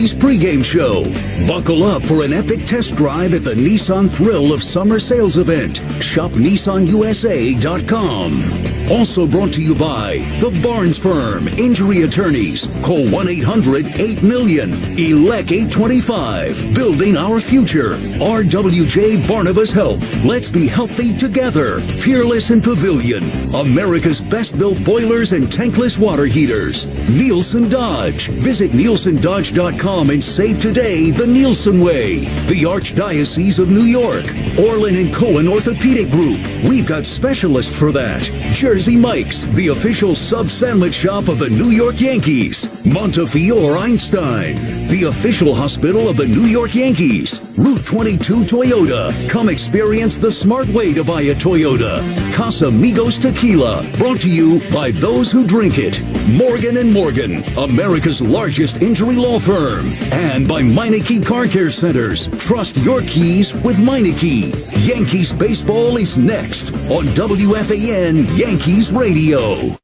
Pre-game show. Buckle up for an epic test drive at the Nissan Thrill of Summer Sales Event. Shop NissanUSA.com. Also brought to you by The Barnes Firm, Injury Attorneys. Call 1-800-8-million. Elect 825. Building our future. RWJ Barnabas Health. Let's be healthy together. Peerless and Pavilion. America's best built boilers and tankless water heaters. Nielsen Dodge. Visit NielsenDodge.com and save today the Nielsen way. The Archdiocese of New York. Orlin & Cohen Orthopedic Group. We've got specialists for that. Jersey Mike's, the official sub-sandwich shop of the New York Yankees. Montefiore Einstein, the official hospital of the New York Yankees. Route 22 Toyota. Come experience the smart way to buy a Toyota. Casamigos Tequila, brought to you by those who drink it. Morgan & Morgan, America's largest injury law firm. And by Meineke Car Care Centers. Trust your keys with Meineke. Yankees baseball is next on WFAN Yankees Radio.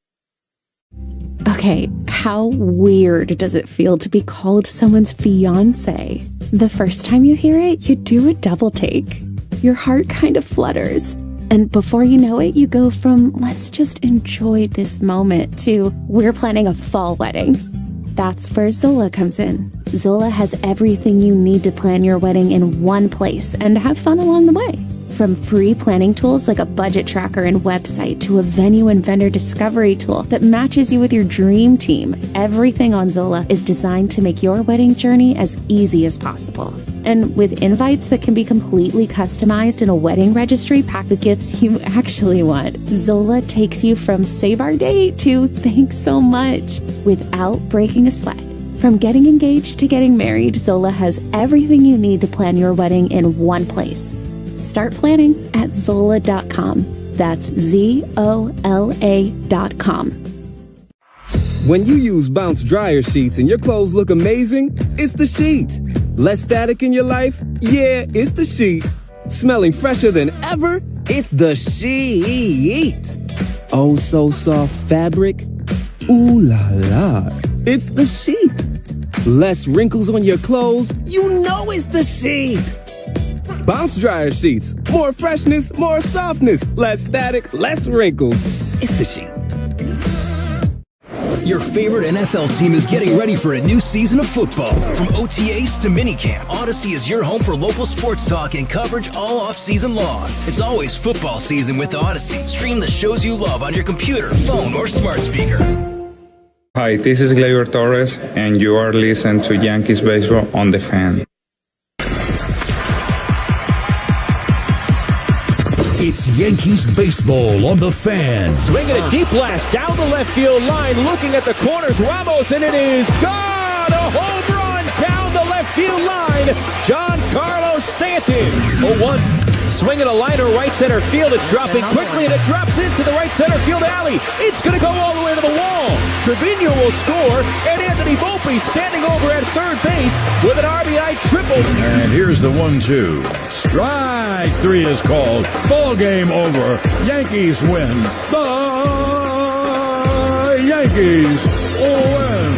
Okay, how weird does it feel to be called someone's fiancé? The first time you hear it, you do a double take. Your heart kind of flutters. And before you know it, you go from, let's just enjoy this moment, to, we're planning a fall wedding. That's where Zola comes in. Zola has everything you need to plan your wedding in one place and have fun along the way. From free planning tools like a budget tracker and website to a venue and vendor discovery tool that matches you with your dream team, everything on Zola is designed to make your wedding journey as easy as possible. And with invites that can be completely customized in a wedding registry packed with gifts you actually want, Zola takes you from save our date to thanks so much without breaking a sweat. From getting engaged to getting married, Zola has everything you need to plan your wedding in one place. Start planning at Zola.com. That's ZOLA.com. When you use Bounce dryer sheets and your clothes look amazing, it's the sheet. Less static in your life? Yeah, it's the sheet. Smelling fresher than ever? It's the sheet. Oh, so soft fabric? Ooh la la. It's the sheet. Less wrinkles on your clothes? You know it's the sheet. Bounce dryer sheets. More freshness, more softness. Less static, less wrinkles. It's the sheet. Your favorite NFL team is getting ready for a new season of football. From OTAs to minicamp, Odyssey is your home for local sports talk and coverage all off-season long. It's always football season with Odyssey. Stream the shows you love on your computer, phone, or smart speaker. Hi, this is Gleyber Torres, and you are listening to Yankees Baseball on the Fan. It's Yankees baseball on the Fan. Swinging a deep blast down the left field line, looking at the corners. Ramos, and it is gone! A home run down the left field line. Giancarlo Stanton. 0-1. Swinging a liner right center field. It's dropping quickly, and it drops into the right center field alley. It's going to go all the way to the wall. Trevino will score, and Anthony Volpe standing over at third base with an RBI triple. And here's the 1-2. Strike three is called. Ball game over. Yankees win. The Yankees win.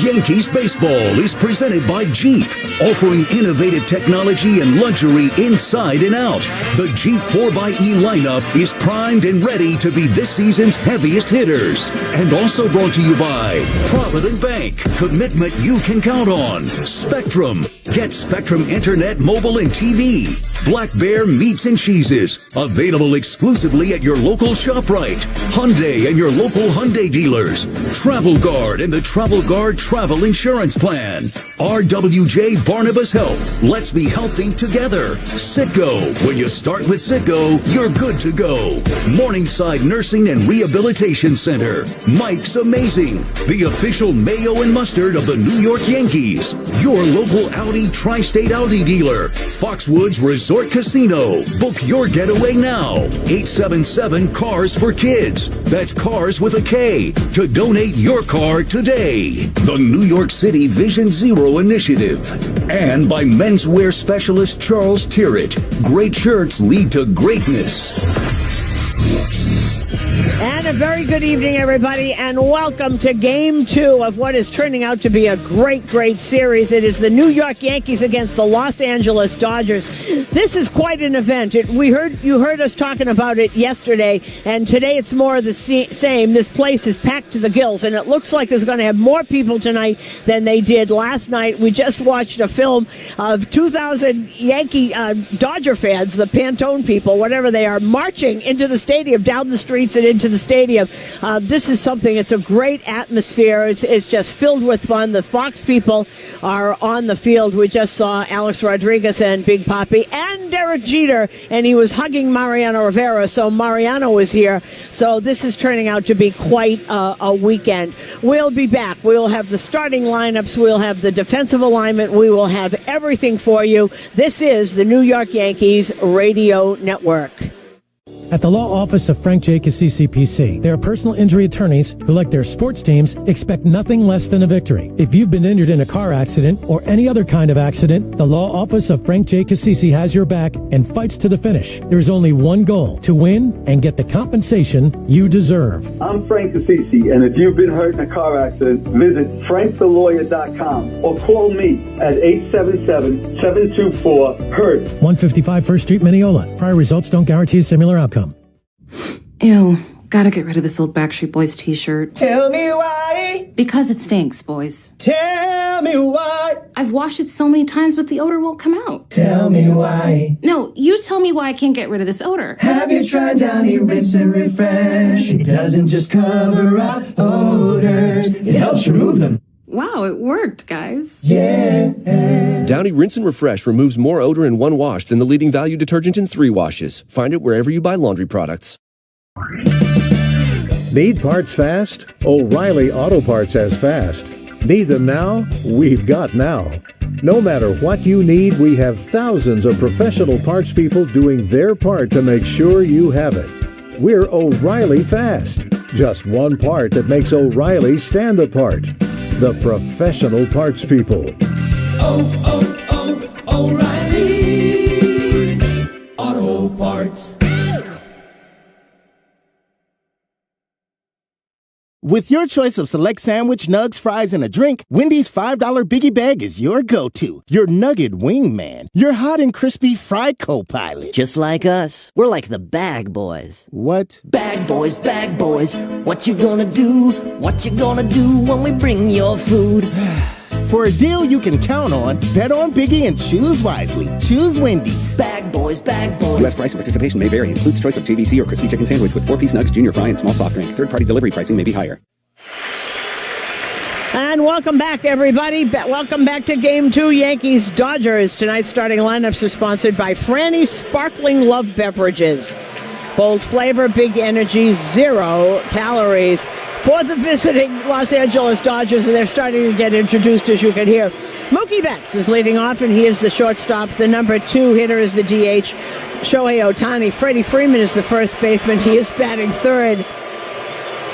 Yankees baseball is presented by Jeep, offering innovative technology and luxury inside and out. The Jeep 4xE lineup is primed and ready to be this season's heaviest hitters. And also brought to you by Provident Bank, commitment you can count on. Spectrum, get Spectrum Internet, mobile, and TV. Black Bear Meats and Cheeses, available exclusively at your local ShopRite. Hyundai and your local Hyundai dealers. Travel Guard and the Travel Guard Travel Insurance Plan. RWJ Barnabas Health. Let's be healthy together. Citgo. When you start with Citgo, you're good to go. Morningside Nursing and Rehabilitation Center. Mike's Amazing. The official mayo and mustard of the New York Yankees. Your local Audi Tri-State Audi dealer. Foxwoods Resort Casino. Book your getaway now. 877-CARS-FOR-KIDS. That's cars with a K. To donate your car today. The New York City Vision Zero Initiative. And by menswear specialist Charles Tirrett. Great shirts lead to greatness. And a very good evening, everybody, and welcome to Game 2 of what is turning out to be a great, great series. It is the New York Yankees against the Los Angeles Dodgers. This is quite an event. You heard us talking about it yesterday, and today it's more of the same. This place is packed to the gills, and it looks like there's going to have more people tonight than they did last night. We just watched a film of 2,000 Dodger fans, the Pantone people, whatever they are, marching into the stadium, down the streets and into the stadium. This is something, it's a great atmosphere. It's just filled with fun. The Fox people are on the field. We just saw Alex Rodriguez and Big Papi and Derek Jeter, and he was hugging Mariano Rivera, so Mariano was here. So this is turning out to be quite a weekend. We'll be back. We'll have the starting lineups. We'll have the defensive alignment. We will have everything for you. This is the New York Yankees Radio Network. At the law office of Frank J. Cassisi, PC, they are personal injury attorneys who, like their sports teams, expect nothing less than a victory. If you've been injured in a car accident or any other kind of accident, the law office of Frank J. Cassisi has your back and fights to the finish. There is only one goal: to win and get the compensation you deserve. I'm Frank Cassisi, and if you've been hurt in a car accident, visit frankthelawyer.com or call me at 877-724-HURT. 155 First Street, Mineola. Prior results don't guarantee a similar outcome. Ew, gotta get rid of this old Backstreet Boys t-shirt. Tell me why. Because it stinks, boys. Tell me why. I've washed it so many times, but the odor won't come out. Tell me why. No, you tell me why I can't get rid of this odor. Have you tried Downy Rinse and Refresh? It doesn't just cover up odors, it helps remove them. Wow, it worked, guys. Yeah. Downy Rinse and Refresh removes more odor in one wash than the leading value detergent in 3 washes. Find it wherever you buy laundry products. Need parts fast? O'Reilly Auto Parts has fast. Need them now? We've got now. No matter what you need, we have thousands of professional parts people doing their part to make sure you have it. We're O'Reilly Fast. Just one part that makes O'Reilly stand apart. The professional parts people. O'Reilly Auto Parts. With your choice of select sandwich, nugs, fries, and a drink, Wendy's $5 Biggie Bag is your go-to. Your nugget wingman. Your hot and crispy fry co-pilot. Just like us. We're like the Bag Boys. What? Bag Boys, Bag Boys. What you gonna do? What you gonna do when we bring your food? For a deal you can count on, bet on Biggie and choose wisely. Choose Wendy's. Bag Boys, Bag Boys. U.S. price and participation may vary. Includes choice of JVC or crispy chicken sandwich with 4-piece nugs, junior fry, and small soft drink. Third-party delivery pricing may be higher. And welcome back, everybody. Welcome back to Game 2, Yankees-Dodgers. Tonight's starting lineups are sponsored by Franny's Sparkling Love Beverages. Bold flavor, big energy, 0 calories. For the visiting Los Angeles Dodgers, and they're starting to get introduced, as you can hear. Mookie Betts is leading off, and he is the shortstop. The number 2 hitter is the DH, Shohei Ohtani. Freddie Freeman is the first baseman. He is batting third.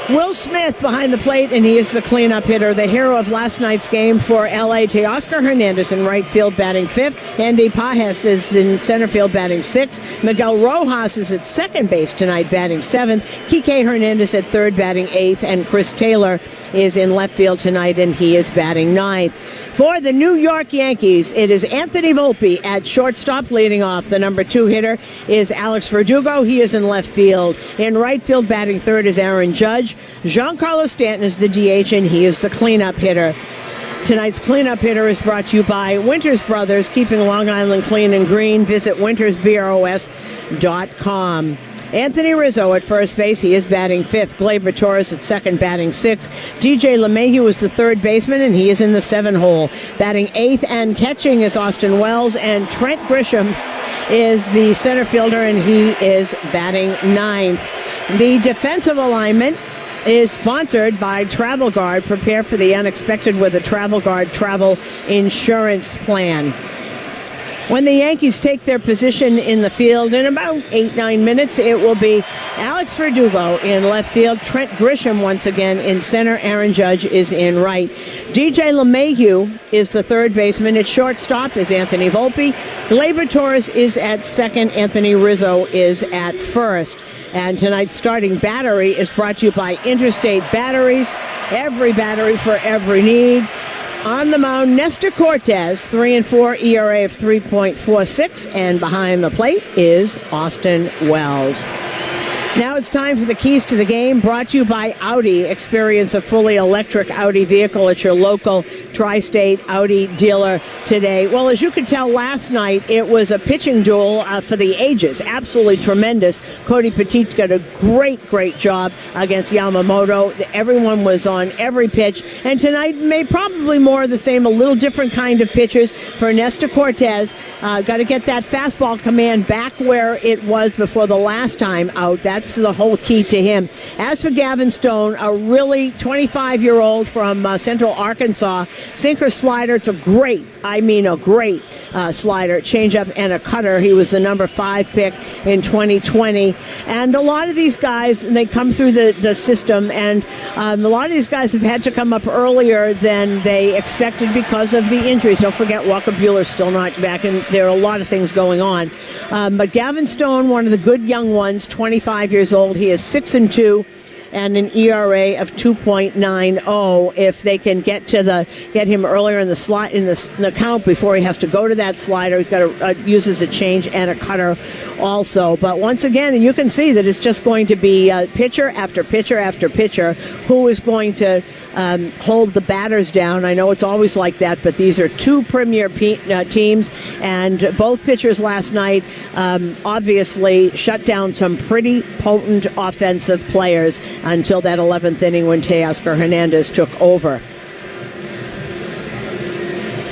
Will Smith behind the plate, and he is the cleanup hitter. The hero of last night's game for L.A. Teoscar Hernandez in right field batting 5th. Andy Pajes is in center field batting 6th. Miguel Rojas is at second base tonight batting 7th. Kike Hernandez at third batting 8th. And Chris Taylor is in left field tonight, and he is batting 9th. For the New York Yankees, it is Anthony Volpe at shortstop leading off. The number 2 hitter is Alex Verdugo. He is in left field. In right field batting third is Aaron Judge. Giancarlo Stanton is the DH, and he is the cleanup hitter. Tonight's cleanup hitter is brought to you by Winters Brothers, keeping Long Island clean and green. Visit wintersbros.com. Anthony Rizzo at first base. He is batting 5th. Gleyber Torres at second, batting 6th. DJ LeMahieu is the third baseman, and he is in the 7 hole. Batting 8th and catching is Austin Wells, and Trent Grisham is the center fielder, and he is batting 9th. The defensive alignment is sponsored by Travel Guard. Prepare for the unexpected with a Travel Guard travel insurance plan. When the Yankees take their position in the field in about 8-9 minutes, it will be Alex Verdugo in left field, Trent Grisham once again in center, Aaron Judge is in right. DJ LeMahieu is the third baseman. At shortstop is Anthony Volpe. Gleyber Torres is at second. Anthony Rizzo is at first. And tonight's starting battery is brought to you by Interstate Batteries. Every battery for every need. On the mound, Nestor Cortez, 3-4, ERA of 3.46, and behind the plate is Austin Wells. Now it's time for the keys to the game, brought to you by Audi. Experience a fully electric Audi vehicle at your local tri-state Audi dealer today. Well, as you could tell last night, it was a pitching duel for the ages. Absolutely tremendous. Cody Petit got a great job against Yamamoto. Everyone was on every pitch. And tonight, probably more of the same, a little different kind of pitchers for Nestor Cortez. Got to get that fastball command back where it was before the last time out. That's the whole key to him. As for Gavin Stone, a really 25-year-old from Central Arkansas, sinker slider. It's a great slider, changeup, and a cutter. He was the number 5 pick in 2020. And a lot of these guys, they come through the system, and a lot of these guys have had to come up earlier than they expected because of the injuries. Don't forget, Walker Buehler's still not back, and there are a lot of things going on. But Gavin Stone, one of the good young ones, 25 years old. He is 6-2. And an ERA of 2.90. If they can get him earlier in the count before he has to go to that slider, he's got to uses a change and a cutter also. But once again, you can see that it's just going to be pitcher after pitcher after pitcher who is going to hold the batters down. I know it's always like that, but these are two premier teams, and both pitchers last night obviously shut down some pretty potent offensive players until that 11th inning when Teoscar Hernandez took over.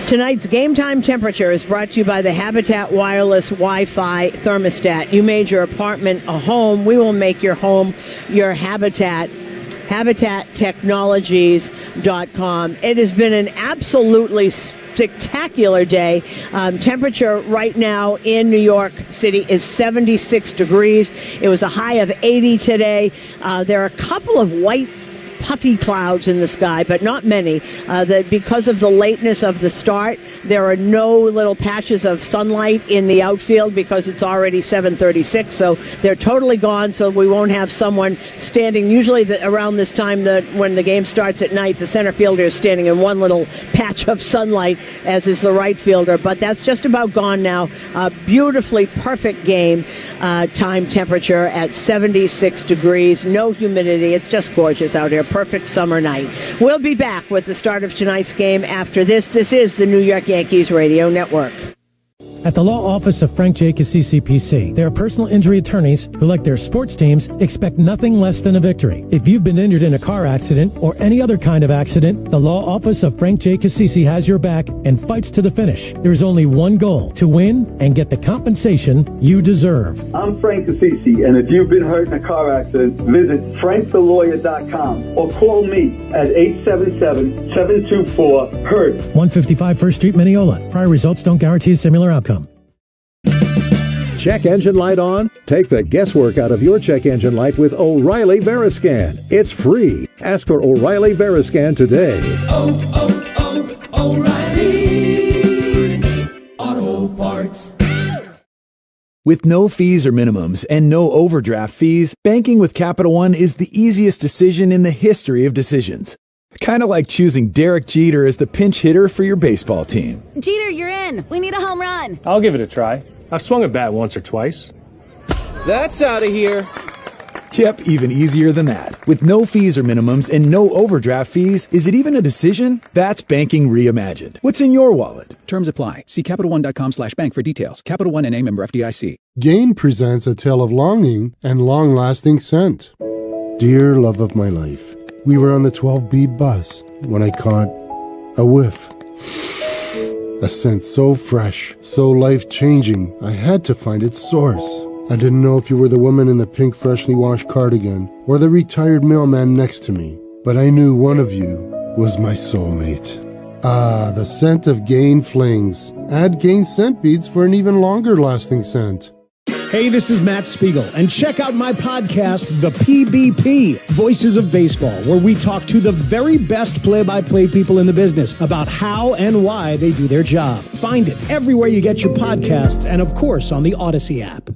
Tonight's game time temperature is brought to you by the Habitat Wireless Wi-Fi thermostat. You made your apartment a home. We will make your home your habitat. HabitatTechnologies.com. It has been an absolutely spectacular day. Temperature right now in New York City is 76 degrees. It was a high of 80 today. There are a couple of white puffy clouds in the sky, but not many. That because of the lateness of the start, there are no little patches of sunlight in the outfield because it's already 7:36, so they're totally gone, so we won't have someone standing. Usually around this time when the game starts at night, the center fielder is standing in one little patch of sunlight, as is the right fielder, but that's just about gone now. A beautifully perfect game time temperature at 76 degrees, no humidity. It's just gorgeous out here. Perfect summer night. We'll be back with the start of tonight's game after this. This is the New York Yankees Radio Network. At the law office of Frank Jacobs CCPC, they are personal injury attorneys who, like their sports teams, expect nothing less than a victory. If you've been injured in a car accident or any other kind of accident, the law office of Frank Jacobs CC has your back and fights to the finish. There is only one goal: to win and get the compensation you deserve. I'm Frank Assisi, and if you've been hurt in a car accident, visit frankthelawyer.com or call me at 877-724-HURT. 155 First Street, Mineola. Prior results don't guarantee a similar outcome. Check engine light on? Take the guesswork out of your check engine light with O'Reilly Veriscan. It's free. Ask for O'Reilly Veriscan today. O'Reilly Auto Parts. With no fees or minimums and no overdraft fees, banking with Capital One is the easiest decision in the history of decisions. Kind of like choosing Derek Jeter as the pinch hitter for your baseball team. Jeter, you're in. We need a home run. I'll give it a try. I've swung a bat once or twice. That's out of here. Yep, even easier than that. With no fees or minimums and no overdraft fees, is it even a decision? That's banking reimagined. What's in your wallet? Terms apply. See CapitalOne.com/bank for details. Capital One N.A. member FDIC. Gain presents a tale of longing and long-lasting scent. Dear love of my life, we were on the 12B bus when I caught a whiff. A scent so fresh, so life-changing, I had to find its source. I didn't know if you were the woman in the pink freshly washed cardigan or the retired mailman next to me, but I knew one of you was my soulmate. Ah, the scent of Gain Flings. Add Gain scent beads for an even longer lasting scent. Hey, this is Matt Spiegel, and check out my podcast, The PBP, Voices of Baseball, where we talk to the very best play-by-play people in the business about how and why they do their job. Find it everywhere you get your podcasts, and of course on the Odyssey app.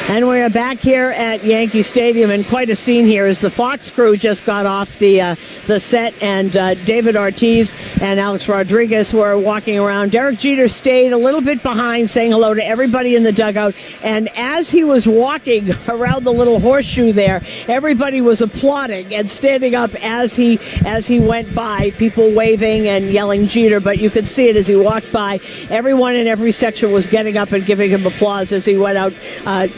And we are back here at Yankee Stadium, and quite a scene here as the Fox crew just got off the set, and David Ortiz and Alex Rodriguez were walking around. Derek Jeter stayed a little bit behind, saying hello to everybody in the dugout, and as he was walking around the little horseshoe there, everybody was applauding and standing up as he went by, people waving and yelling Jeter, but you could see it as he walked by. Everyone in every section was getting up and giving him applause as he went out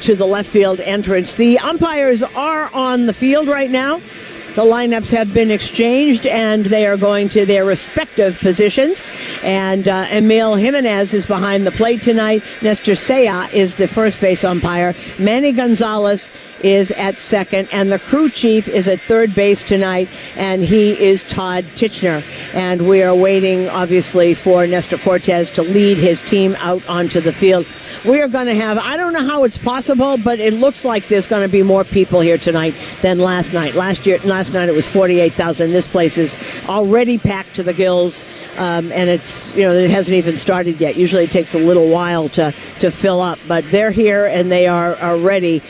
to the left field entrance. The umpires are on the field right now. The lineups have been exchanged, and they are going to their respective positions. And Emil Jimenez is behind the plate tonight. Nestor Sea is the first base umpire. Manny Gonzalez is at second, and the crew chief is at third base tonight, and he is Todd Titchener. And we are waiting, obviously, for Nestor Cortes to lead his team out onto the field. We are going to have, I don't know how it's possible, but it looks like there's going to be more people here tonight than last night. Last night it was 48,000. This place is already packed to the gills, and it's, it hasn't even started yet. Usually it takes a little while to fill up, but they're here and they are ready.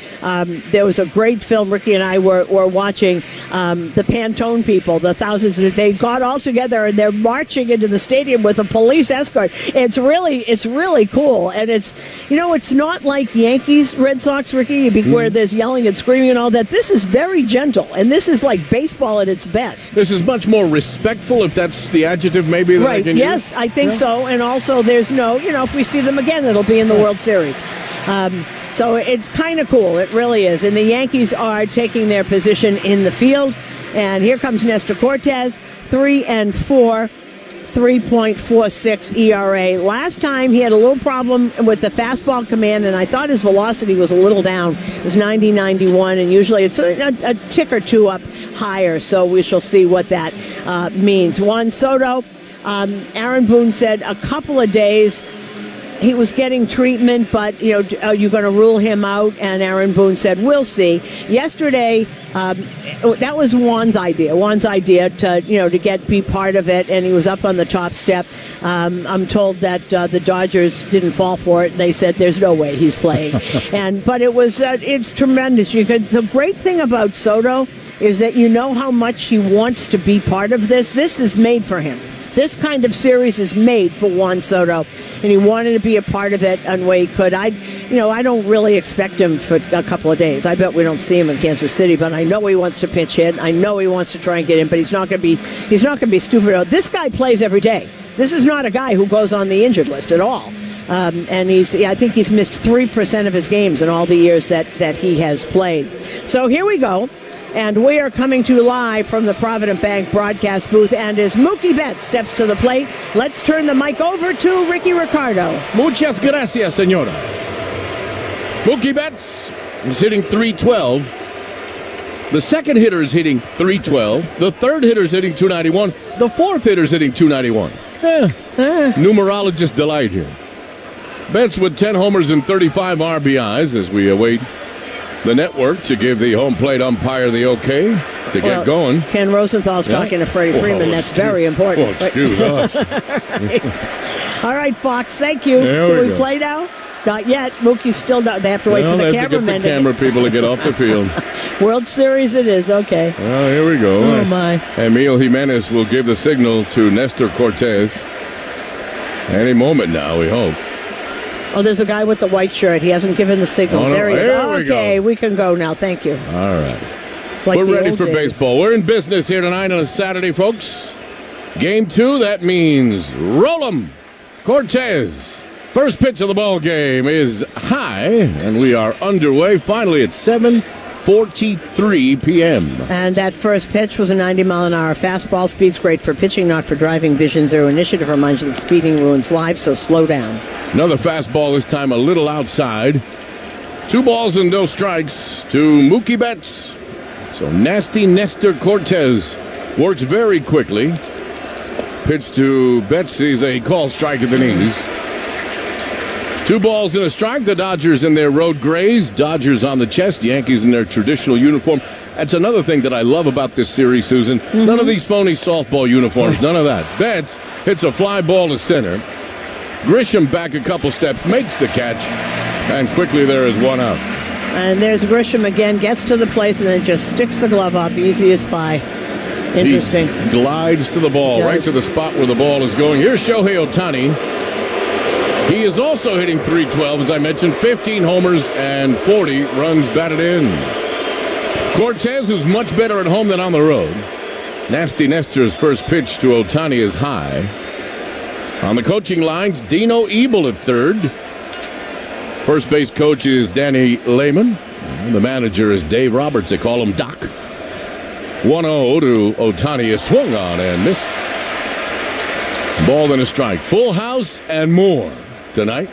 There was a great film Ricky and I were watching, the Pantone people, the thousands. They got all together and they're marching into the stadium with a police escort. It's really cool, and it's not like Yankees, Red Sox, Ricky, where there's yelling and screaming and all that. This is very gentle, and this is like baseball at its best. This is much more respectful, if that's the adjective maybe that I can yes, use. I think so. And also there's no, if we see them again, it'll be in the World Series. So it's kind of cool. It really is. And the Yankees are taking their position in the field. And here comes Nestor Cortes, 3-4. 3.46 ERA. Last time he had a little problem with the fastball command, and I thought his velocity was a little down. It was 90-91, and usually it's a tick or two up higher, so we shall see what that means. Juan Soto, Aaron Boone said a couple of days. He was getting treatment, but, are you going to rule him out? And Aaron Boone said, we'll see. Yesterday, that was Juan's idea. Juan's idea to be part of it, and he was up on the top step. I'm told that the Dodgers didn't fall for it. They said there's no way he's playing. But it was it's tremendous. The great thing about Soto is that how much he wants to be part of this. This is made for him. This kind of series is made for Juan Soto, and he wanted to be a part of it in way he could. I don't really expect him for a couple of days. I bet we don't see him in Kansas City, but I know he wants to pitch hit. I know he wants to try and get in, but he's not going to be stupid. This guy plays every day. This is not a guy who goes on the injured list at all. And I think he's missed 3% of his games in all the years that he has played. So here we go. And we are coming to you live from the Provident Bank broadcast booth. And as Mookie Betts steps to the plate, let's turn the mic over to Ricky Ricardo. Muchas gracias, señora. Mookie Betts is hitting .312. The second hitter is hitting .312. The third hitter is hitting .291. The fourth hitter is hitting .291. Numerologist delight here. Betts with 10 homers and 35 RBIs as we await the network to give the home plate umpire the okay to get going. Ken Rosenthal's talking to Freddie Freeman. That's very important. Excuse us. All right, Fox, thank you. Can we play now? Not yet. Mookie's still not. They have to wait for the cameramen. They have to get the camera people to get off the field. World Series it is. Okay. Well, here we go. Oh, my. Emil Jimenez will give the signal to Nestor Cortes. Any moment now, we hope. Oh, there's a guy with the white shirt. He hasn't given the signal. Oh, no. There he is. Okay, we can go now. Thank you. All right. It's like we're ready old for days. baseball. We're in business here tonight on a Saturday, folks. Game 2, that means roll 'em. Cortes. First pitch of the ball game is high, and we are underway. Finally at 7:43 p.m. And that first pitch was a 90-mile-an-hour fastball. Speed's great for pitching, not for driving. Vision Zero Initiative reminds you that speeding ruins lives, so slow down. Another fastball, this time a little outside. 2 balls and no strikes to Mookie Betts. So nasty Nestor Cortes Works very quickly. Pitch to Betsy's a call strike at the knees. 2 balls and a strike. The Dodgers in their road grays. Dodgers on the chest. Yankees in their traditional uniform. That's another thing that I love about this series, Susan. None of these phony softball uniforms. None of that. Betts hits a fly ball to center. Grisham back a couple steps, makes the catch, and quickly there is 1 out. And there's Grisham again, gets to the place and then just sticks the glove up. Easy as pie. Interesting. He glides to the ball, right to the spot where the ball is going. Here's Shohei Ohtani. He is also hitting .312, as I mentioned, 15 homers and 40 runs batted in. Cortez, who's much better at home than on the road. Nasty Nestor's first pitch to Ohtani is high. On the coaching lines, Dino Ebel at third. First base coach is Danny Lehman. The manager is Dave Roberts. They call him Doc. 1-0 to Ohtani is swung on and missed. Ball and a strike. Full house and more tonight.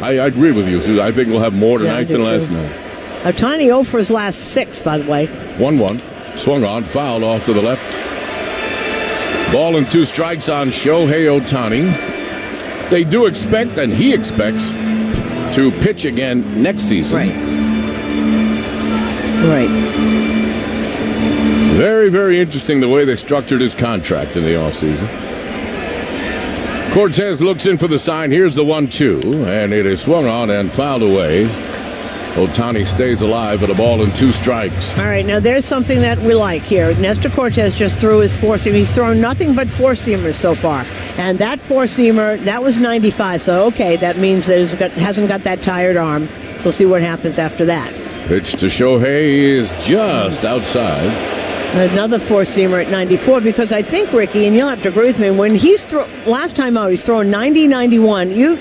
I agree with you, Susan. I think we'll have more tonight than last night. Ohtani 0 for his last 6, by the way. 1-1. Swung on, fouled off to the left. Ball and 2 strikes on Shohei Ohtani. They do expect, and he expects, to pitch again next season. Right. Very, very interesting the way they structured his contract in the offseason. Cortez looks in for the sign. Here's the 1-2, and it is swung on and fouled away. Ohtani stays alive at a ball and 2 strikes. All right, now there's something that we like here. Nestor Cortez just threw his 4-seamer. He's thrown nothing but 4-seamers so far. And that 4-seamer, that was 95. So, okay, that means that he hasn't got that tired arm. So we'll see what happens after that. Pitch to Shohei is just outside. Another 4-seamer at 94, because I think, Ricky, and you'll have to agree with me, when he's last time out, he's throwing 90, 91. You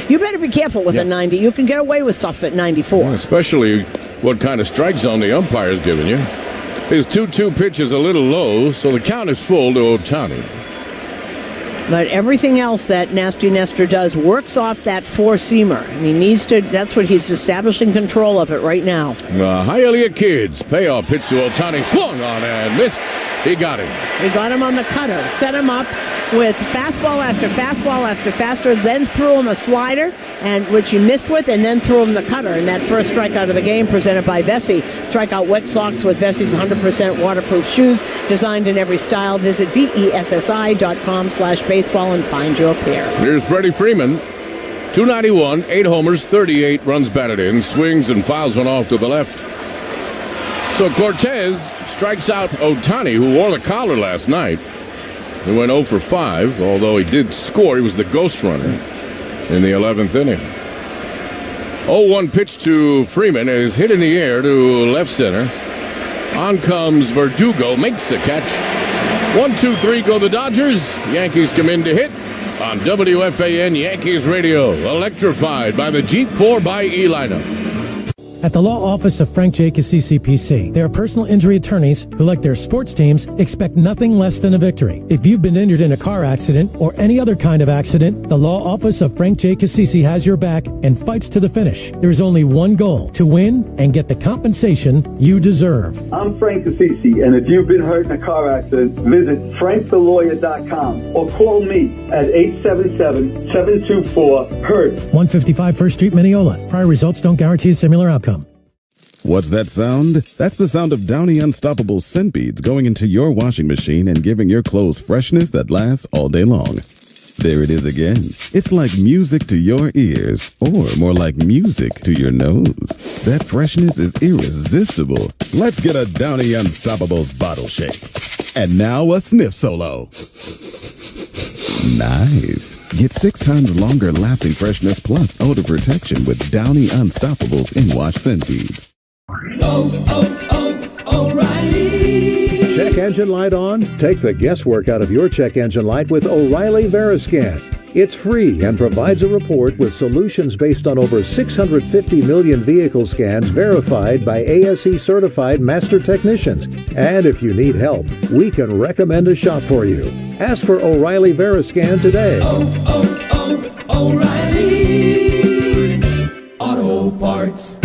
better be careful with a 90. You can get away with stuff at 94. Well, especially what kind of strike zone the umpire's giving you. His 2-2 pitch is a little low, so the count is full to Ohtani. But everything else that Nasty Nestor does works off that 4-seamer. And he needs to, that's what he's establishing control of it right now. Hialeah Kids, payoff pitch to Ohtani, swung on and missed. He got him. He got him on the cutter, set him up with fastball after fastball after fastball, then threw him a slider, and which he missed with, and then threw him the cutter. And that first strikeout of the game presented by Vessi. Strike out wet socks with Vessi's 100% waterproof shoes, designed in every style. Visit VESSI.com/baseball and find your pair. Here's Freddie Freeman. 291, 8 homers, 38 runs batted in, swings and fouls one off to the left. So Cortez strikes out Ohtani, who wore the collar last night. He went 0 for 5, although he did score. He was the ghost runner in the 11th inning. 0-1 pitch to Freeman is hit in the air to left center. On comes Verdugo, makes the catch. 1-2-3 go the Dodgers. Yankees come in to hit on WFAN Yankees Radio. Electrified by the Jeep 4xe lineup. At the law office of Frank Jacobs CCPC, they are personal injury attorneys who, like their sports teams, expect nothing less than a victory. If you've been injured in a car accident or any other kind of accident, the law office of Frank Jacobs CC has your back and fights to the finish. There is only one goal: to win and get the compensation you deserve. I'm Frank Assisi, and if you've been hurt in a car accident, visit frankthelawyer.com or call me at 877-724-HURT. 155 First Street, Mineola. Prior results don't guarantee a similar outcome. What's that sound? That's the sound of Downy Unstoppable scent beads going into your washing machine and giving your clothes freshness that lasts all day long. There it is again. It's like music to your ears, or more like music to your nose. That freshness is irresistible. Let's get a Downy Unstoppables bottle shake. And now a sniff solo. Nice. Get 6 times longer lasting freshness plus odor protection with Downy Unstoppables in wash scent beads. O'Reilly. Check engine light on? Take the guesswork out of your check engine light with O'Reilly Veriscan. It's free and provides a report with solutions based on over 650 million vehicle scans verified by ASE certified master technicians. And if you need help, we can recommend a shop for you. Ask for O'Reilly Veriscan today. O'Reilly Auto Parts.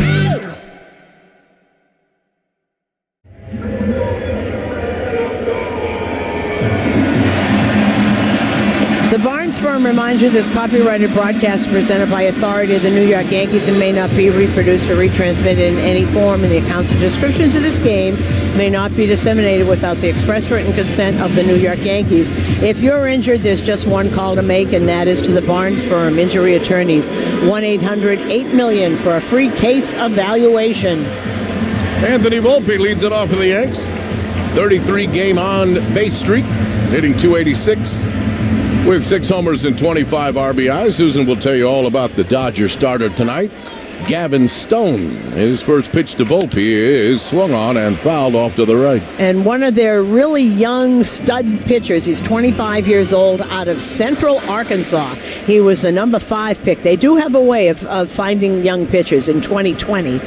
Barnes Firm reminds you this copyrighted broadcast is presented by authority of the New York Yankees and may not be reproduced or retransmitted in any form, and the accounts and descriptions of this game may not be disseminated without the express written consent of the New York Yankees. If you're injured, there's just one call to make, and that is to the Barnes Firm Injury Attorneys, 1-800-8-million for a free case evaluation. Anthony Volpe leads it off for the Yanks. 33-game on-base streak, hitting .286 with 6 homers and 25 RBIs. Susan will tell you all about the Dodger starter tonight, Gavin Stone. His first pitch to Volpe is swung on and fouled off to the right. And one of their really young stud pitchers, he's 25 years old, out of Central Arkansas. He was the number 5 pick. They do have a way of finding young pitchers in 2020.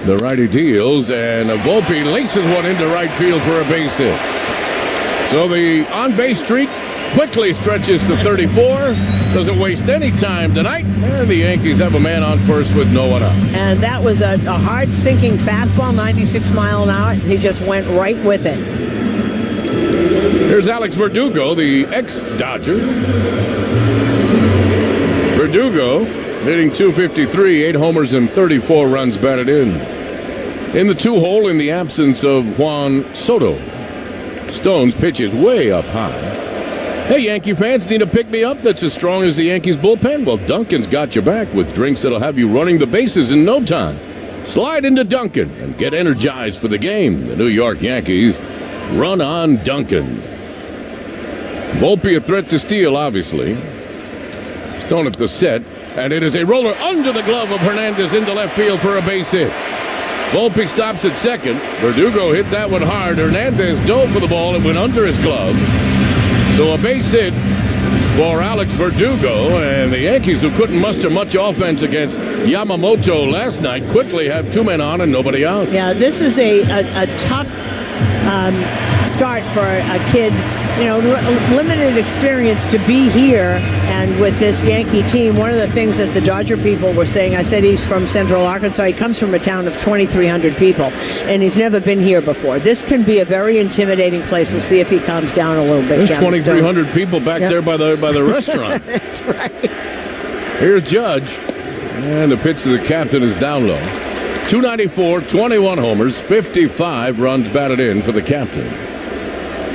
The righty deals, and Volpe laces one into right field for a base hit. So the on-base streak quickly stretches to 34. Doesn't waste any time tonight. And the Yankees have a man on first with no one out. And that was a hard-sinking fastball, 96 mile an hour. He just went right with it. Here's Alex Verdugo, the ex-Dodger. Verdugo hitting .253, 8 homers and 34 runs batted in. In the 2-hole in the absence of Juan Soto. Stone's pitch is way up high. Hey, Yankee fans, need a pick-me-up that's as strong as the Yankees bullpen? Well, Dunkin's got your back with drinks that'll have you running the bases in no time. Slide into Dunkin' and get energized for the game. The New York Yankees run on Dunkin'. Volpe a threat to steal, obviously. Stone at the set, and it is a roller under the glove of Hernandez into left field for a base hit. Volpe stops at second. Verdugo hit that one hard. Hernandez dove for the ball and went under his glove. So a base hit for Alex Verdugo, and the Yankees, who couldn't muster much offense against Yamamoto last night, quickly have 2 men on and nobody out. Yeah, this is a tough start for a kid, limited experience to be here and with this Yankee team. One of the things that the Dodger people were saying, I said he's from Central Arkansas. He comes from a town of 2,300 people, and he's never been here before. This can be a very intimidating place. We'll see if he calms down a little bit. There's 2,300 people back there by the restaurant. That's right. Here's Judge, and the pitch to the captain is down low. 294, 21 homers, 55 runs batted in for the captain.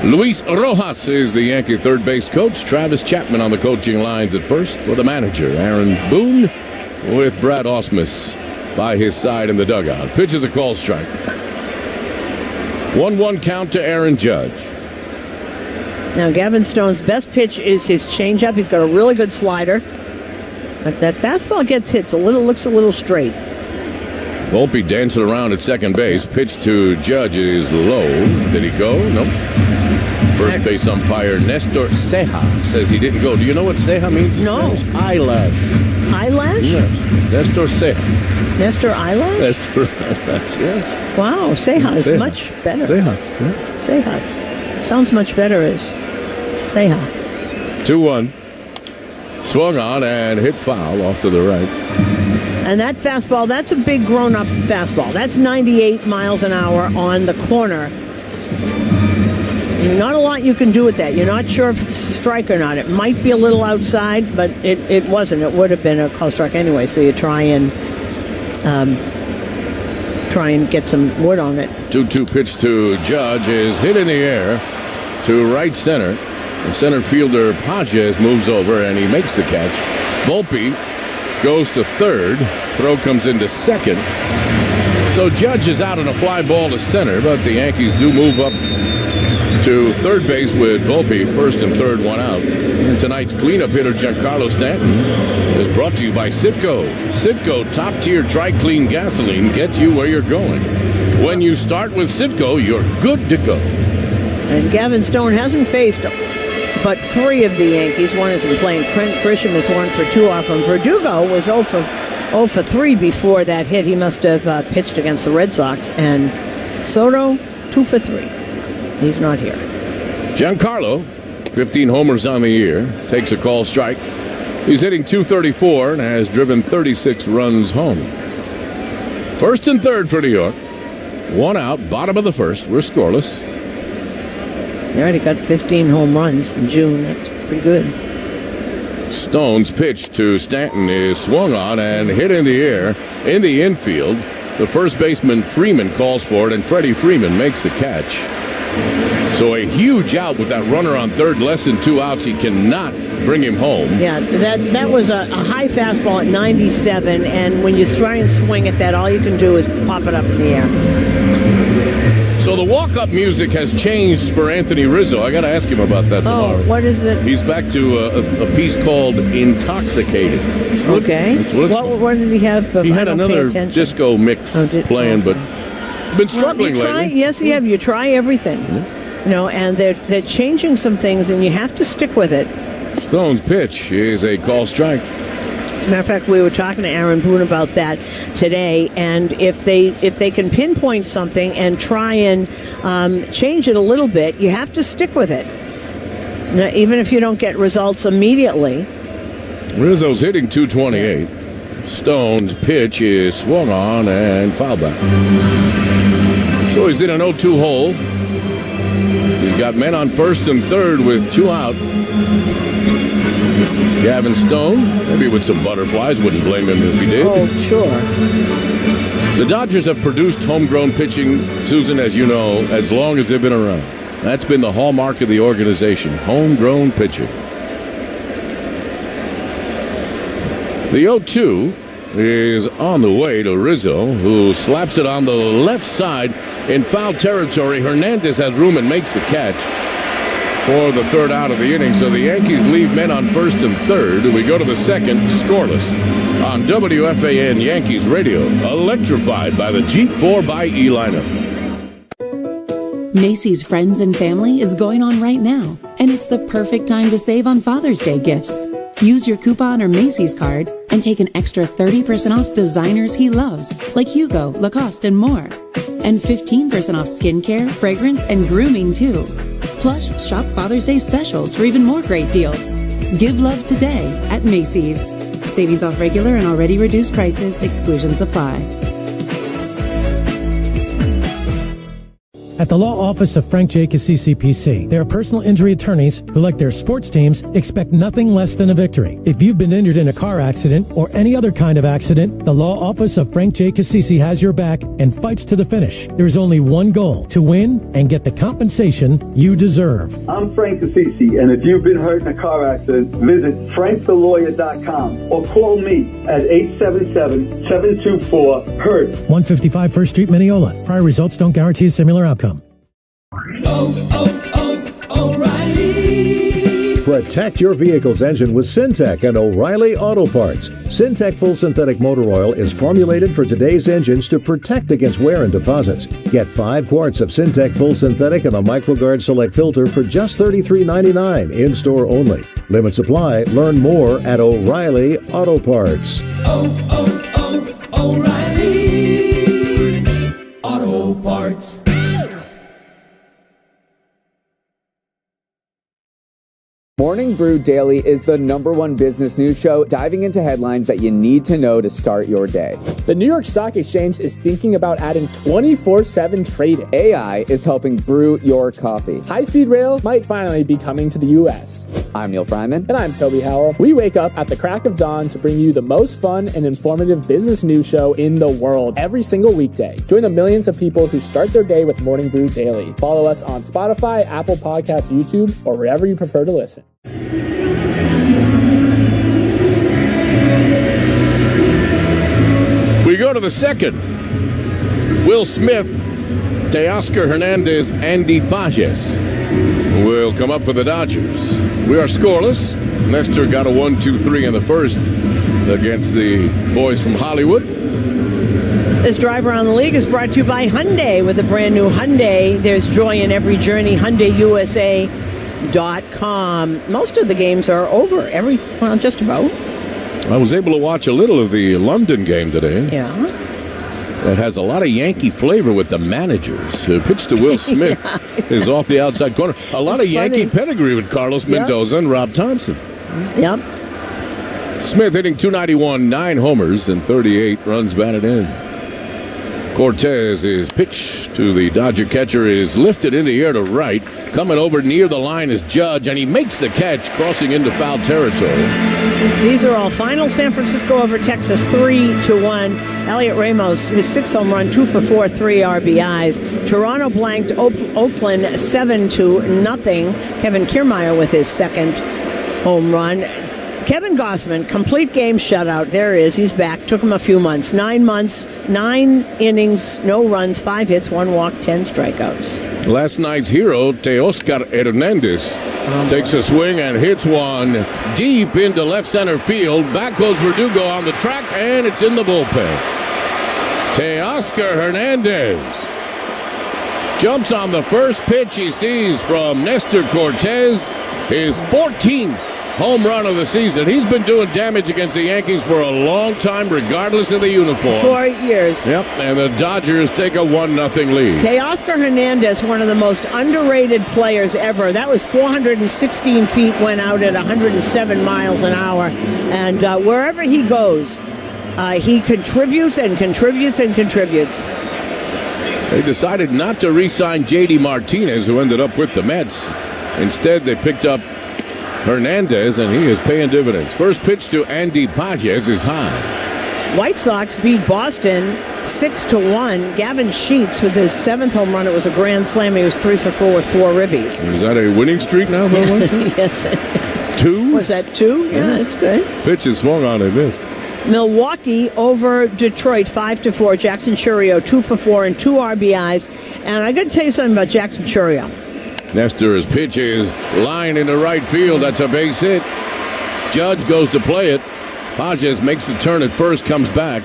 Luis Rojas is the Yankee third base coach. Travis Chapman on the coaching lines at first for the manager. Aaron Boone with Brad Ausmus by his side in the dugout. Pitch is a call strike. 1-1 count to Aaron Judge. Now, Gavin Stone's best pitch is his changeup. He's got a really good slider. But that fastball gets hit. Looks a little straight. Volpe dancing around at second base. Pitch to Judge is low. Did he go? Nope. First base umpire Nestor Ceja says he didn't go. Do you know what Ceja means? No. Eyelash. Eyelash? Yes. Nestor Ceja. Nestor Eyelash? Nestor Eyelash, yes. Wow, Cejas. Cejas. Much better. Cejas. Yeah. Cejas. Sounds much better as Ceja. 2-1. Swung on and hit foul off to the right. And that fastball, that's a big grown-up fastball. That's 98 miles an hour on the corner. Not a lot you can do with that. You're not sure if it's a strike or not. It might be a little outside, but it wasn't. It would have been a call strike anyway, so you try and get some wood on it. 2-2 pitch to Judge is hit in the air to right center. The center fielder Pages moves over and he makes the catch. Volpe goes to third. Throw comes into second. So Judge is out on a fly ball to center, but the Yankees do move up to third base with Volpe, first and third, one out. And tonight's cleanup hitter, Giancarlo Stanton, is brought to you by Citgo. Citgo top-tier Tri-Clean gasoline gets you where you're going. When you start with Citgo, you're good to go. And Gavin Stone hasn't faced but 3 of the Yankees. One isn't playing. Grisham is 1 for 2 off him. Verdugo was 0 for 3 before that hit. He must have pitched against the Red Sox. And Soto, 2 for 3. He's not here. Giancarlo, 15 homers on the year, takes a call strike. He's hitting .234 and has driven 36 runs home. First and third for New York. 1 out, bottom of the first. We're scoreless. He already got 15 home runs in June. That's pretty good. Stone's pitch to Stanton is swung on and hit in the air in the infield. The first baseman, Freeman, calls for it, and Freddie Freeman makes the catch. So a huge out with that runner on third, less than 2 outs. He cannot bring him home. Yeah, that was a high fastball at 97, and when you try and swing at that, all you can do is pop it up in the air. So the walk-up music has changed for Anthony Rizzo. I got to ask him about that tomorrow. Oh, what is it? He's back to a piece called Intoxicated. Okay. What did he have? He had another disco mix playing, but been struggling lately. Yes, you have. You try everything. You know, and they're changing some things, and you have to stick with it. Stone's pitch is a call strike. As a matter of fact, we were talking to Aaron Boone about that today, and if they can pinpoint something and try and change it a little bit, you have to stick with it. Now, even if you don't get results immediately. Rizzo's hitting .228. Stone's pitch is swung on and fouled back. So he's in an 0-2 hole. He's got men on first and third with 2 out. Gavin Stone, maybe with some butterflies, wouldn't blame him if he did. Oh, sure. The Dodgers have produced homegrown pitching, Susan, as you know, as long as they've been around. That's been the hallmark of the organization, homegrown pitching. The 0-2 is on the way to Rizzo, who slaps it on the left side in foul territory. Hernandez has room and makes the catch for the third out of the inning. So the Yankees leave men on first and third. We go to the second, scoreless. On WFAN Yankees Radio, electrified by the Jeep 4xE lineup. Macy's Friends and Family is going on right now, and it's the perfect time to save on Father's Day gifts. Use your coupon or Macy's card and take an extra 30% off designers he loves, like Hugo, Lacoste, and more. And 15% off skincare, fragrance, and grooming, too. Plus, shop Father's Day specials for even more great deals. Give love today at Macy's. Savings off regular and already reduced prices. Exclusions apply. At the law office of Frank J. CCPC, they are personal injury attorneys who, like their sports teams, expect nothing less than a victory. If you've been injured in a car accident or any other kind of accident, the law office of Frank J. Cassisi has your back and fights to the finish. There is only one goal: to win and get the compensation you deserve. I'm Frank Cassisi, and if you've been hurt in a car accident, visit frankthelawyer.com or call me at 877-724-HURT. 155 First Street, Mineola. Prior results don't guarantee a similar outcome. O'Reilly. Protect your vehicle's engine with Syntec and O'Reilly Auto Parts. Syntec Full Synthetic Motor Oil is formulated for today's engines to protect against wear and deposits. Get 5 quarts of Syntec Full Synthetic and a MicroGuard Select filter for just $33.99 in-store only. Limit supply. Learn more at O'Reilly Auto Parts. O'Reilly Auto Parts. Morning Brew Daily is the #1 business news show diving into headlines that you need to know to start your day. The New York Stock Exchange is thinking about adding 24/7 trading. AI is helping brew your coffee. High-speed rail might finally be coming to the U.S. I'm Neil Fryman. And I'm Toby Howell. We wake up at the crack of dawn to bring you the most fun and informative business news show in the world every single weekday. Join the millions of people who start their day with Morning Brew Daily. Follow us on Spotify, Apple Podcasts, YouTube, or wherever you prefer to listen. We go to the second. Will Smith, Teoscar Hernandez, Andy Pages will come up for the Dodgers. We are scoreless. Nestor got a 1-2-3 in the first against the boys from Hollywood. This Drive Around the League is brought to you by Hyundai. With a brand new Hyundai, there's joy in every journey. HyundaiUSA.com. Most of the games are over. Just about. I was able to watch a little of the London game today. Yeah. It has a lot of Yankee flavor with the managers. Pitch to Will Smith is off the outside corner. A lot of Yankee pedigree with Carlos Mendoza and Rob Thompson. Yep. Smith hitting .291, 9 homers, and 38 runs batted in. Cortez's pitch to the Dodger catcher is lifted in the air to right. Coming over near the line is Judge, and he makes the catch, crossing into foul territory. These are all final. San Francisco over Texas 3-1. Elliot Ramos, his 6th home run, 2 for 4, 3 RBIs. Toronto blanked Oakland 7-0. Kevin Kiermaier with his 2nd home run. Kevin Gossman, complete game shutout. There he is. He's back. Took him a few months. 9 months, 9 innings, no runs, 5 hits, 1 walk, 10 strikeouts. Last night's hero, Teoscar Hernandez, takes a swing and hits one deep into left center field. Back goes Verdugo on the track, and it's in the bullpen. Teoscar Hernandez jumps on the first pitch he sees from Nestor Cortez, his 14th home run of the season. He's been doing damage against the Yankees for a long time, regardless of the uniform. 4 years. Yep, and the Dodgers take a 1-0 lead. Teoscar Hernandez, one of the most underrated players ever. That was 416 feet, went out at 107 miles an hour. And wherever he goes, he contributes and contributes and contributes. They decided not to re-sign J.D. Martinez, who ended up with the Mets. Instead, they picked up Hernandez, and he is paying dividends. First pitch to Andy Pages is high. White Sox beat Boston 6-1. Gavin Sheets with his 7th home run. It was a grand slam. He was 3 for 4 with 4 ribbies. Is that a winning streak now, though? Yes, it is. 2? Was that 2? Yeah, that's good. Pitch is swung on and missed. Milwaukee over Detroit 5-4. Jackson Chourio 2 for 4 and 2 RBIs. And I got to tell you something about Jackson Chourio. Nestor's pitch is line into right field. That's a base hit. Judge goes to play it. Pages makes the turn at first, comes back.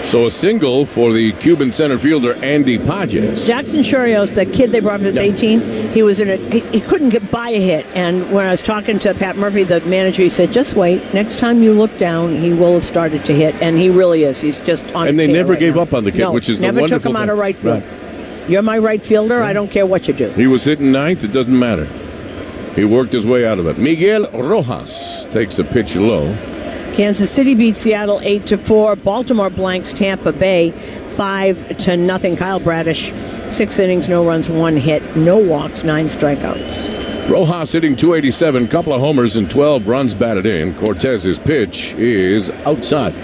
So a single for the Cuban center fielder, Andy Pages. Jackson Chourio's the kid they brought up at 18. He was he couldn't get by a hit. And when I was talking to Pat Murphy, the manager, he said, just wait. Next time you look down, he will have started to hit. And he really is. He's just on And they never gave now. up on the kid, No, which is the never wonderful took him out thing. of right field. Right. You're my right fielder. I don't care what you do. He was hitting ninth. It doesn't matter. He worked his way out of it. Miguel Rojas takes a pitch low. Kansas City beats Seattle 8-4. Baltimore blanks Tampa Bay 5-0. Kyle Bradish, 6 innings, no runs, 1 hit, no walks, 9 strikeouts. Rojas hitting .287, couple of homers and 12 runs batted in. Cortez's pitch is outside.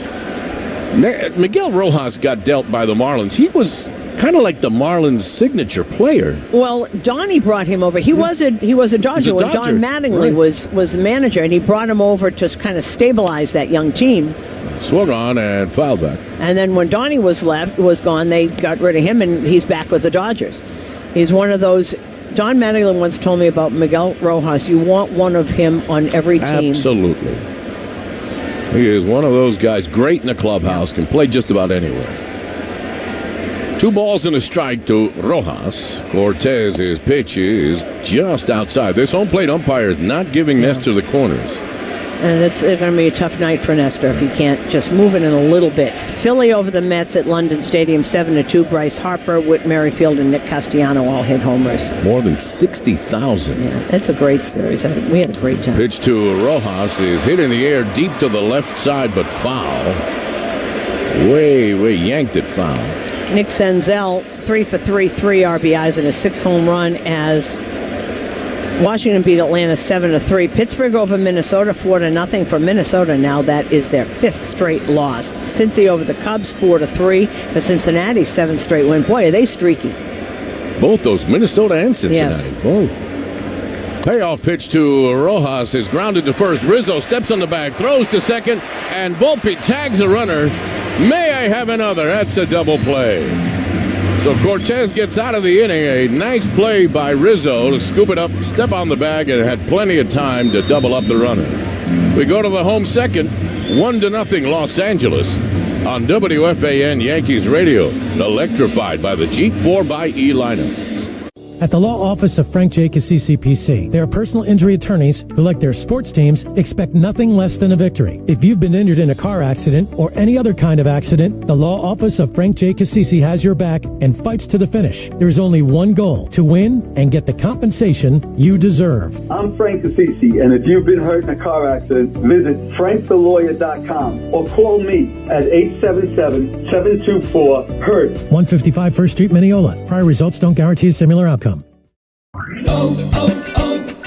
Miguel Rojas got dealt by the Marlins. He was kind of like the Marlins' signature player. Well, Donnie brought him over. He was a Dodger when Don Mattingly was the manager, and he brought him over to kind of stabilize that young team. Swung on and fouled back. And then when Donnie was gone, they got rid of him, and he's back with the Dodgers. He's one of those. Don Mattingly once told me about Miguel Rojas. You want one of him on every team. Absolutely. He is one of those guys, great in the clubhouse, can play just about anywhere. 2 balls and a strike to Rojas. Cortez's pitch is just outside. This home plate umpire is not giving Nestor the corners. And it's going to be a tough night for Nestor if he can't just move it in a little bit. Philly over the Mets at London Stadium 7-2. Bryce Harper, Whit Merrifield, and Nick Castellano all hit homers. More than 60,000. Yeah, it's a great series. We had a great time. Pitch to Rojas is hit in the air deep to the left side, but foul. Way yanked it foul. Nick Senzel, 3 for 3, 3 RBIs, and a 6th home run as Washington beat Atlanta 7-3. Pittsburgh over Minnesota 4-0. For Minnesota now, that is their 5th straight loss. Cincy over the Cubs 4-3. For Cincinnati, 7th straight win. Boy, are they streaky. Both those, Minnesota and Cincinnati. Yes. Both. Payoff pitch to Rojas is grounded to first. Rizzo steps on the bag, throws to second, and Volpe tags a runner. May I have another? That's a double play. So Cortez gets out of the inning. A nice play by Rizzo to scoop it up, step on the bag, and had plenty of time to double up the runner. We go to the home second, 1-0 Los Angeles on WFAN Yankees Radio, electrified by the Jeep 4xE lineup. At the law office of Frank J. CCPC, they are personal injury attorneys who, like their sports teams, expect nothing less than a victory. If you've been injured in a car accident or any other kind of accident, the law office of Frank J. Cassisi has your back and fights to the finish. There is only one goal: to win and get the compensation you deserve. I'm Frank Cassisi, and if you've been hurt in a car accident, visit frankthelawyer.com or call me at 877-724-HURT. 155 First Street, Mineola. Prior results don't guarantee a similar outcome.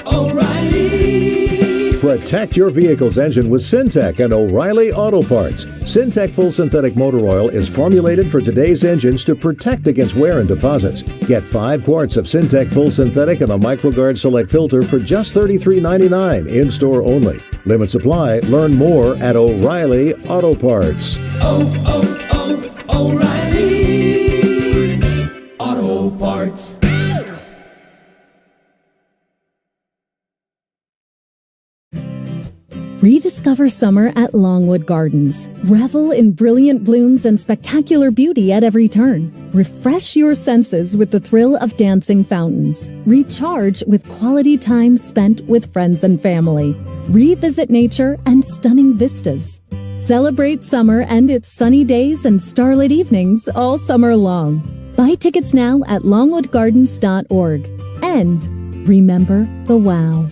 O'Reilly. Protect your vehicle's engine with Syntec and O'Reilly Auto Parts. Syntec Full Synthetic Motor Oil is formulated for today's engines to protect against wear and deposits. Get 5 quarts of Syntec Full Synthetic and a MicroGuard Select filter for just $33.99 in-store only. Limit supply. Learn more at O'Reilly Auto Parts. O'Reilly Auto Parts. Rediscover summer at Longwood Gardens. Revel in brilliant blooms and spectacular beauty at every turn. Refresh your senses with the thrill of dancing fountains. Recharge with quality time spent with friends and family. Revisit nature and stunning vistas. Celebrate summer and its sunny days and starlit evenings all summer long. Buy tickets now at longwoodgardens.org. And remember the wow.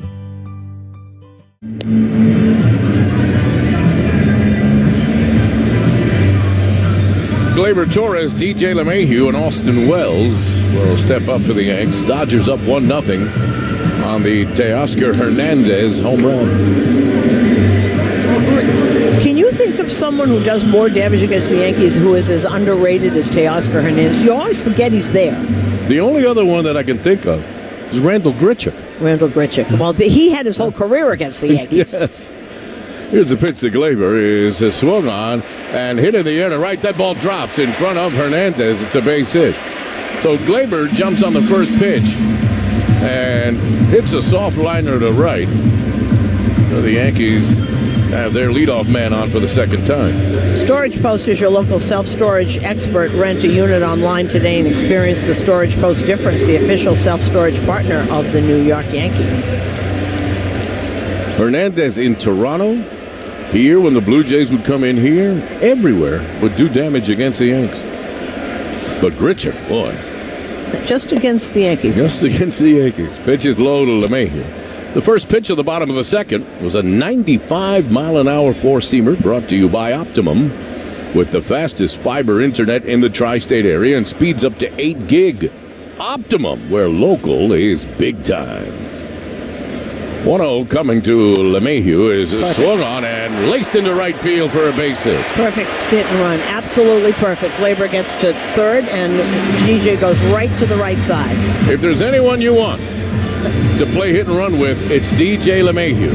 Gleyber Torres, DJ LeMahieu, and Austin Wells will step up for the Yanks. Dodgers up 1-0 on the Teoscar Hernandez home run. Can you think of someone who does more damage against the Yankees who is as underrated as Teoscar Hernandez? You always forget he's there. The only other one that I can think of is Randall Grichuk. Well, he had his whole career against the Yankees. Yes. Here's the pitch to Gleyber. Is swung on and hit in the air to right. That ball drops in front of Hernandez. It's a base hit. So Gleyber jumps on the first pitch and hits a soft liner to right. So the Yankees have their leadoff man on for the second time. Storage Post is your local self-storage expert. Rent a unit online today and experience the Storage Post difference, the official self-storage partner of the New York Yankees. Hernandez in Toronto. Here, when the Blue Jays would come in here, everywhere would do damage against the Yanks. But Grichuk, boy. Just against the Yankees. Just against the Yankees. Pitch is low to LeMahieu. The first pitch of the bottom of the second was a 95-mile-an-hour four-seamer brought to you by Optimum with the fastest fiber internet in the tri-state area and speeds up to 8 gig. Optimum, where local is big time. 1-0 coming to LeMahieu is swung on and laced into right field for a base hit. Perfect hit and run. Absolutely perfect. Gleyber gets to third and DJ goes right to the right side. If there's anyone you want to play hit and run with, it's DJ LeMahieu.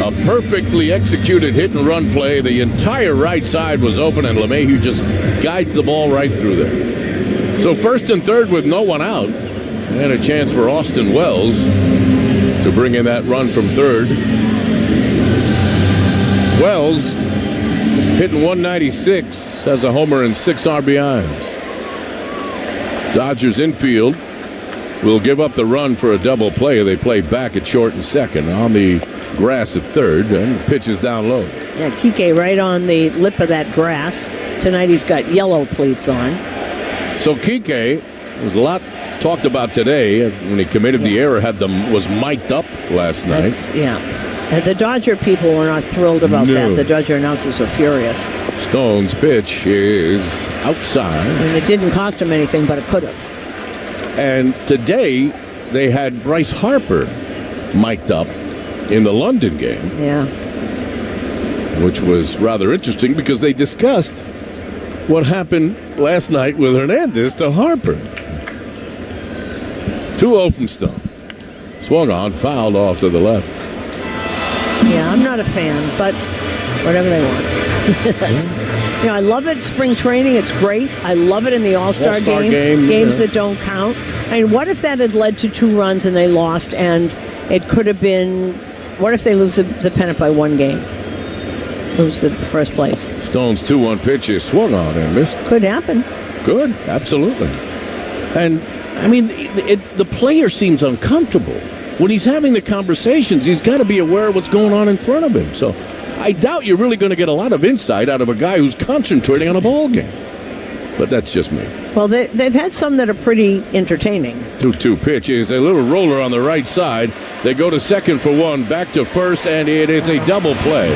A perfectly executed hit and run play. The entire right side was open and LeMahieu just guides the ball right through there. So first and third with no one out and a chance for Austin Wells to bring in that run from third. Wells hitting 196, has a homer and 6 RBIs. Dodgers infield will give up the run for a double play. They play back at short and second on the grass at third, and pitches down low. Yeah, Kike right on the lip of that grass. Tonight he's got yellow cleats on. So Kike, there's a lot talked about today when he committed the error, was mic'd up last night. The Dodger people were not thrilled about that. The Dodger announcers were furious. Stone's pitch is outside. And it didn't cost him anything, but it could have. And today they had Bryce Harper mic'd up in the London game. Yeah. Which was rather interesting because they discussed what happened last night with Hernandez to Harper. 2-0 from Stone. Swung on, fouled off to the left. Yeah, I'm not a fan, but whatever they want. I love it. Spring training, it's great. I love it in the All-Star game. Games that don't count. I mean, what if that had led to 2 runs and they lost, and it could have been, what if they lose the pennant by 1 game? Lose the first place. Stone's 2-1 pitch is swung on and missed. Could happen. Could, absolutely. And I mean, the player seems uncomfortable. When he's having the conversations, he's got to be aware of what's going on in front of him. So I doubt you're really going to get a lot of insight out of a guy who's concentrating on a ball game. But that's just me. Well, they've had some that are pretty entertaining. 2-2 pitch is a little roller on the right side. They go to second for one, back to first, and it is a double play.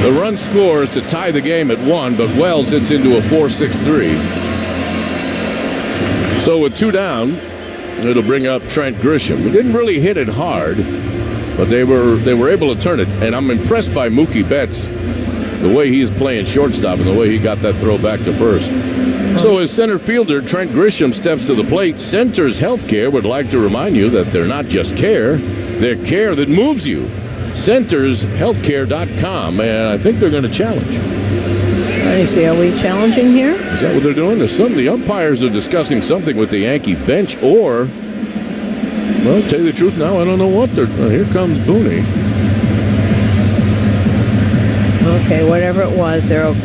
The run scores to tie the game at 1, but Wells hits into a 4-6-3. So with 2 down, it'll bring up Trent Grisham. He didn't really hit it hard, but they were able to turn it. And I'm impressed by Mookie Betts, the way he's playing shortstop and the way he got that throw back to first. So as center fielder, Trent Grisham steps to the plate. Centers Healthcare would like to remind you that they're not just care, they're care that moves you. CentersHealthcare.com, and I think they're going to challenge. Let me see, are we challenging here? Is that what they're doing? The umpires are discussing something with the Yankee bench, or, well, tell you the truth now, I don't know what they're doing. Here comes Booney. Okay, whatever it was, they're okay.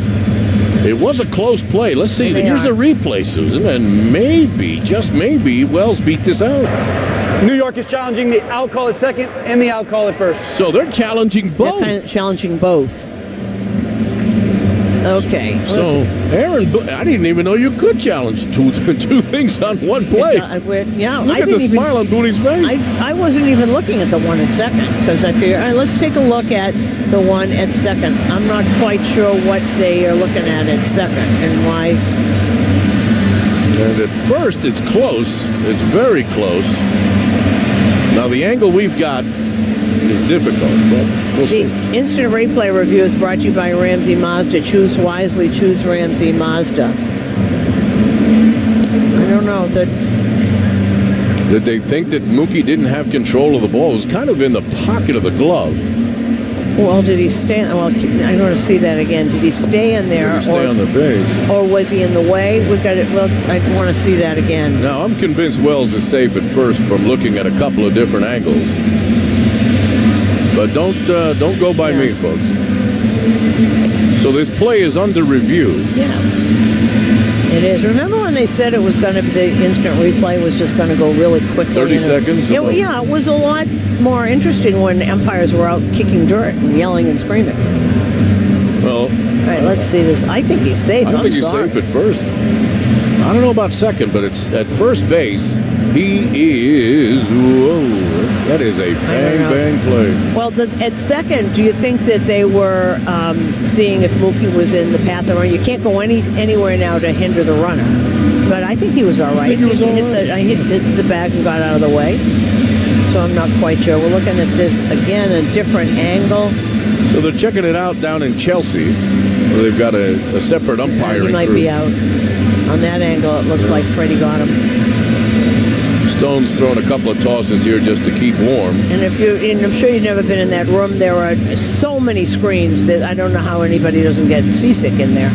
It was a close play. Let's see. Here's a replay, Susan, and maybe, just maybe, Wells beat this out. New York is challenging the out call at second and the out call at first. So they're challenging both. They're kind of challenging both. Okay. So, Aaron, I didn't even know you could challenge two things on one play. Yeah, Look at the smile on Booney's face. I wasn't even looking at the one at second because I figured, all right, let's take a look at the one at second. I'm not quite sure what they are looking at second and why. And at first, it's close. It's very close. Now, the angle we've got is difficult, but we'll see. The instant replay review is brought to you by Ramsey Mazda. Choose wisely. Choose Ramsey Mazda. I don't know. Did they think that Mookie didn't have control of the ball? It was kind of in the pocket of the glove. Well, did he stay? Well, I want to see that again. Did he stay in there? Did he stay on the base? Or was he in the way? We've got it. Well, I want to see that again. Now, I'm convinced Wells is safe at first from looking at a couple of different angles. But don't go by me, folks. So this play is under review. Yes, it is. Remember when they said it was going to be the instant replay was just going to go really quickly? 30 seconds? Yeah, it was a lot more interesting when umpires were out kicking dirt and yelling and screaming. Well, all right, let's see this. I think he's safe. I think he's safe at first. I don't know about second, but it's at first base. He is. Whoa, that is a bang play. Well, at second, do you think that they were seeing if Mookie was in the path of the runner? You can't go anywhere now to hinder the runner. But I think he was all right. I hit the bag and got out of the way. So I'm not quite sure. We're looking at this again, a different angle. So they're checking it out down in Chelsea, where they've got a separate umpiring He might group. be out. On that angle, it looks like Freddie got him. Stone's throwing a couple of tosses here just to keep warm. And I'm sure you've never been in that room. There are so many screens that I don't know how anybody doesn't get seasick in there.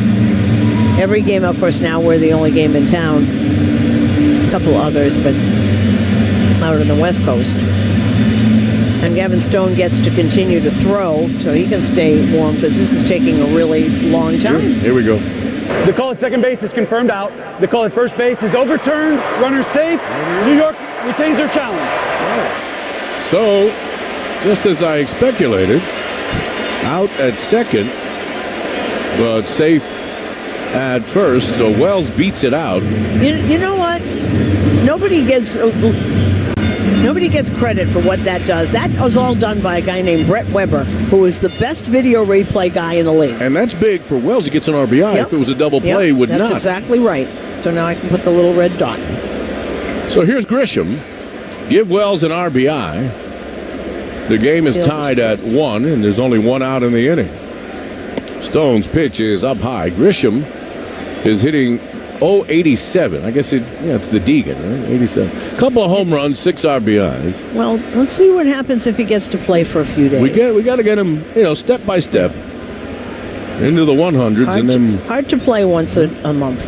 Every game, of course, now we're the only game in town. A couple others, but out on the West Coast. And Gavin Stone gets to continue to throw, so he can stay warm because this is taking a really long time. Here we go. The call at second base is confirmed out. The call at first base is overturned. Runner safe. New York retains their challenge. So, just as I speculated, out at second, well, it's safe at first, so Wells beats it out. You know what? Nobody gets credit for what that does. That was all done by a guy named Brett Weber, who is the best video replay guy in the league. And that's big for Wells. He gets an RBI. Yep. If it was a double play, would That's not. That's exactly right. So now I can put the little red dot. So here's Grisham. Give Wells an RBI. The game is tied at 1, and there's only 1 out in the inning. Stone's pitch is up high. Grisham is hitting 087. I guess it's the Deegan, right? 87. Couple of home runs, 6 RBIs. Well, let's see what happens if he gets to play for a few days. We got to get him, step by step into the 100s, and then hard to play once a month.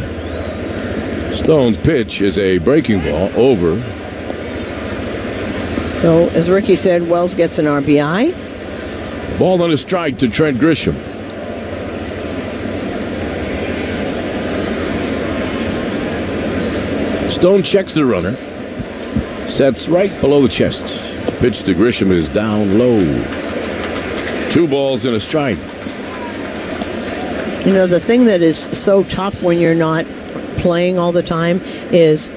Stone's pitch is a breaking ball over. So, as Ricky said, Wells gets an RBI. Ball on a strike to Trent Grisham. Stone checks the runner. Sets right below the chest. Pitch to Grisham is down low. 2 balls and a strike. You know, the thing that is so tough when you're not playing all the time is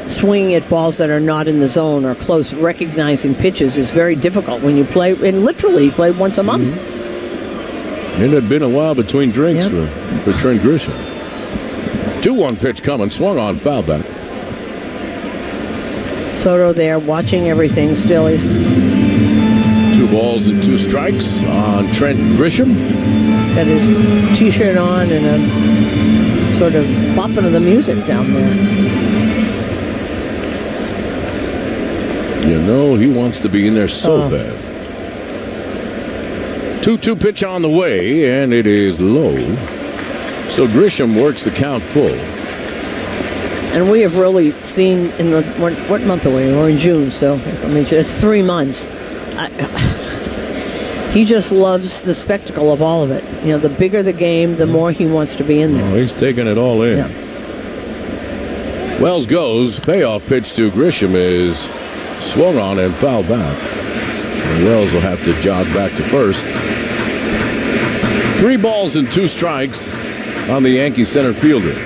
swinging at balls that are not in the zone or close. Recognizing pitches is very difficult when you play, and literally you play once a month. Mm-hmm. It had been a while between drinks for Trent Grisham. 2-1 pitch coming, swung on, foul back. Soto there watching everything still. He's 2 balls and 2 strikes on Trent Grisham. Got his T-shirt on and a sort of bopping of the music down there. You know, he wants to be in there so bad. 2-2 pitch on the way, and it is low. So Grisham works the count full. And we have really seen in the what month are we? We're in June, so I mean it's 3 months. He just loves the spectacle of all of it. You know, the bigger the game, the more he wants to be in there. Oh, he's taking it all in. Yeah. Wells goes. Payoff pitch to Grisham is swung on and fouled back. And Wells will have to jog back to first. 3 balls and 2 strikes on the Yankee center fielder.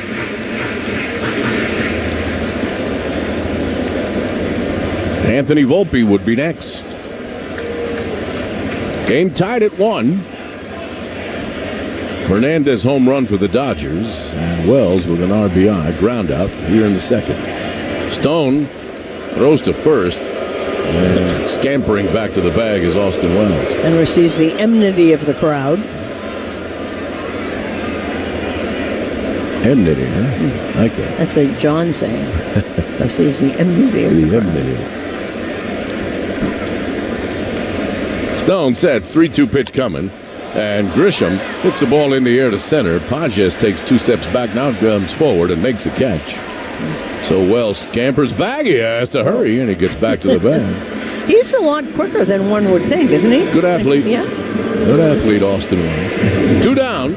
Anthony Volpe would be next. Game tied at 1. Hernandez home run for the Dodgers, and Wells with an RBI ground out here in the second. Stone throws to first, and scampering back to the bag is Austin Wells. And receives the enmity of the crowd. Enmity, huh? Like that. That's a John saying. Receives the enmity of the crowd. Stone sets, 3-2 pitch coming, and Grisham hits the ball in the air to center. Pages takes 2 steps back, now comes forward and makes the catch. So Wells scampers back. He has to hurry, and he gets back to the bag. He's a lot quicker than one would think, isn't he? Good athlete. Yeah. Good athlete, Austin Wells. 2 down.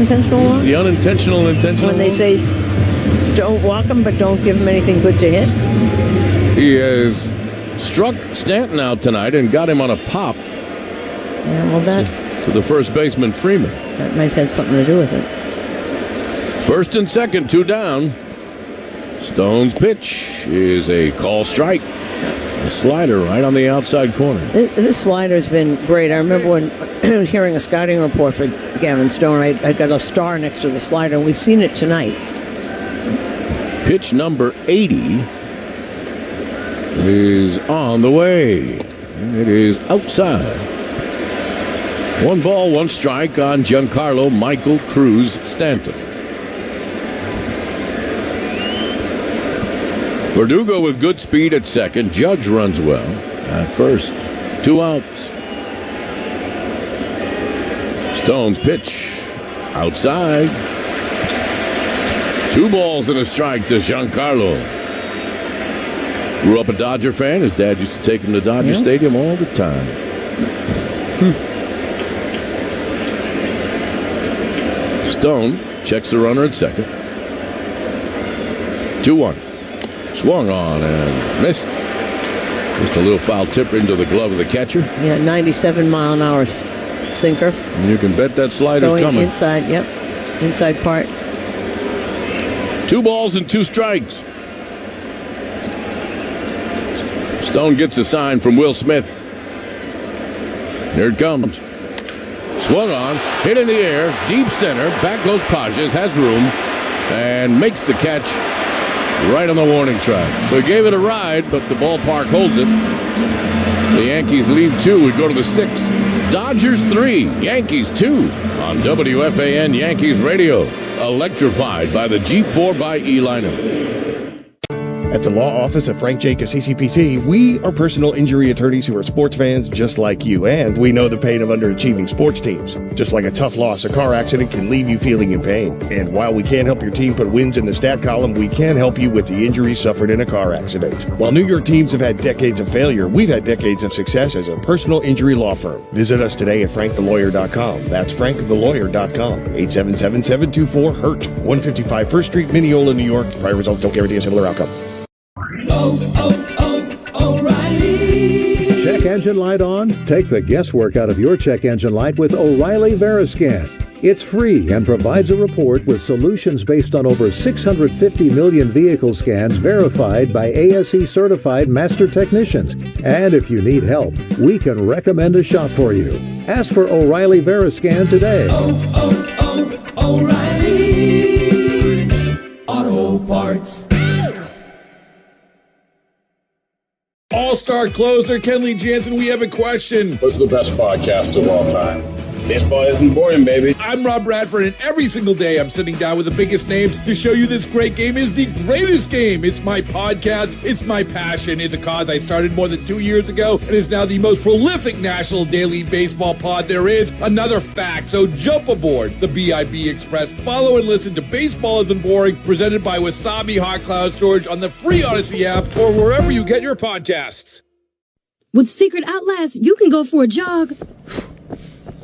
intentional walk? The unintentional intentional When they walk? say don't walk him, but don't give him anything good to hit? He has struck Stanton out tonight and got him on a pop. Yeah, well, that... To the first baseman, Freeman. That might have something to do with it. First and second, 2 down. Stone's pitch is a call strike. A slider right on the outside corner. This slider's been great. I remember when hearing a scouting report for Gavin Stone, I got a star next to the slider, and we've seen it tonight. Pitch number 80 is on the way. And it is outside. 1 ball, 1 strike on Giancarlo Michael Cruz Stanton. Verdugo with good speed at second. Judge runs well at first. 2 outs. Stone's pitch outside. 2 balls and a strike to Giancarlo. Grew up a Dodger fan. His dad used to take him to Dodger Stadium all the time. Stone checks the runner at second. 2-1. Swung on and missed. Just a little foul tip into the glove of the catcher. Yeah, 97-mile-an-hour sinker. And you can bet that slider's going coming. Inside, yep. Inside part. 2 balls and 2 strikes. Stone gets a sign from Will Smith. Here it comes. Swung on, hit in the air, deep center. Back goes Pages, has room, and makes the catch right on the warning track. So he gave it a ride, but the ballpark holds it. The Yankees lead 2. We go to the 6th. Dodgers 3, Yankees 2 on WFAN Yankees Radio. Electrified by the Jeep 4xE lineup. At the law office of Frank Jacobs CCPC, we are personal injury attorneys who are sports fans just like you, and we know the pain of underachieving sports teams. Just like a tough loss, a car accident can leave you feeling in pain. And while we can't help your team put wins in the stat column, we can help you with the injuries suffered in a car accident. While New York teams have had decades of failure, we've had decades of success as a personal injury law firm. Visit us today at frankTheLawyer.com. That's frankTheLawyer.com. 877-724-HURT. 155 First Street, Mineola, New York. Prior results don't guarantee a similar outcome. O'Reilly. Check engine light on? Take the guesswork out of your check engine light with O'Reilly Veriscan. It's free and provides a report with solutions based on over 650 million vehicle scans verified by ASE certified master technicians. And if you need help, we can recommend a shop for you. Ask for O'Reilly Veriscan today. O'Reilly Auto Parts. All-star closer Kenley Jansen, we have a question. What's the best podcast of all time? Baseball isn't boring, baby. I'm Rob Bradford, and every single day I'm sitting down with the biggest names to show you this great game is the greatest game. It's my podcast. It's my passion. It's a cause I started more than 2 years ago and is now the most prolific national daily baseball pod there is. Another fact. So jump aboard the BIB Express. Follow and listen to Baseball Isn't Boring, presented by Wasabi Hot Cloud Storage on the free Odyssey app or wherever you get your podcasts. With Secret Outlast, you can go for a jog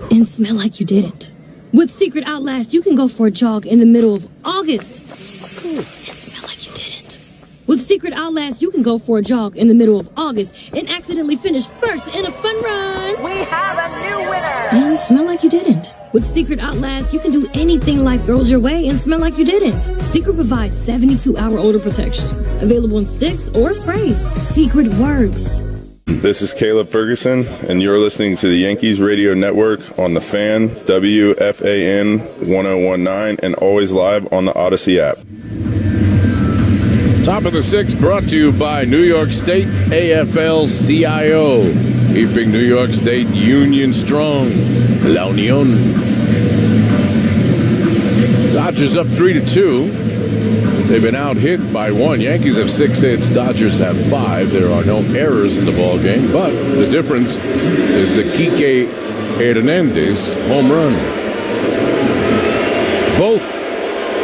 and smell like you didn't. With Secret Outlast, you can go for a jog in the middle of August and smell like you didn't. With Secret Outlast, you can go for a jog in the middle of August and accidentally finish first in a fun run. We have a new winner. And smell like you didn't. With Secret Outlast, you can do anything life throws your way and smell like you didn't. Secret provides 72-hour odor protection. Available in sticks or sprays. Secret works. This is Caleb Ferguson, and you're listening to the Yankees Radio Network on the Fan, WFAN 1019, and always live on the Odyssey app. Top of the 6th brought to you by New York State AFL-CIO, keeping New York State Union strong. La Union. Dodgers up 3-2. They've been out-hit by 1. Yankees have 6 hits. Dodgers have 5. There are no errors in the ball game, but the difference is the Kike Hernandez home run. Both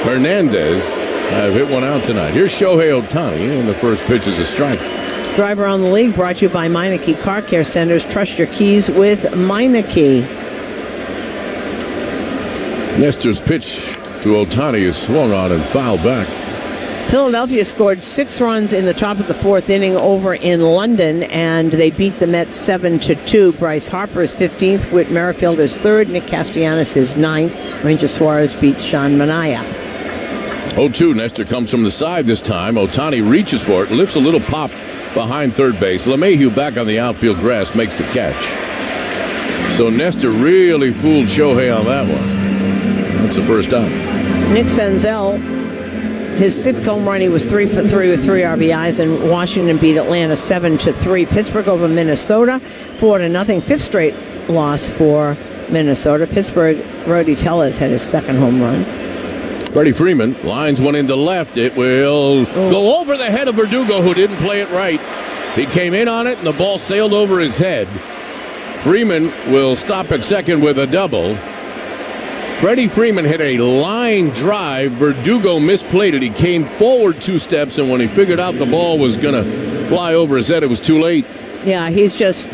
Hernandez have hit one out tonight. Here's Shohei Ohtani, and the first pitch is a strike. Driver on the League brought to you by Meineke Car Care Centers. Trust your keys with Meineke. Nestor's pitch to Ohtani is swung on and fouled back. Philadelphia scored 6 runs in the top of the 4th inning over in London, and they beat the Mets 7-2. Bryce Harper is 15th, Whit Merrifield is 3rd, Nick Castellanos is 9th. Ranger Suarez beats Sean Manaea. 0-2. Nestor comes from the side this time. Ohtani reaches for it, lifts a little pop behind third base. LeMahieu back on the outfield grass makes the catch. So Nestor really fooled Shohei on that one. That's the first out. Nick Senzel, his 6th home run, he was 3 for 3 with 3 RBIs, and Washington beat Atlanta 7-3. Pittsburgh over Minnesota 4-0. 5th straight loss for Minnesota. Pittsburgh, Rody Tellez had his 2nd home run. Freddie Freeman lines one into left. It will go over the head of Verdugo, who didn't play it right. He came in on it, and the ball sailed over his head. Freeman will stop at second with a double. Freddie Freeman hit a line drive. Verdugo misplayed it. He came forward 2 steps, and when he figured out the ball was going to fly over his head, it was too late. Yeah, he's just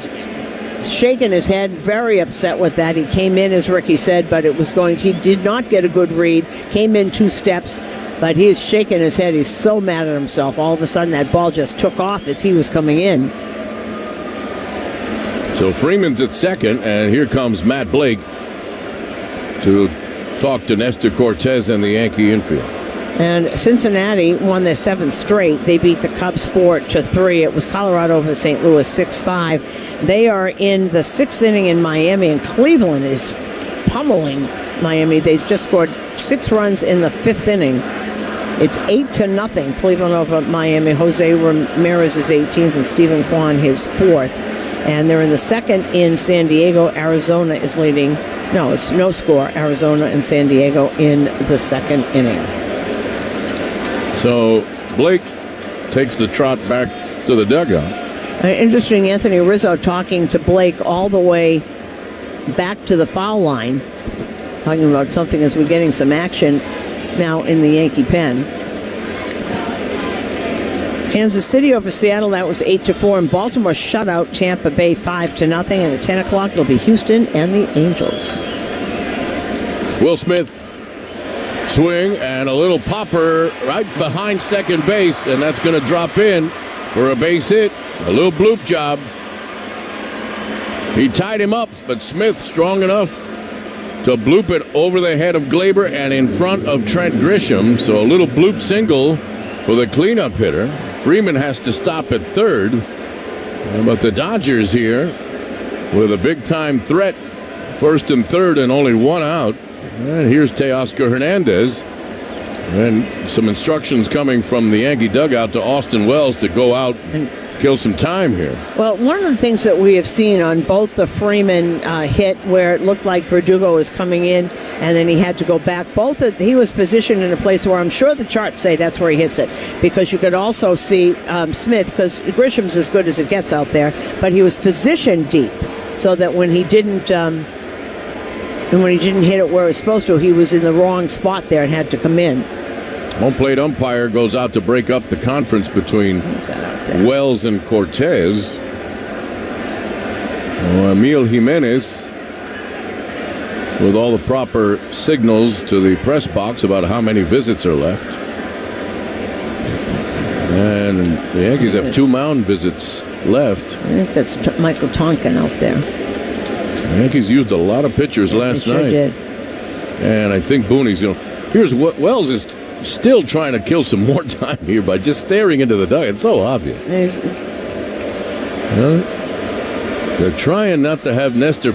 shaking his head, very upset with that. He came in, as Ricky said, but he did not get a good read. Came in 2 steps, but he is shaking his head. He's so mad at himself. All of a sudden, that ball just took off as he was coming in. So Freeman's at second, and here comes Matt Blake to talk to Nestor Cortez and the Yankee infield. And Cincinnati won their 7th straight. They beat the Cubs 4-3. It was Colorado over St. Louis 6-5. They are in the 6th inning in Miami, and Cleveland is pummeling Miami. They just scored 6 runs in the 5th inning. It's 8-0. Cleveland over Miami. Jose Ramirez is 18th, and Stephen Kwan his 4th. And they're in the 2nd in San Diego. Arizona is leading. No, it's no score. Arizona and San Diego in the 2nd inning. So Blake takes the trot back to the dugout. Interesting, Anthony Rizzo talking to Blake all the way back to the foul line, talking about something as we're getting some action now in the Yankee pen. Kansas City over Seattle, that was 8-4, and Baltimore shut out Tampa Bay 5-0. And at 10 o'clock, it'll be Houston and the Angels. Will Smith, swing and a little popper right behind second base, and that's going to drop in for a base hit. A little bloop job. He tied him up, but Smith strong enough to bloop it over the head of Glaber and in front of Trent Grisham. So a little bloop single for the cleanup hitter. Freeman has to stop at third. But the Dodgers here with a big-time threat. 1st and 3rd and only 1 out. And here's Teoscar Hernandez. And some instructions coming from the Yankee dugout to Austin Wells to go out and kill some time here. Well, one of the things that we have seen on both the Freeman hit, where it looked like Verdugo was coming in and then he had to go back, he was positioned in a place where I'm sure the charts say that's where he hits it, because you could also see Smith, because Grisham's as good as it gets out there, but he was positioned deep so that when he didn't hit it where it was supposed to, he was in the wrong spot there and had to come in. Home plate umpire goes out to break up the conference between Wells and Cortez. Emil Jimenez with all the proper signals to the press box about how many visits are left. And the Yankees have 2 mound visits left. I think that's Michael Tonkin out there. The Yankees used a lot of pitchers last night. Sure did. And I think Booney's going to... Here's what Wells is still trying to kill some more time here by just staring into the dugout. It's so obvious. They're trying not to have Nestor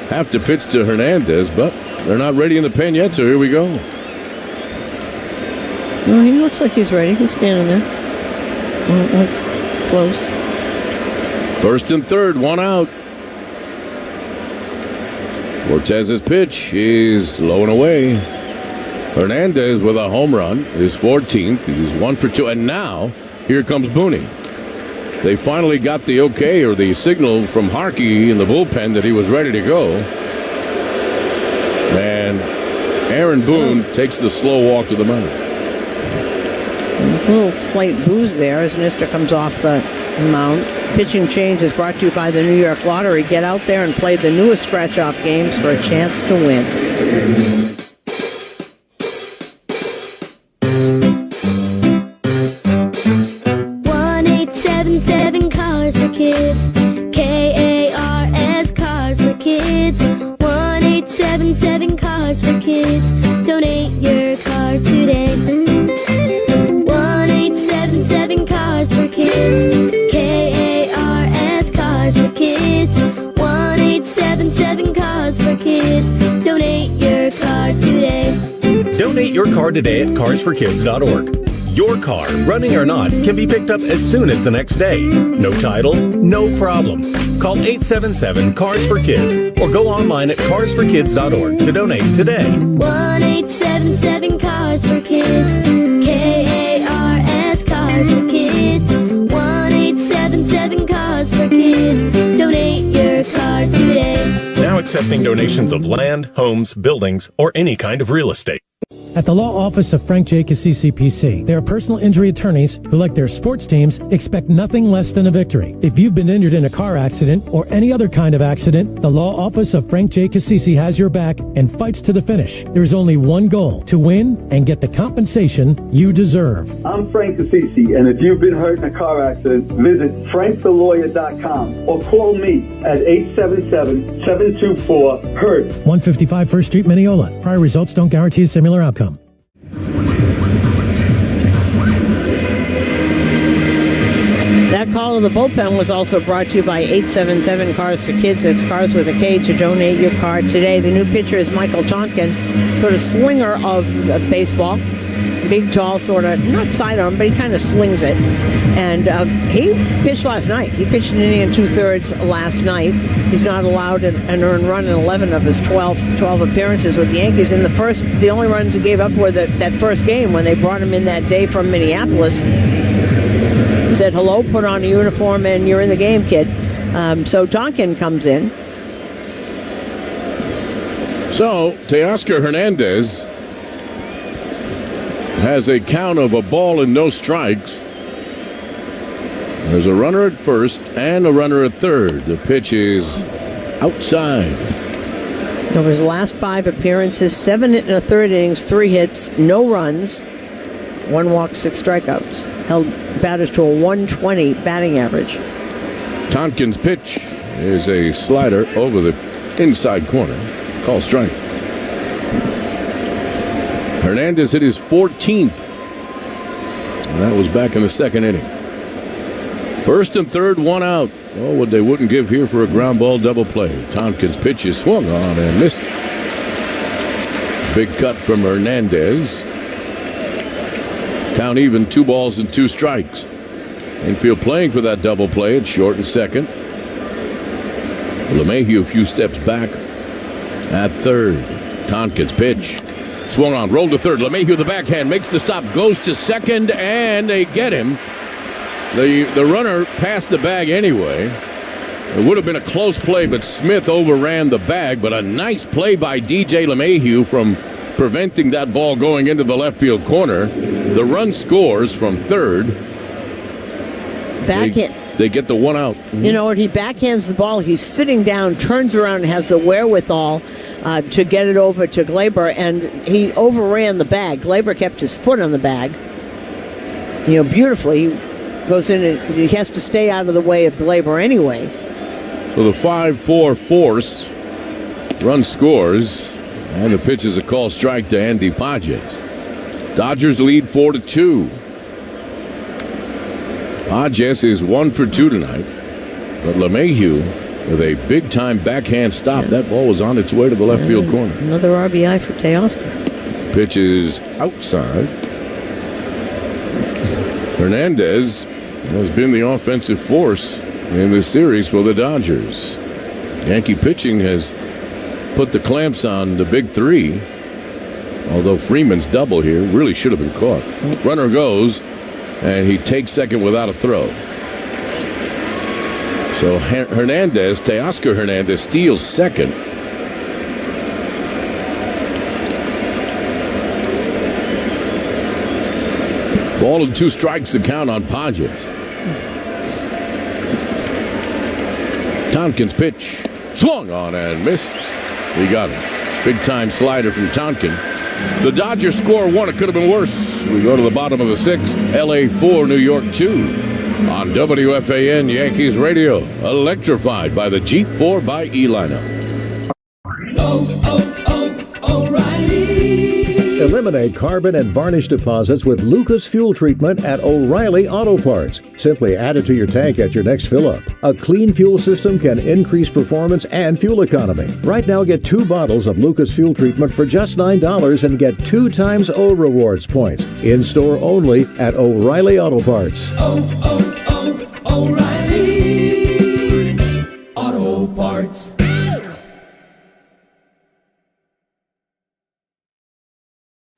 have to pitch to Hernandez, but they're not ready in the pen yet, so here we go. No, he looks like he's ready. He's standing there. Looks close. 1st and 3rd, 1 out. Cortez's pitch is low and away. Hernandez with a home run, his 14th. He's 1 for 2. And now, here comes Booney. They finally got the okay or the signal from Harkey in the bullpen that he was ready to go. And Aaron Boone takes the slow walk to the mound. A little slight booze there as Nestor comes off the mound. Pitching change is brought to you by the New York Lottery. Get out there and play the newest scratch-off games for a chance to win. Cars for Kids. K-A-R-S, Cars for Kids. 1-877 Cars for Kids. Donate your car today. 1-877 Cars for Kids. K-A-R-S, Cars for Kids. 1-877 Cars for Kids. Donate your car today. Donate your car today at carsforkids.org. Your car, running or not, can be picked up as soon as the next day. No title, no problem. Call 877-CARS-FOR-KIDS or go online at carsforkids.org to donate today. 1-877 Cars for Kids. K-A-R-S, Cars for Kids. 1-877 Cars for Kids. Donate your car today. Now accepting donations of land, homes, buildings, or any kind of real estate. At the law office of Frank Jacobs CCPC, they are personal injury attorneys who, like their sports teams, expect nothing less than a victory. If you've been injured in a car accident or any other kind of accident, the law office of Frank Jacobs CC has your back and fights to the finish. There is only one goal: to win and get the compensation you deserve. I'm Frank Assisi, and if you've been hurt in a car accident, visit frankthelawyer.com or call me at 877-724-HURT. 155 First Street, Mineola. Prior results don't guarantee a similar outcome. That call of the bullpen was also brought to you by 877 Cars for Kids. That's Cars with a K to donate your car today. The new pitcher is Michael Tonkin, sort of slinger of baseball. Big, tall, sort of, not sidearm, but he kind of slings it. And he pitched last night. He pitched an inning and 2/3 last night. He's not allowed an earned run in 11 of his 12 appearances with the Yankees. And the only runs he gave up were that first game when they brought him in that day from Minneapolis. Said hello, put on a uniform, and you're in the game, kid. So Tonkin comes in. So Teoscar Hernandez has a count of a ball and no strikes. There's a runner at first and a runner at third. The pitch is outside. Over his last 5 appearances, 7 1/3 innings, 3 hits, no runs, 1 walk, 6 strikeouts. Held batters to a 120 batting average. Tonkin's pitch is a slider over the inside corner. Call strike. Hernandez hit his 14th. And that was back in the second inning. First and third, 1 out. Oh, what they wouldn't give here for a ground ball double play. Tonkin's pitch is swung on and missed. Big cut from Hernandez. Count even, 2 balls and 2 strikes. Infield playing for that double play at short and second. LeMahieu a few steps back at third. Tonkin's pitch. Swung on, rolled to third. LeMahieu the backhand makes the stop, goes to second, and they get him. The runner passed the bag anyway. It would have been a close play, but Smith overran the bag. But a nice play by DJ LeMahieu from preventing that ball going into the left field corner. The run scores from third. They get the 1 out. You know what? He backhands the ball. He's sitting down, turns around, and has the wherewithal to get it over to Glaber, and he overran the bag. Glaber kept his foot on the bag. Beautifully. He goes in and he has to stay out of the way of Glaber anyway. So the 5-4 force run scores, and the pitch is a call strike to Andy Pages. Dodgers lead 4-2. Pages is 1 for 2 tonight, but LeMahieu with a big-time backhand stop. Yeah. That ball was on its way to the left field corner. Another RBI for Teoscar. Pitch is outside. Hernandez has been the offensive force in this series for the Dodgers. Yankee pitching has put the clamps on the big 3, although Freeman's double here really should have been caught. Runner goes, and he takes second without a throw. So Teoscar Hernandez steals second. Ball and 2 strikes to count on Pages. Tonkin's pitch swung on and missed. He got him. Big-time slider from Tonkin. The Dodgers score 1. It could have been worse. We go to the bottom of the 6th. LA 4, New York 2. On WFAN Yankees Radio, electrified by the Jeep 4xE lineup. O'Reilly. Eliminate carbon and varnish deposits with Lucas Fuel Treatment at O'Reilly Auto Parts. Simply add it to your tank at your next fill-up. A clean fuel system can increase performance and fuel economy. Right now, get 2 bottles of Lucas Fuel Treatment for just $9 and get 2 times O Rewards points. In-store only at O'Reilly Auto Parts. O'Reilly Auto Parts.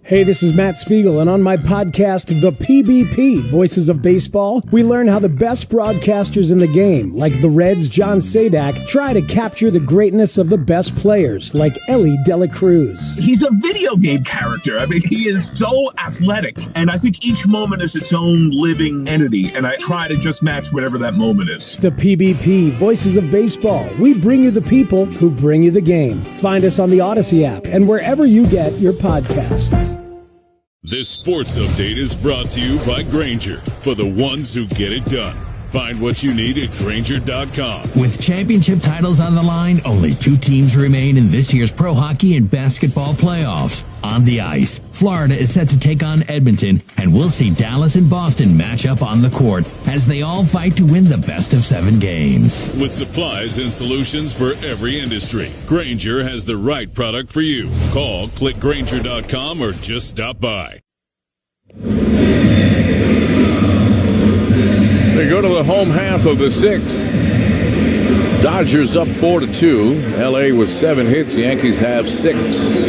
Hey, this is Matt Spiegel, and on my podcast, The PBP, Voices of Baseball, we learn how the best broadcasters in the game, like the Reds' John Sadak, try to capture the greatness of the best players, like Ellie Dela Cruz. He's a video game character. I mean, he is so athletic, and I think each moment is its own living entity, and I try to just match whatever that moment is. The PBP, Voices of Baseball. We bring you the people who bring you the game. Find us on the Odyssey app and wherever you get your podcasts. This sports update is brought to you by Grainger, for the ones who get it done. Find what you need at Grainger.com. With championship titles on the line, only 2 teams remain in this year's pro hockey and basketball playoffs. On the ice, Florida is set to take on Edmonton, and we'll see Dallas and Boston match up on the court as they all fight to win the best of 7 games. With supplies and solutions for every industry, Grainger has the right product for you. Call, click Grainger.com, or just stop by. They go to the home half of the 6th. Dodgers up 4-2. LA with 7 hits. The Yankees have 6.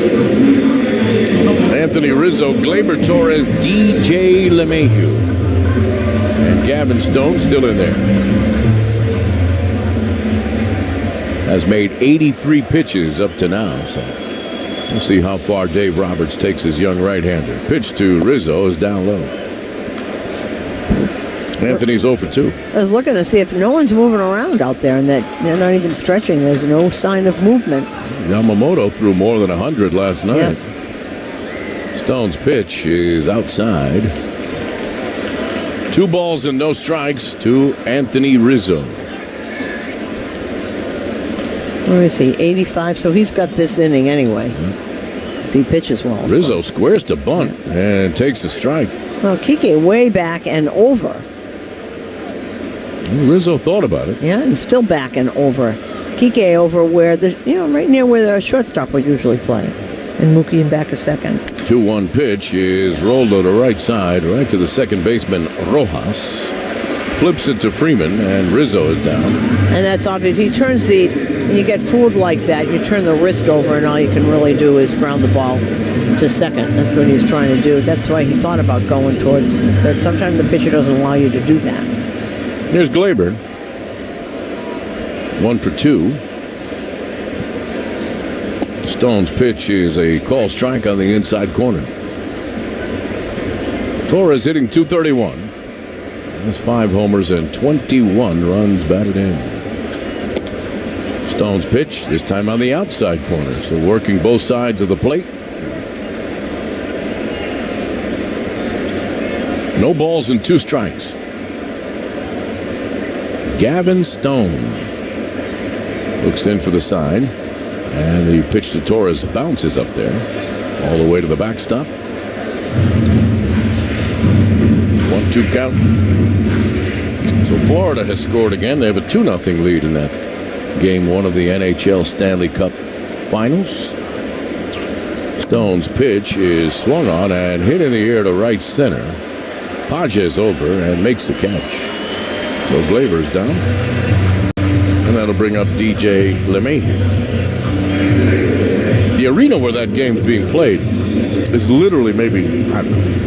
Anthony Rizzo, Gleyber Torres, DJ LeMahieu, and Gavin Stone still in there. Has made 83 pitches up to now. So we'll see how far Dave Roberts takes his young right-hander. Pitch to Rizzo is down low. Anthony's 0 for 2. I was looking to see if no one's moving around out there and that they're not even stretching. There's no sign of movement. Yamamoto threw more than 100 last night. Yep. Stone's pitch is outside. 2 balls and no strikes to Anthony Rizzo. Where is he? 85, so he's got this inning anyway. If he pitches well. Rizzo squares to bunt and takes a strike. Well, Kike way back and over. Rizzo thought about it. Yeah, and still back and over. Kike over where right near where the shortstop would usually play. And Mookie back a second. 2-1 pitch is rolled to the right side, right to the second baseman, Rojas. Flips it to Freeman, and Rizzo is down. And that's obvious. He turns when you get fooled like that, you turn the wrist over, and all you can really do is ground the ball to second. That's what he's trying to do. That's why he thought about going towards that. Sometimes the pitcher doesn't allow you to do that. Here's Gleyber. 1 for 2. Stone's pitch is a call strike on the inside corner. Torres hitting .231. That's 5 homers and 21 runs batted in. Stone's pitch, this time on the outside corner, so working both sides of the plate. No balls and 2 strikes. Gavin Stone looks in for the side, and the pitch to Torres bounces up there all the way to the backstop. 1-2 count. So Florida has scored again. They have a 2-0 lead in that game 1 of the NHL Stanley Cup Finals. Stone's pitch is swung on and hit in the air to right center. Pages over and makes the catch. So Gleyber's down. And that'll bring up DJ LeMahieu. The arena where that game's being played is literally maybe,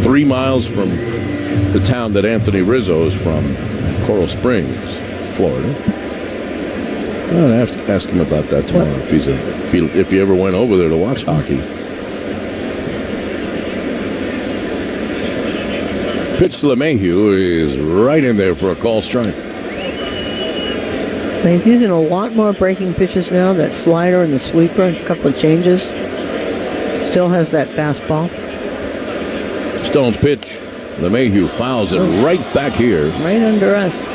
3 miles from the town that Anthony Rizzo is from, Coral Springs, Florida. I'll have to ask him about that tomorrow if he ever went over there to watch hockey. Pitch to LeMahieu is right in there for a call strike. He's using a lot more breaking pitches now, that slider and the sweeper, a couple of changes. Still has that fastball. Stone's pitch. LeMahieu fouls it right back here. Right under us.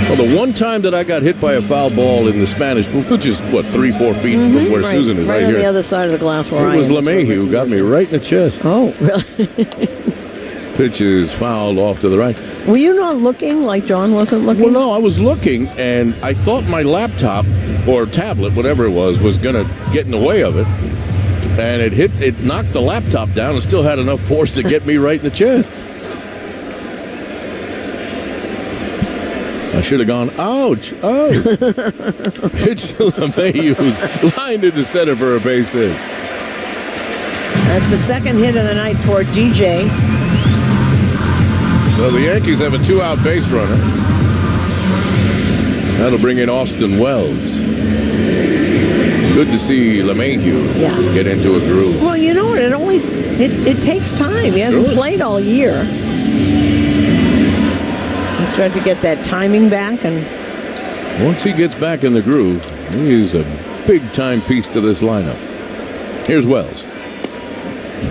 Well, the one time that I got hit by a foul ball in the Spanish booth, which is, 3-4 feet from where Susan is right on here. the other side of the glass where it was LeMahieu who got me right in the chest. Oh, really? Pitch is fouled off to the right. Were you not looking like John wasn't looking? Well, no, I was looking, and I thought my laptop or tablet, whatever it was going to get in the way of it. And it knocked the laptop down and still had enough force to get me right in the chest. I should have gone, ouch, oh. Pitch to LeMahieu, who's lined into center for a base hit. That's the second hit of the night for DJ. So the Yankees have a two-out base runner. That'll bring in Austin Wells. Good to see LeMahieu get into a groove. Well, you know what? It takes time. He hasn't played all year. He started to get that timing back, and once he gets back in the groove, he's a big-time piece to this lineup. Here's Wells.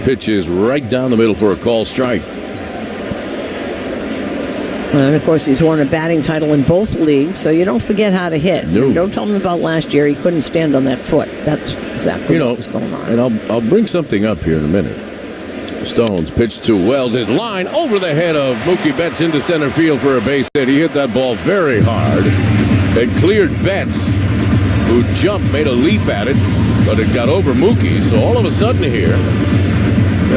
Pitch is right down the middle for a call strike. And, of course, he's won a batting title in both leagues, so you don't forget how to hit. No. Don't tell him about last year. He couldn't stand on that foot. That's exactly what was going on. And I'll bring something up here in a minute. Stone's pitch to Wells. His line over the head of Mookie Betts into center field for a base hit. He hit that ball very hard. It cleared Betts, who jumped, made a leap at it, but it got over Mookie. So all of a sudden here,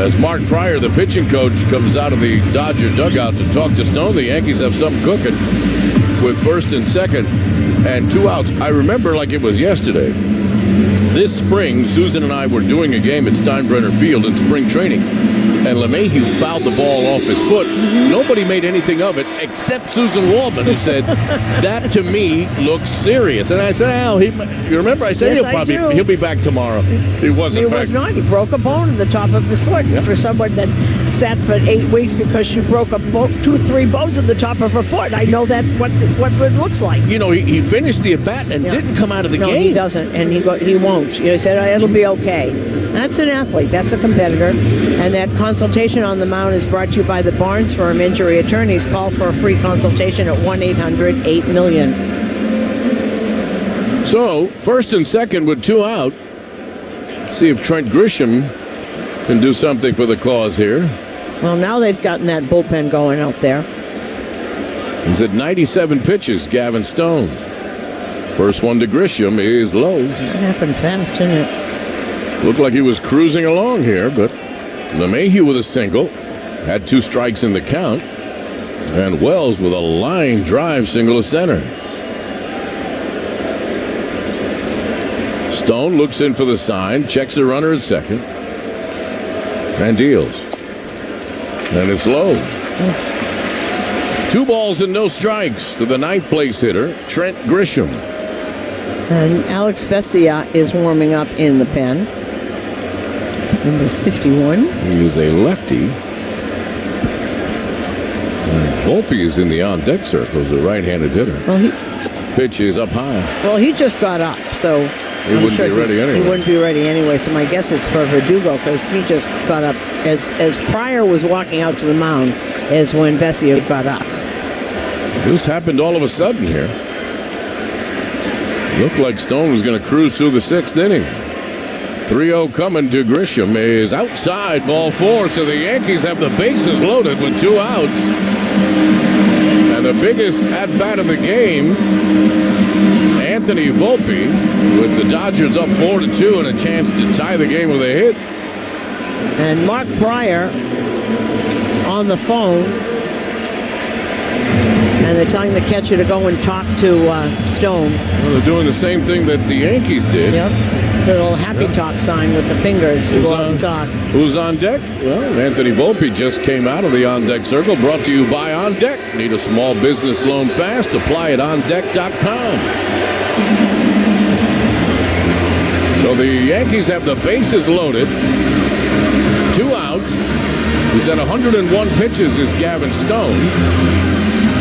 as Mark Pryor, the pitching coach, comes out of the Dodger dugout to talk to Stone, the Yankees have something cooking with first and second and two outs. I remember like it was yesterday. This spring, Susan and I were doing a game at Steinbrenner Field in spring training, and LeMahieu fouled the ball off his foot. Nobody made anything of it except Susan Waldman, who said, that to me looks serious. And I said, you remember I said he'll be back tomorrow. He wasn't back. He was not. He broke a bone in the top of his foot. Yep. For someone that sat for 8 weeks because she broke 2-3 bones in the top of her foot. I know that what it looks like. You know, he finished the at-bat and didn't come out of the game. No, he doesn't, and he won't. He said it'll be okay. That's an athlete. That's a competitor. And that consultation on the mound is brought to you by the Barnes Firm Injury Attorneys. Call for a free consultation at 1-800-8-MILLION. So, first and second with two out. See if Trent Grisham can do something for the cause here. Well, now they've gotten that bullpen going out there. He's at 97 pitches, Gavin Stone. First one to Grisham is low. That happened fast, didn't it? Looked like he was cruising along here, but LeMahieu with a single. Had two strikes in the count. And Wells with a line drive single to center. Stone looks in for the sign, checks the runner at second, and deals. And it's low. 2 balls and no strikes to the 9th place hitter, Trent Grisham. And Alex Vesia is warming up in the pen. Number 51. He is a lefty. And Volpe is in the on-deck circle as a right-handed hitter. Well, pitch is up high. Well, he just got up, so he wouldn't be ready anyway. He wouldn't be ready anyway, so my guess it's for Verdugo because he just got up. As Pryor was walking out to the mound is when Vesia got up. This happened all of a sudden here. Looked like Stone was going to cruise through the 6th inning. 3-0 coming to Grisham is outside, ball 4. So the Yankees have the bases loaded with 2 outs. And the biggest at-bat of the game, Anthony Volpe, with the Dodgers up 4-2 and a chance to tie the game with a hit. And Mark Pryor on the phone. And they're telling the catcher to go and talk to Stone. Well, they're doing the same thing that the Yankees did. Yep. The little happy talk sign with the fingers to go out and talk. Who's on deck? Well, Anthony Volpe just came out of the on-deck circle, brought to you by On Deck. Need a small business loan fast? Apply at ondeck.com. So the Yankees have the bases loaded. 2 outs. He's at 101 pitches is Gavin Stone.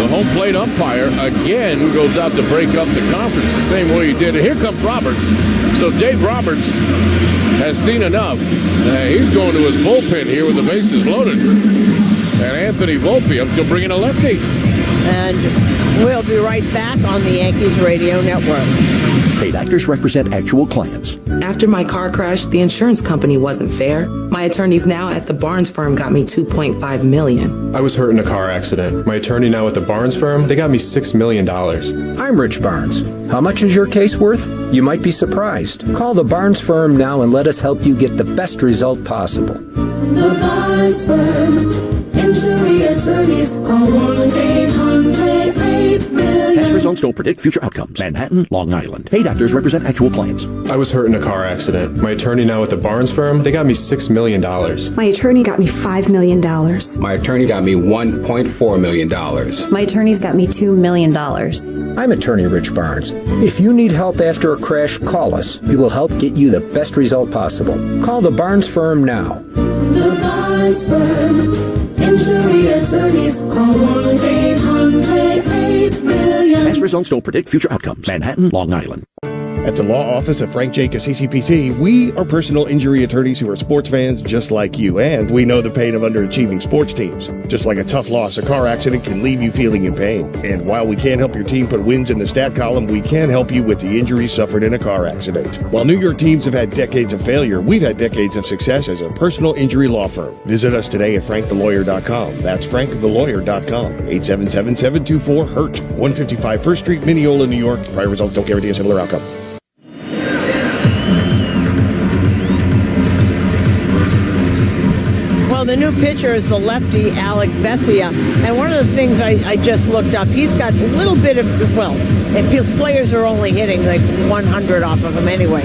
The home plate umpire again goes out to break up the conference the same way he did. And here comes Roberts. So Dave Roberts has seen enough. He's going to his bullpen here with the bases loaded. And Anthony Volpe up to bring in a lefty. And we'll be right back on the Yankees Radio Network. Paid actors represent actual clients. After my car crash, the insurance company wasn't fair. My attorneys now at the Barnes firm got me $2.5 million. I was hurt in a car accident. My attorney now at the Barnes firm, they got me $6 million. I'm Rich Barnes. How much is your case worth? You might be surprised. Call the Barnes firm now and let us help you get the best result possible. The Barnes firm. Injury attorneys, call 1-800-8-million. Past results don't predict future outcomes. Manhattan, Long Island. Paid actors represent actual clients. I was hurt in a car accident. My attorney now at the Barnes firm, they got me $6 million. My attorney got me $5 million. My attorney got me $1.4 million. My attorney's got me $2 million. I'm attorney Rich Barnes. If you need help after a crash, call us. We will help get you the best result possible. Call the Barnes firm now. The Barnes firm. Injury attorneys, call 1-800-8-million. Past results don't predict future outcomes. Manhattan, Long Island. At the law office of Frank Jacobs, CCPC, we are personal injury attorneys who are sports fans just like you, and we know the pain of underachieving sports teams. Just like a tough loss, a car accident can leave you feeling in pain. And while we can't help your team put wins in the stat column, we can help you with the injuries suffered in a car accident. While New York teams have had decades of failure, we've had decades of success as a personal injury law firm. Visit us today at frankthelawyer.com. That's frankthelawyer.com. 877-724-HURT. 155 First Street, Mineola, New York. Prior results don't guarantee a similar outcome. Well, the new pitcher is the lefty, Alec Vesia. And one of the things I just looked up, he's got a little bit of, well, players are only hitting like 100 off of him anyway.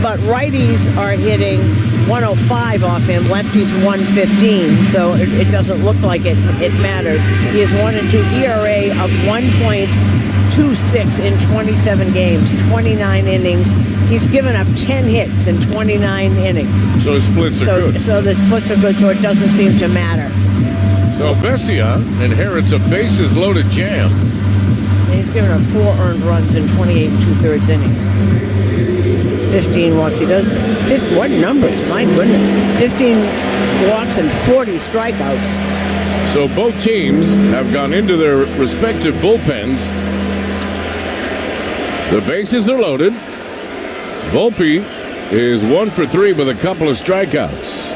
But righties are hitting 105 off him, lefties 115. So it doesn't look like it matters. He has 1-2 ERA of 1.26 in 27 games, 29 innings. He's given up 10 hits in 29 innings. So the splits are good. So the splits are good, so it doesn't seem to matter. So Vesia inherits a bases-loaded jam. And he's given up 4 earned runs in 28 2/3 innings. 15 walks. He does. What numbers? My goodness. 15 walks and 40 strikeouts. So both teams have gone into their respective bullpens. The bases are loaded. Volpe is 1 for 3 with a couple of strikeouts.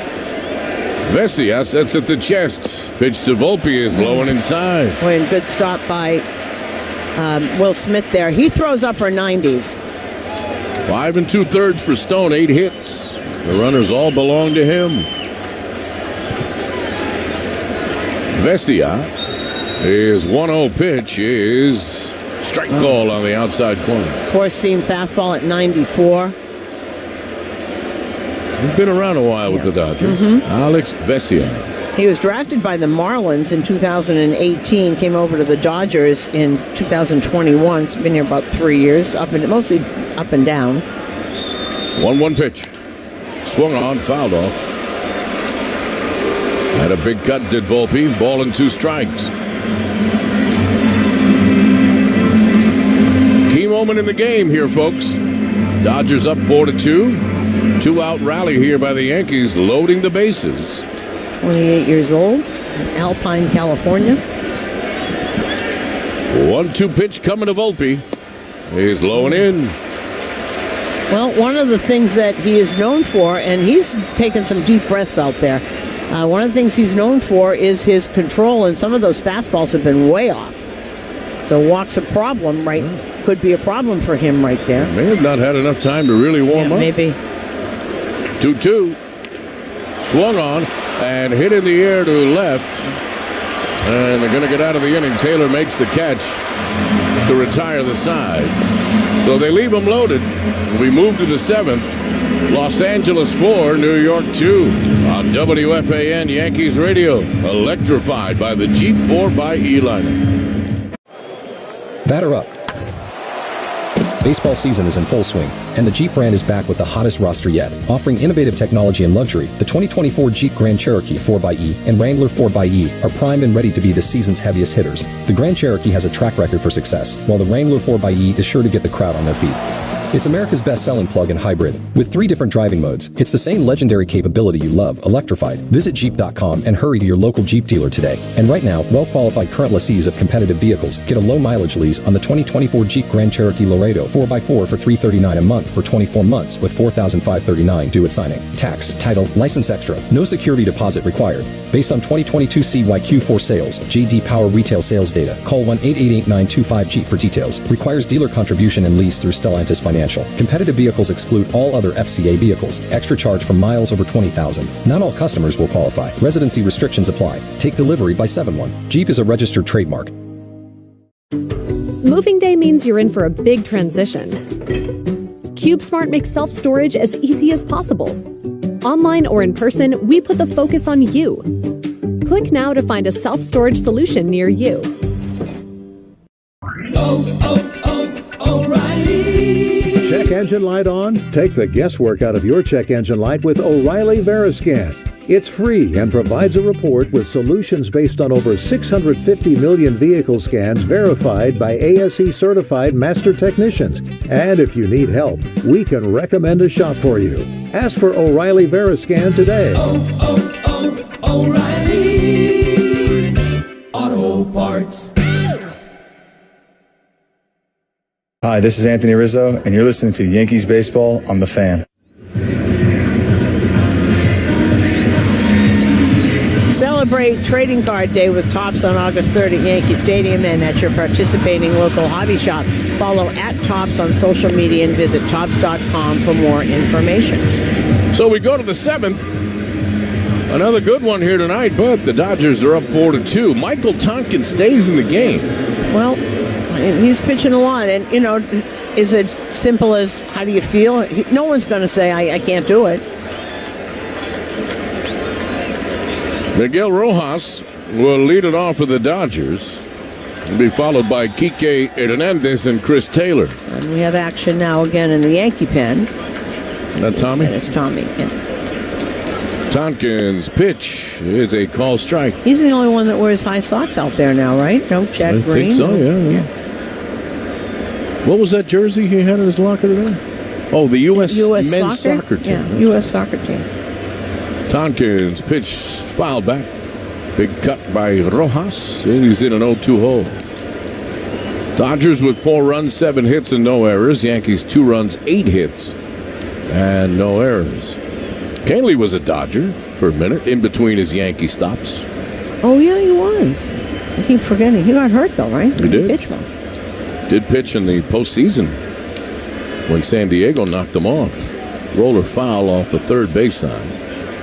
Vesia sets at the chest. Pitch to Volpe is low and inside. Boy, good stop by Will Smith there. He throws upper 90s. 5 2/3 for Stone, 8 hits. The runners all belong to him. Vesia is 1-0 pitch is strike call on the outside corner. Four-seam fastball at 94. He's been around a while with the Dodgers. Alex Vesia. He was drafted by the Marlins in 2018, came over to the Dodgers in 2021. He's been here about 3 years, mostly up and down. 1-1 pitch. Swung on, fouled off. Had a big cut, did Volpe. Ball and 2 strikes. Key moment in the game here, folks. Dodgers up 4-2. 2-out rally here by the Yankees, loading the bases. 28 years old, Alpine, California. 1-2 pitch coming to Volpe. He's low and in. Well, one of the things that he is known for, and he's taken some deep breaths out there, one of the things he's known for is his control, and some of those fastballs have been way off. So walk's a problem, right? Could be a problem for him right there. May have not had enough time to really warm up. Maybe. 2-2. Swung on and hit in the air to left. And they're going to get out of the inning. Taylor makes the catch to retire the side. So they leave him loaded. We move to the 7th. Los Angeles 4, New York 2 on WFAN Yankees Radio. Electrified by the Jeep 4xE liner. Batter up. Baseball season is in full swing, and the Jeep brand is back with the hottest roster yet. Offering innovative technology and luxury, the 2024 Jeep Grand Cherokee 4xE and Wrangler 4xE are primed and ready to be the season's heaviest hitters. The Grand Cherokee has a track record for success, while the Wrangler 4xE is sure to get the crowd on their feet. It's America's best-selling plug-in hybrid. With 3 different driving modes, it's the same legendary capability you love, electrified. Visit Jeep.com and hurry to your local Jeep dealer today. And right now, well-qualified current lessees of competitive vehicles get a low-mileage lease on the 2024 Jeep Grand Cherokee Laredo 4x4 for $339 a month for 24 months with $4,539 due at signing. Tax, title, license extra. No security deposit required. Based on 2022 CYQ4 sales, JD Power retail sales data. Call 1-888-925-JEEP for details. Requires dealer contribution and lease through Stellantis Financial. Competitive vehicles exclude all other FCA vehicles. Extra charge for miles over 20,000. Not all customers will qualify. Residency restrictions apply. Take delivery by 7/1. Jeep is a registered trademark. Moving day means you're in for a big transition. CubeSmart makes self-storage as easy as possible. Online or in person, we put the focus on you. Click now to find a self-storage solution near you. Check engine light on? Take the guesswork out of your check engine light with O'Reilly Veriscan. It's free and provides a report with solutions based on over 650 million vehicle scans verified by ASE certified master technicians. And if you need help, we can recommend a shop for you. Ask for O'Reilly Veriscan today. O'Reilly Auto Parts. Hi, this is Anthony Rizzo, and you're listening to Yankees Baseball on The Fan. Celebrate Trading Card Day with Topps on August 3rd at Yankee Stadium and at your participating local hobby shop. Follow @Topps on social media and visit Topps.com for more information. So we go to the 7th. Another good one here tonight, but the Dodgers are up 4-2. Michael Tonkin stays in the game. Well, he's pitching a lot, and, you know, is it simple as how do you feel? No one's going to say, I can't do it. Miguel Rojas will lead it off for the Dodgers. He'll be followed by Kike Hernandez and Chris Taylor. And we have action now again in the Yankee pen. Is that Tommy? And it's Tommy, yeah. Tonkin's pitch is a call strike. He's the only one that wears high socks out there now, right? No Chad Green? I think so, yeah. What was that jersey he had in his locker today? Oh, the U.S. men's soccer team. Yeah, U.S. soccer team. Tonkin's pitch fouled back. Big cut by Rojas. He's in an 0-2 hole. Dodgers with 4 runs, 7 hits, and no errors. Yankees 2 runs, 8 hits, and no errors. Canley was a Dodger for a minute in between his Yankee stops. Oh, yeah, he was. I keep forgetting. He got hurt, though, right? He did. Pitch well. Did pitch in the postseason when San Diego knocked him off. Roller foul off the third base line.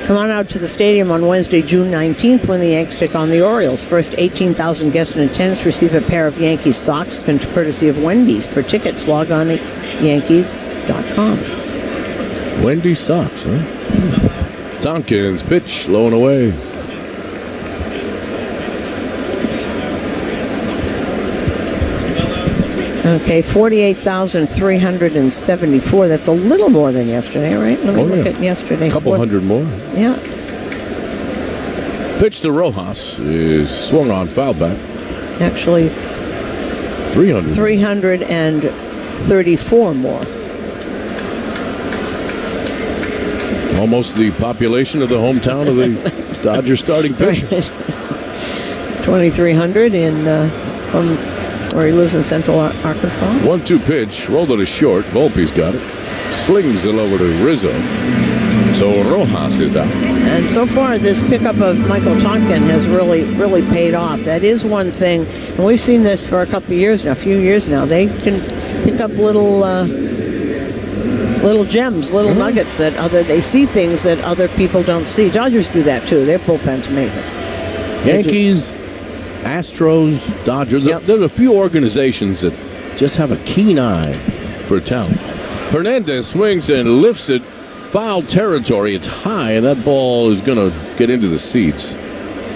Come on out to the stadium on Wednesday, June 19th, when the Yanks take on the Orioles. First 18,000 guests in attendance receive a pair of Yankees socks, courtesy of Wendy's. For tickets, log on to Yankees.com. Wendy's socks, huh? Tonkin's pitch, low and away. Okay, 48,374. That's a little more than yesterday, right? Let me look at yesterday. A couple hundred more. Yeah. Pitch to Rojas is swung on, foul back. Actually, 334 more. Almost the population of the hometown of the Dodgers starting pitcher. 2,300 in from where he lives in Central Arkansas. 1-2 pitch, rolled it a short. Volpe's got it. Slings it over to Rizzo. So Rojas is out. And so far, this pickup of Michael Tonkin has really paid off. That is one thing, and we've seen this for a few years now. They can pick up little gems, little nuggets they see things that other people don't see. Dodgers do that too. Their bullpen's amazing. Yankees, Astros, Dodgers. Yep. There's a few organizations that just have a keen eye for talent. Hernandez swings and lifts it. Foul territory. It's high, and that ball is going to get into the seats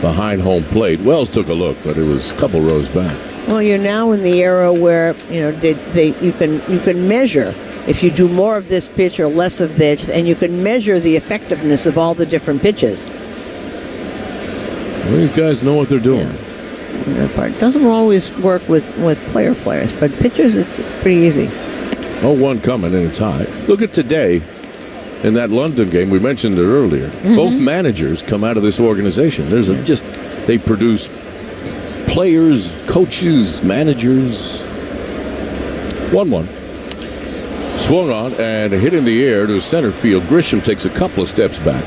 behind home plate. Wells took a look, but it was a couple rows back. Well, you're now in the era where you can measure if you do more of this pitch or less of this, and you can measure the effectiveness of all the different pitches. Well, these guys know what they're doing. Yeah. That part doesn't always work with players, but pitchers, it's pretty easy. 0-1 coming, and it's high. Look at today in that London game. We mentioned it earlier. Mm-hmm. Both managers come out of this organization. They produce players, coaches, managers. 1-1. Swung on and hit in the air to center field. Grisham takes a couple of steps back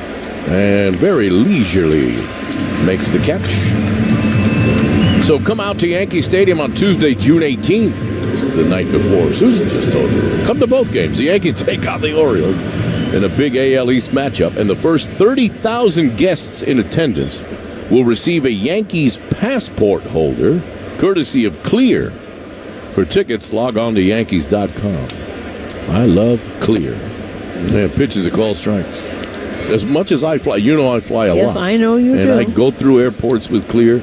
and very leisurely makes the catch. So come out to Yankee Stadium on Tuesday, June 18th. This is the night before. Susan just told me. Come to both games. The Yankees take on the Orioles in a big AL East matchup. And the first 30,000 guests in attendance will receive a Yankees passport holder, courtesy of Clear. For tickets, log on to Yankees.com. I love Clear. Man, pitches a call strike. As much as I fly, I fly a lot. Yes, I know you do. And I go through airports with Clear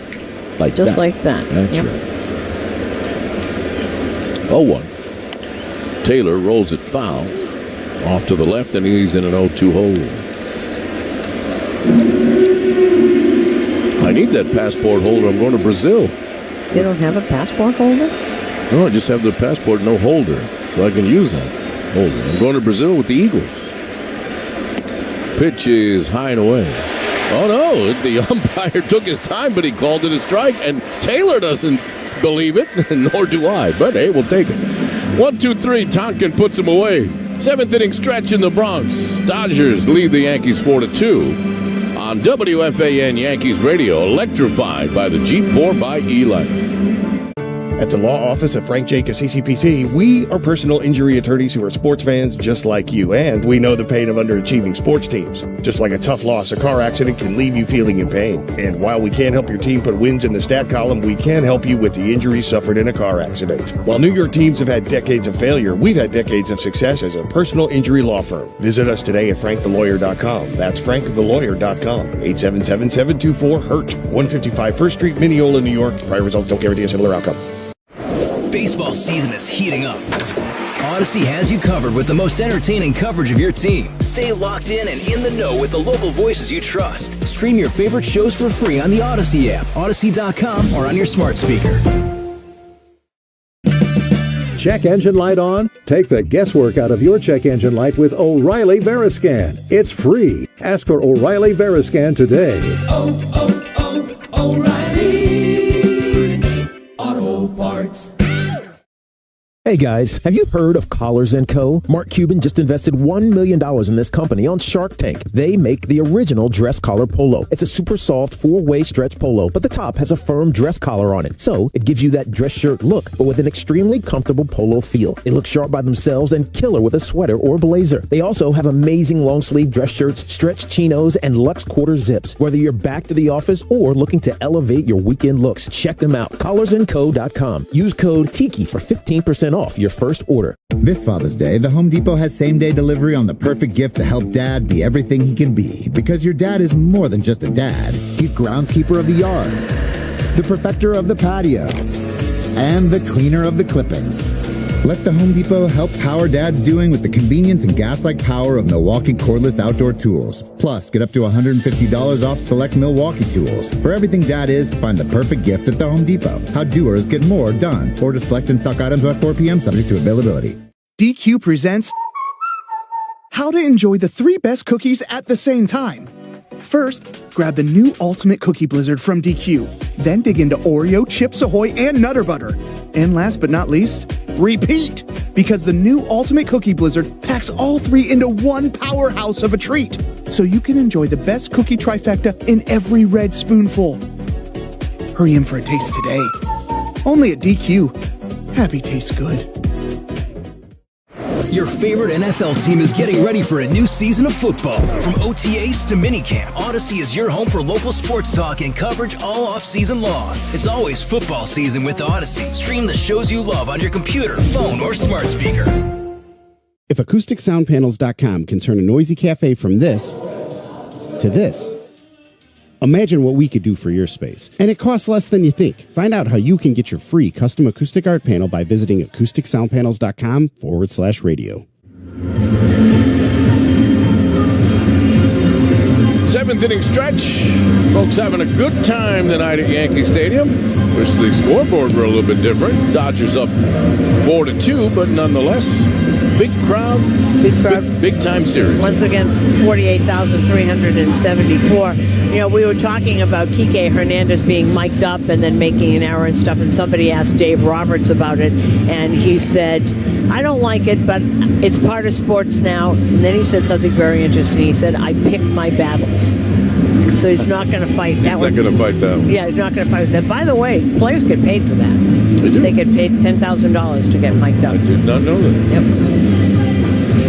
like just that. like that. That's right. 0-1. Taylor rolls it foul. Off to the left, and he's in an 0-2 hole. I need that passport holder. I'm going to Brazil. You don't have a passport holder? No, I just have the passport, no holder. So I can use that holder. I'm going to Brazil with the Eagles. Pitch is high and away. Oh, no. The umpire took his time, but he called it a strike, and Taylor doesn't believe it, nor do I. But, hey, we'll take it. 1-2-3. Tonkin puts him away. Seventh inning stretch in the Bronx. Dodgers lead the Yankees 4-2 on WFAN Yankees Radio, electrified by the Jeep 4xE lineup. At the law office of Frank Jacobs, CCPC, we are personal injury attorneys who are sports fans just like you, and we know the pain of underachieving sports teams. Just like a tough loss, a car accident can leave you feeling in pain. And while we can't help your team put wins in the stat column, we can help you with the injuries suffered in a car accident. While New York teams have had decades of failure, we've had decades of success as a personal injury law firm. Visit us today at frankTheLawyer.com. That's frankTheLawyer.com. 877-724-HURT. 155 First Street, Mineola, New York. Prior results don't guarantee a similar outcome. Baseball season is heating up. Odyssey has you covered with the most entertaining coverage of your team. Stay locked in and in the know with the local voices you trust. Stream your favorite shows for free on the Odyssey app, Odyssey.com, or on your smart speaker. Check engine light on? Take the guesswork out of your check engine light with O'Reilly Veriscan. It's free. Ask for O'Reilly Veriscan today. O'Reilly Auto Parts. Hey guys, have you heard of Collars & Co.? Mark Cuban just invested $1 million in this company on Shark Tank. They make the original dress collar polo. It's a super soft four-way stretch polo, but the top has a firm dress collar on it. So it gives you that dress shirt look, but with an extremely comfortable polo feel. They look sharp by themselves and killer with a sweater or blazer. They also have amazing long sleeve dress shirts, stretch chinos, and luxe quarter zips. Whether you're back to the office or looking to elevate your weekend looks, check them out. CollarsandCo.com. Use code TIKI for 15% off your first order. This Father's Day, the Home Depot has same-day delivery on the perfect gift to help Dad be everything he can be. Because your dad is more than just a dad. He's groundskeeper of the yard, the perfecter of the patio, and the cleaner of the clippings. Let the Home Depot help power Dad's doing with the convenience and gas-like power of Milwaukee cordless outdoor tools. Plus, get up to $150 off select Milwaukee tools. For everything Dad is, find the perfect gift at the Home Depot. How doers get more done. Order select and stock items by 4 p.m. subject to availability. DQ presents How to Enjoy the 3 Best Cookies at the Same Time. First, grab the new Ultimate Cookie Blizzard from DQ. Then dig into Oreo, Chips Ahoy, and Nutter Butter. And last but not least, repeat! Because the new Ultimate Cookie Blizzard packs all 3 into one powerhouse of a treat. So you can enjoy the best cookie trifecta in every red spoonful. Hurry in for a taste today. Only at DQ. Happy tastes good. Your favorite NFL team is getting ready for a new season of football. From OTAs to minicamp, Odyssey is your home for local sports talk and coverage all off-season long. It's always football season with Odyssey. Stream the shows you love on your computer, phone, or smart speaker. If AcousticSoundPanels.com can turn a noisy cafe from this to this, Imagine what we could do for your space. And it costs less than you think. Find out how you can get your free custom acoustic art panel by visiting acousticsoundpanels.com/radio. Seventh inning stretch. Folks having a good time tonight at Yankee Stadium. Wish the scoreboard were a little bit different. Dodgers up 4-2, but nonetheless, big crowd. Big time series. Once again, 48,374. You know, we were talking about Kike Hernandez being mic'd up and then making an error and stuff, and somebody asked Dave Roberts about it, and he said, I don't like it, but it's part of sports now. And then he said something very interesting. He said, I pick my battles. So he's not going to fight that one. He's not going to fight that one. Yeah, he's not going to fight that. By the way, players get paid for that. They do? They get paid $10,000 to get mic'd up. I did not know that. Yep.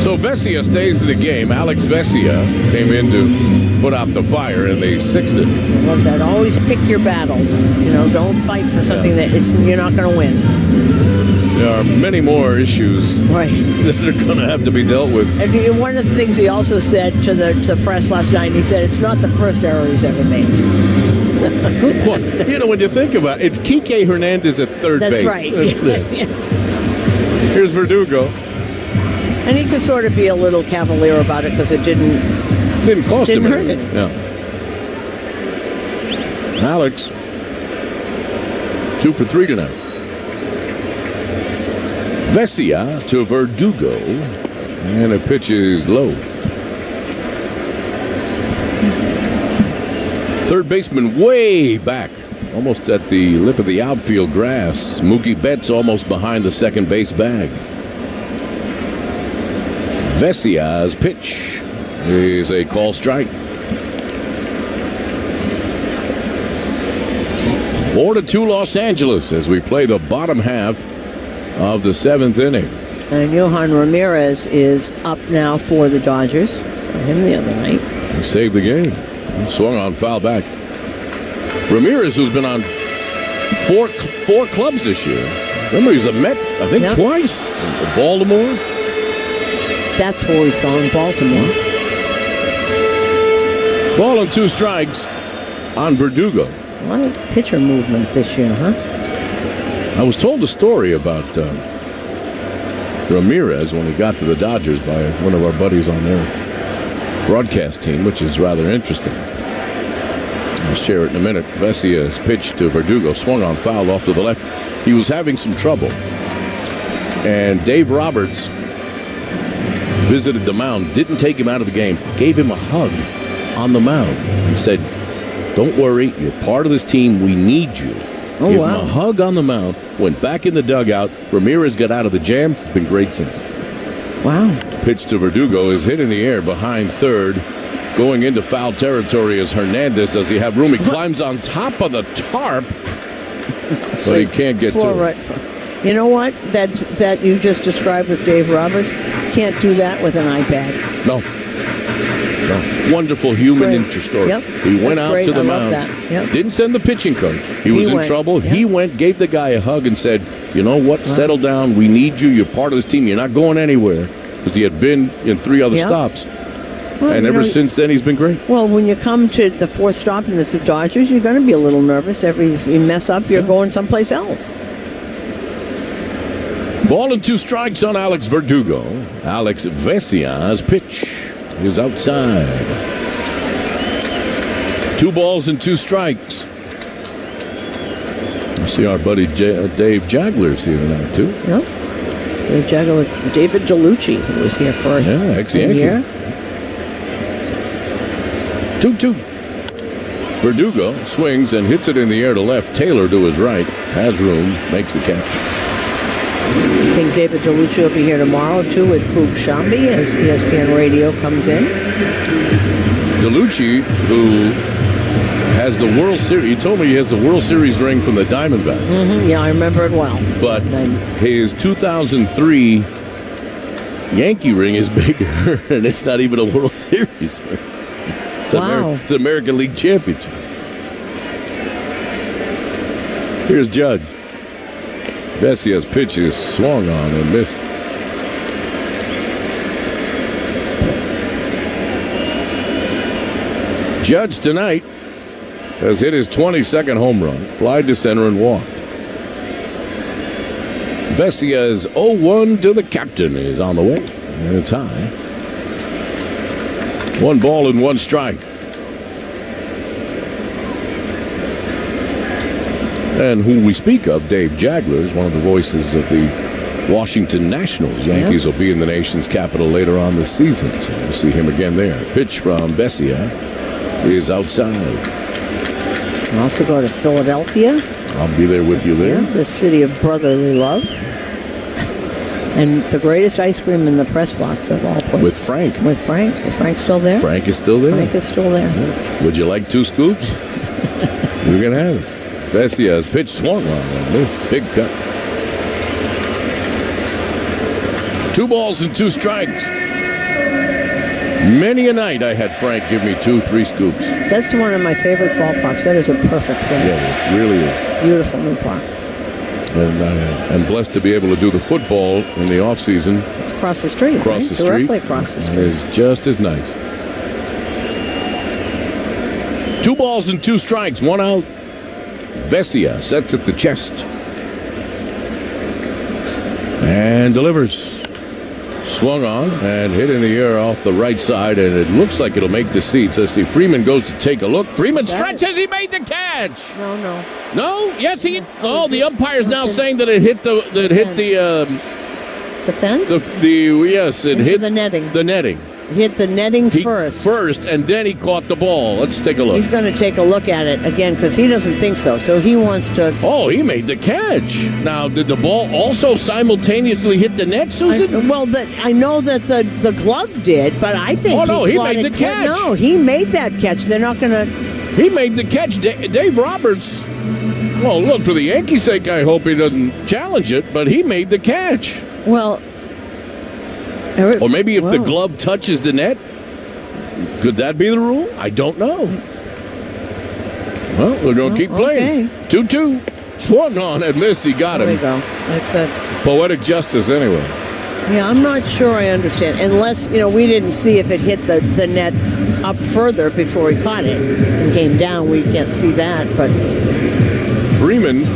So Vesia stays in the game. Alex Vesia came in to put out the fire in the sixth inning. I love that. Always pick your battles. You know, don't fight for something that you're not going to win. There are many more issues that are going to have to be dealt with. And one of the things he also said to the press last night, he said it's not the first error he's ever made. Good point. You know, when you think about it, it's Kike Hernandez at third base. That's right. Yes. Here's Verdugo. And he could sort of be a little cavalier about it because it didn't cost him hurt it. Yeah. Alex, 2 for 3 tonight. Vesia to Verdugo, and a pitch is low. Third baseman way back, almost at the lip of the outfield grass. Mookie Betts almost behind the second base bag. Vesia's pitch is a call strike. 4-2 Los Angeles as we play the bottom half of the seventh inning. And Yohan Ramirez is up now for the Dodgers. Saw him the other night. He saved the game. He swung on foul back. Ramirez, who's been on four clubs this year. Remember, he's a Met, I think, twice. Baltimore. That's where we saw in Baltimore. Ball and 2 strikes on Verdugo. A lot of pitcher movement this year, huh? I was told a story about Ramirez when he got to the Dodgers by one of our buddies on their broadcast team, which is rather interesting. I'll share it in a minute. Vesia's pitch to Verdugo swung on foul off to the left. He was having some trouble. And Dave Roberts visited the mound, didn't take him out of the game, gave him a hug on the mound and said, don't worry, you're part of this team. We need you. Oh, Give wow. him a hug on the mound, went back in the dugout. Ramirez got out of the jam. Been great since. Wow. Pitch to Verdugo is hit in the air behind third. Going into foul territory is Hernandez. Does he have room? He climbs on top of the tarp, but he can't get to it. Right. You know what? That you just described with Dave Roberts, can't do that with an iPad. No. Wonderful human nature story. Yep. He went out great. to the I love mound. that. Yep. Didn't send the pitching coach. He was in went. trouble. Yep. He went, gave the guy a hug and said, you know what, settle down. We need you. You're part of this team. You're not going anywhere. Because he had been in 3 other Yep. stops. Well, and ever since then, he's been great. Well, when you come to the 4th stop and it's the Dodgers, you're going to be a little nervous. If you mess up, you're going someplace else. Ball and 2 strikes on Alex Verdugo. Alex Vesia's pitch is outside. 2 balls and 2 strikes. I see our buddy Dave Jagler's here now, too. Yep. Dave Jagler with David DeLucci, who was here for a year. 2-2. Verdugo swings and hits it in the air to left. Taylor to his right. Has room. Makes the catch. I think David DeLucci will be here tomorrow, too, with Boog Shambi as ESPN Radio comes in. DeLucci, who has the World Series. He told me he has the World Series ring from the Diamondbacks. Mm-hmm. Yeah, I remember it well. But his 2003 Yankee ring is bigger, and it's not even a World Series ring. It's it's an American League Championship. Here's Judge. Vesia's pitch is swung on and missed. Judge tonight has hit his 22nd home run, flied to center, and walked. Vesia's 0-1 to the captain is on the way, and it's high. 1 ball and 1 strike. And who we speak of, Dave Jagler, is one of the voices of the Washington Nationals. Yankees will be in the nation's capital later on this season, so we'll see him again there. Pitch from Vesia is outside. I'll also go to Philadelphia. I'll be there with you there. Yeah, the city of brotherly love. And the greatest ice cream in the press box of all places. With Frank. With Frank. Is Frank still there? Frank is still there. Frank is still there. Yeah. Would you like 2 scoops? You're going to have it. Vesia's pitch swung on. It's big cut. 2 balls and 2 strikes. Many a night I had Frank give me 2-3 scoops. That's one of my favorite ballparks. That is a perfect place. Yeah, it really is. Beautiful new park. And I'm blessed to be able to do the football in the off season. It's across the street. Across the street. Directly across the street. It is just as nice. 2 balls and 2 strikes, 1 out. Vesia sets at the chest and delivers. Swung on and hit in the air off the right side, and it looks like it'll make the seats. Let's see. Freeman goes to take a look. Freeman stretches. He made the catch. No. No? Yes, he. Oh, the umpire's now saying that it hit the fence. Yes, it hit the netting. The netting. Hit the netting first. And then he caught the ball. Let's take a look. He's going to take a look at it again because he doesn't think so. So he wants to. Oh, he made the catch. Now, did the ball also simultaneously hit the net, Susan? I know that the glove did, but I think. Oh no, he made the catch. No, he made that catch. They're not going to. He made the catch. Dave Roberts. Well, look, for the Yankees' sake, I hope he doesn't challenge it, but he made the catch. Well. Or maybe if the glove touches the net, could that be the rule? I don't know. Well, we're going to keep playing. 2-2. Swung on and missed. He got him. There we go. That's a poetic justice anyway. Yeah, I'm not sure I understand. Unless, we didn't see if it hit the net up further before he caught it and came down. We can't see that, but Freeman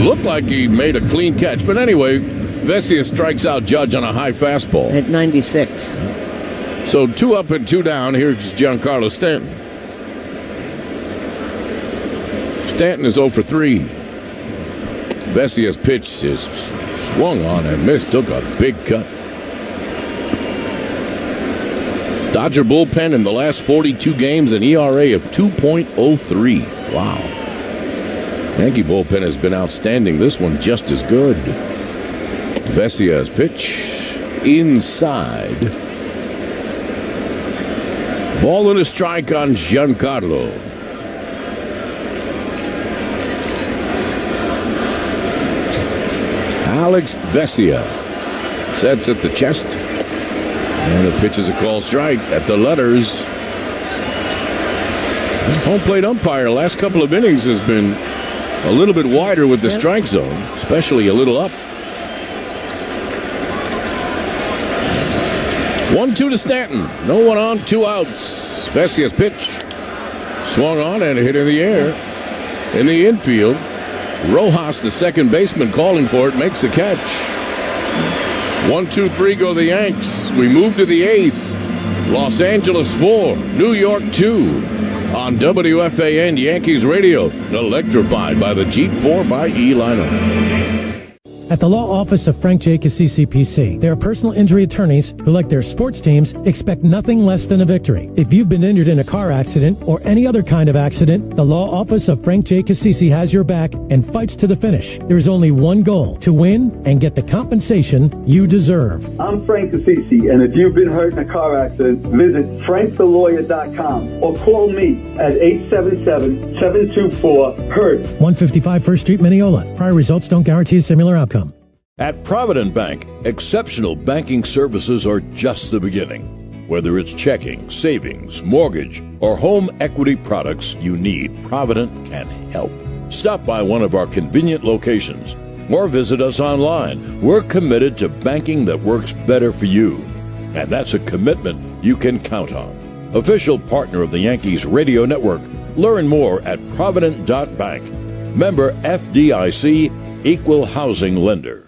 looked like he made a clean catch. But anyway, Vesia strikes out Judge on a high fastball. At 96. So 2 up and 2 down. Here's Giancarlo Stanton. Stanton is 0 for 3. Vesia's pitch is swung on and missed. Took a big cut. Dodger bullpen in the last 42 games, an ERA of 2.03. Wow. Yankee bullpen has been outstanding. This one just as good. Vesia's pitch inside. Ball and a strike on Giancarlo. Alex Vesia sets at the chest. And the pitch is a call strike at the letters. Home plate umpire last couple of innings has been a little bit wider with the strike zone, especially a little up. 1-2 to Stanton. No one on, 2 outs. Vesia's pitch. Swung on and hit in the air. In the infield, Rojas, the second baseman, calling for it, makes the catch. 1-2-3 go the Yanks. We move to the 8th. Los Angeles 4, New York 2. On WFAN Yankees Radio, electrified by the Jeep 4xE lineup. At the law office of Frank J. Cassisi, PC, they are personal injury attorneys who, like their sports teams, expect nothing less than a victory. If you've been injured in a car accident or any other kind of accident, the law office of Frank J. Cassisi has your back and fights to the finish. There is only one goal: to win and get the compensation you deserve. I'm Frank Cassisi, and if you've been hurt in a car accident, visit frankthelawyer.com or call me at 877-724-HURT. 155 First Street, Mineola. Prior results don't guarantee a similar outcome. At Provident Bank, exceptional banking services are just the beginning. Whether it's checking, savings, mortgage, or home equity products you need, Provident can help. Stop by one of our convenient locations or visit us online. We're committed to banking that works better for you. And that's a commitment you can count on. Official partner of the Yankees Radio Network, Learn more at Provident.bank. Member FDIC, Equal Housing Lender.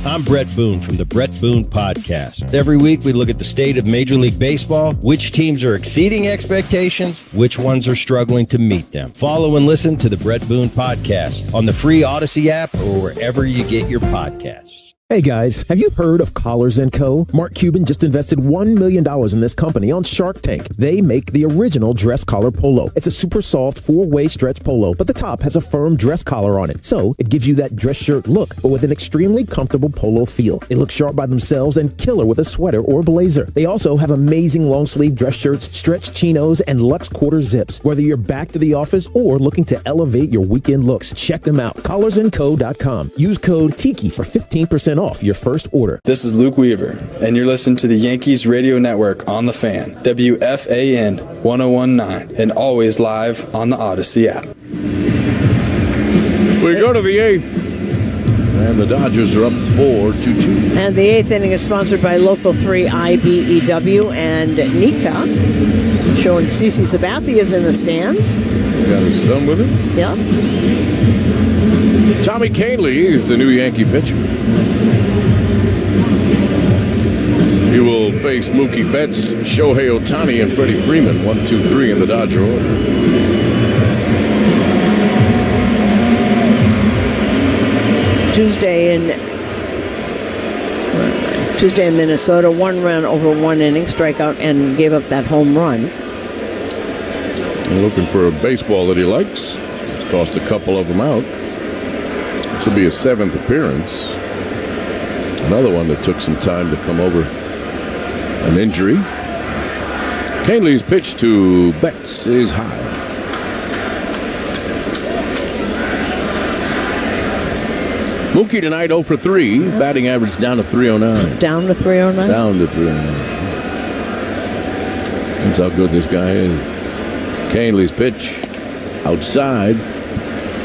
I'm Brett Boone from the Brett Boone Podcast. Every week we look at the state of Major League Baseball, which teams are exceeding expectations, which ones are struggling to meet them. Follow and listen to the Brett Boone Podcast on the free Odyssey app or wherever you get your podcasts. Hey guys, have you heard of Collars & Co.? Mark Cuban just invested $1 million in this company on Shark Tank. They make the original dress collar polo. It's a super soft 4-way stretch polo, but the top has a firm dress collar on it. So it gives you that dress shirt look, but with an extremely comfortable polo feel. They look sharp by themselves and killer with a sweater or blazer. They also have amazing long sleeve dress shirts, stretch chinos, and luxe quarter zips. Whether you're back to the office or looking to elevate your weekend looks, check them out. CollarsandCo.com. Use code TIKI for 15% off your first order. This is Luke Weaver, and you're listening to the Yankees Radio Network on The Fan, WFAN 1019, and always live on the Odyssey app. We go to the 8th, and the Dodgers are up 4-2. And the 8th inning is sponsored by Local 3 IBEW and Nika. Showing CC Sabathia is in the stands. Got his son with him? Yeah. Tommy Kahnle is the new Yankee pitcher. He will face Mookie Betts, Shohei Ohtani, and Freddie Freeman, 1, 2, 3 in the Dodger order. Tuesday in Minnesota, 1 run over 1 inning, strikeout, and gave up that home run. Looking for a baseball that he likes. He's tossed a couple of them out. This will be his 7th appearance. Another one that took some time to come over an injury. Kahnle's pitch to Betts is high. Mookie tonight 0 for 3. Batting average down to 309. Down to 309? Down to 309. That's how good this guy is. Kahnle's pitch outside.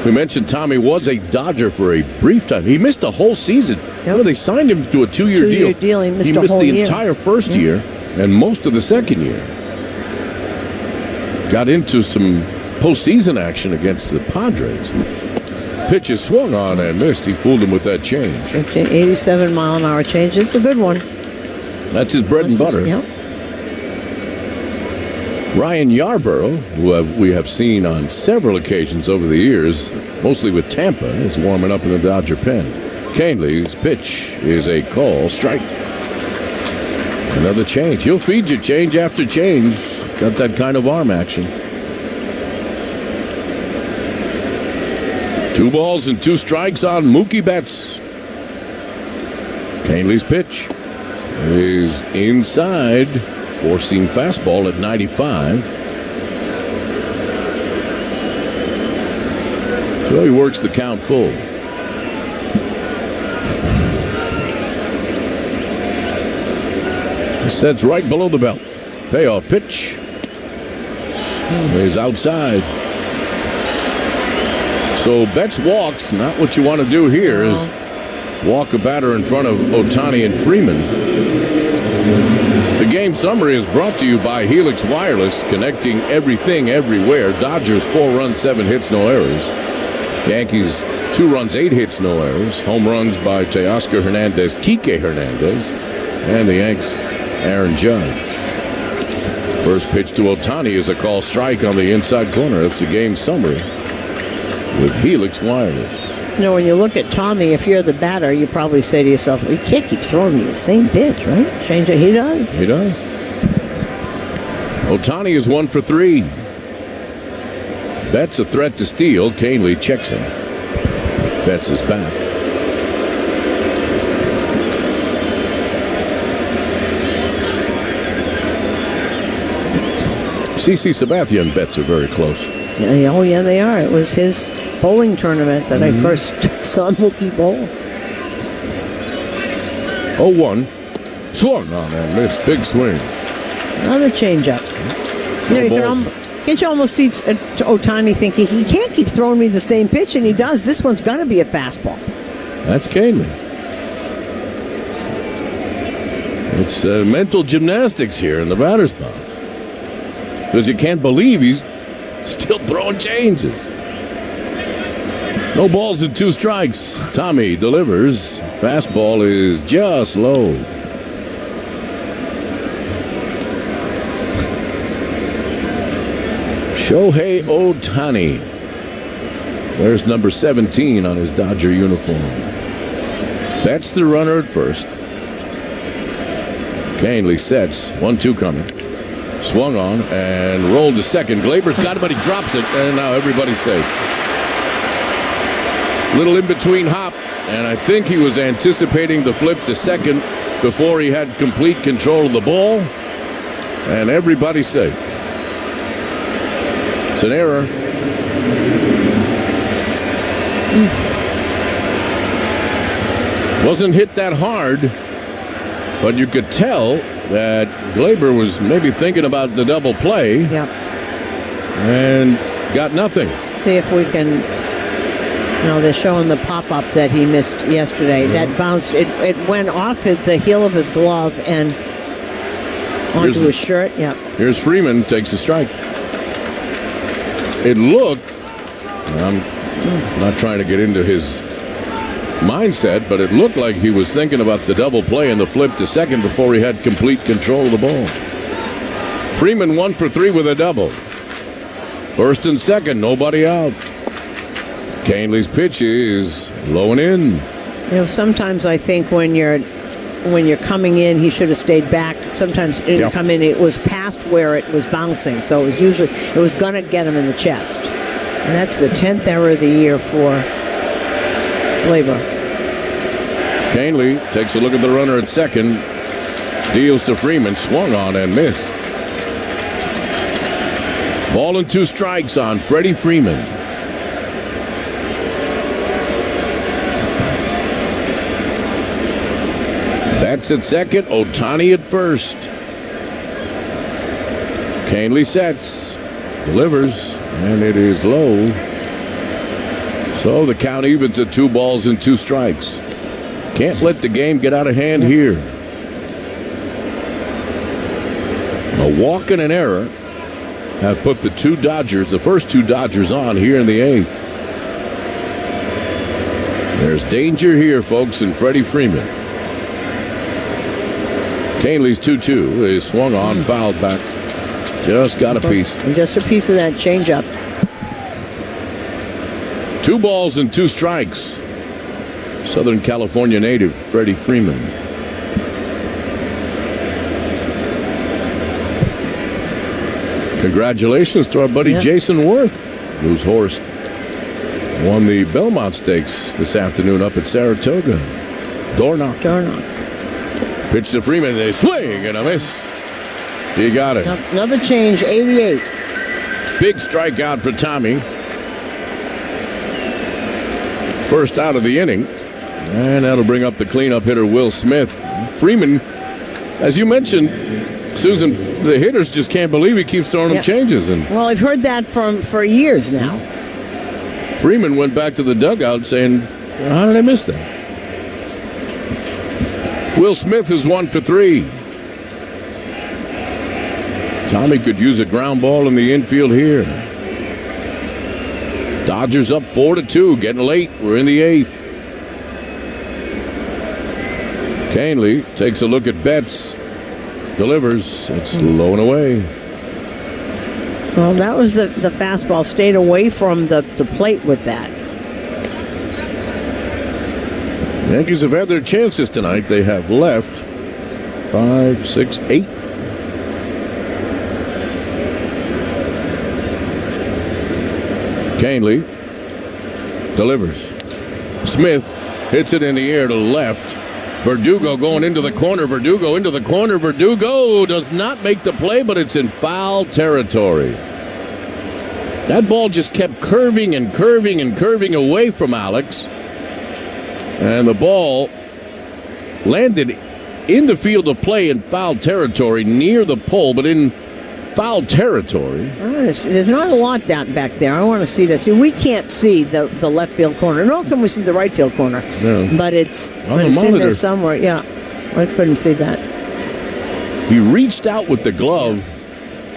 We mentioned Tommy was a Dodger for a brief time. He missed a whole season. Yep. They signed him to a 2-year deal. He missed the entire first year and most of the second year. Got into some postseason action against the Padres. Pitch is swung on and missed. He fooled him with that change. 87-mile-an-hour change. It's a good one. That's his bread and butter. Ryan Yarborough, who we have seen on several occasions over the years, mostly with Tampa, is warming up in the Dodger pen. Kahnle's pitch is a call strike. Another change. He'll feed you change after change. Got that kind of arm action. 2 balls and 2 strikes on Mookie Betts. Kahnle's pitch is inside. Four-seam fastball at 95. So he works the count full. Sets right below the belt. Payoff pitch is outside. So Betts walks. Not what you want to do here is walk a batter in front of Ohtani and Freeman. The game summary is brought to you by Helix Wireless, connecting everything everywhere. Dodgers 4 runs, 7 hits, no errors. Yankees 2 runs, 8 hits, no errors. Home runs by Teoscar Hernandez, Kike Hernandez, and the Yanks, Aaron Judge. First pitch to Ohtani is a call strike on the inside corner. That's the game summary with Helix Wireless. You know, when you look at Tommy, if you're the batter, you probably say to yourself, well, you can't keep throwing me the same pitch, right? Change it. He does. He does. Ohtani is 1 for 3. Betts a threat to steal. Kahnle checks him. Betts is back. CC Sabathia and Betts are very close. Oh, yeah, they are. It was his bowling tournament that I first saw Mookie bowl. 0-1. Swung on and missed. Big swing. Another changeup. Can't you almost see Ohtani thinking, he can't keep throwing me the same pitch, and he does. This one's got to be a fastball. That's Kahnle. It's mental gymnastics here in the batter's box. Because you can't believe he's Still throwing changes. No balls and 2 strikes. Tommy delivers. Fastball is just low. Shohei Ohtani. There's number 17 on his Dodger uniform. That's the runner at first. Canely sets. 1-2 coming. Swung on and rolled to second. Glaber's got it, but he drops it, and now everybody's safe. Little in-between hop, and I think he was anticipating the flip to second before he had complete control of the ball, and everybody's safe. It's an error. Wasn't hit that hard, but you could tell that Glaber was maybe thinking about the double play. Yep. And got nothing. See if we can, they're showing the pop-up that he missed yesterday. Mm-hmm. That bounced, it went off the heel of his glove and onto his shirt. Yep. Here's Freeman, takes a strike. It looked, I'm not trying to get into his mindset, but it looked like he was thinking about the double play and the flip to second before he had complete control of the ball. Freeman 1 for 3 with a double. First and second, nobody out. Canely's pitch is low and in. Sometimes I think when you're coming in, he should have stayed back. Sometimes you come in, it was past where it was bouncing, so it was going to get him in the chest. And that's the 10th error of the year for Glaber. Canely takes a look at the runner at second, deals to Freeman, swung on and missed. Ball and 2 strikes on Freddie Freeman. That's at second, Ohtani at first. Canely sets, delivers, and it is low. So the count evens at 2 balls and 2 strikes. Can't let the game get out of hand here. A walk and an error have put the first two Dodgers on here in the 8th. There's danger here, folks, in Freddie Freeman. Canely's 2-2 is swung on, fouled back. Just got a piece. Just a piece of that changeup. 2 balls and 2 strikes. Southern California native Freddie Freeman. Congratulations to our buddy Jason Worth, whose horse won the Belmont Stakes this afternoon up at Saratoga. Dornock. Pitch to Freeman, they swing and a miss. He got it. Another change, 88. Big strikeout for Tommy. First out of the inning. And that'll bring up the cleanup hitter, Will Smith. Freeman, as you mentioned, Susan, the hitters just can't believe he keeps throwing them changes. Well, I've heard that for years now. Freeman went back to the dugout saying, how did I miss that? Will Smith is 1 for 3. Tommy could use a ground ball in the infield here. Dodgers up 4-2, getting late. We're in the 8th. Canely takes a look at Betts. Delivers. It's low and away. Well, that was the fastball. Stayed away from the plate with that. Yankees have had their chances tonight. They have left 5, 6, 8. Canely delivers. Smith hits it in the air to left. Verdugo going into the corner. Verdugo into the corner. Verdugo does not make the play, but it's in foul territory. That ball just kept curving and curving and curving away from Alex. And the ball landed in the field of play in foul territory near the pole, but in foul territory. There's not a lot down back there. I want to see this. We can't see the left field corner. Nor can we see the right field corner. No. But it's in there somewhere. Yeah, I couldn't see that. He reached out with the glove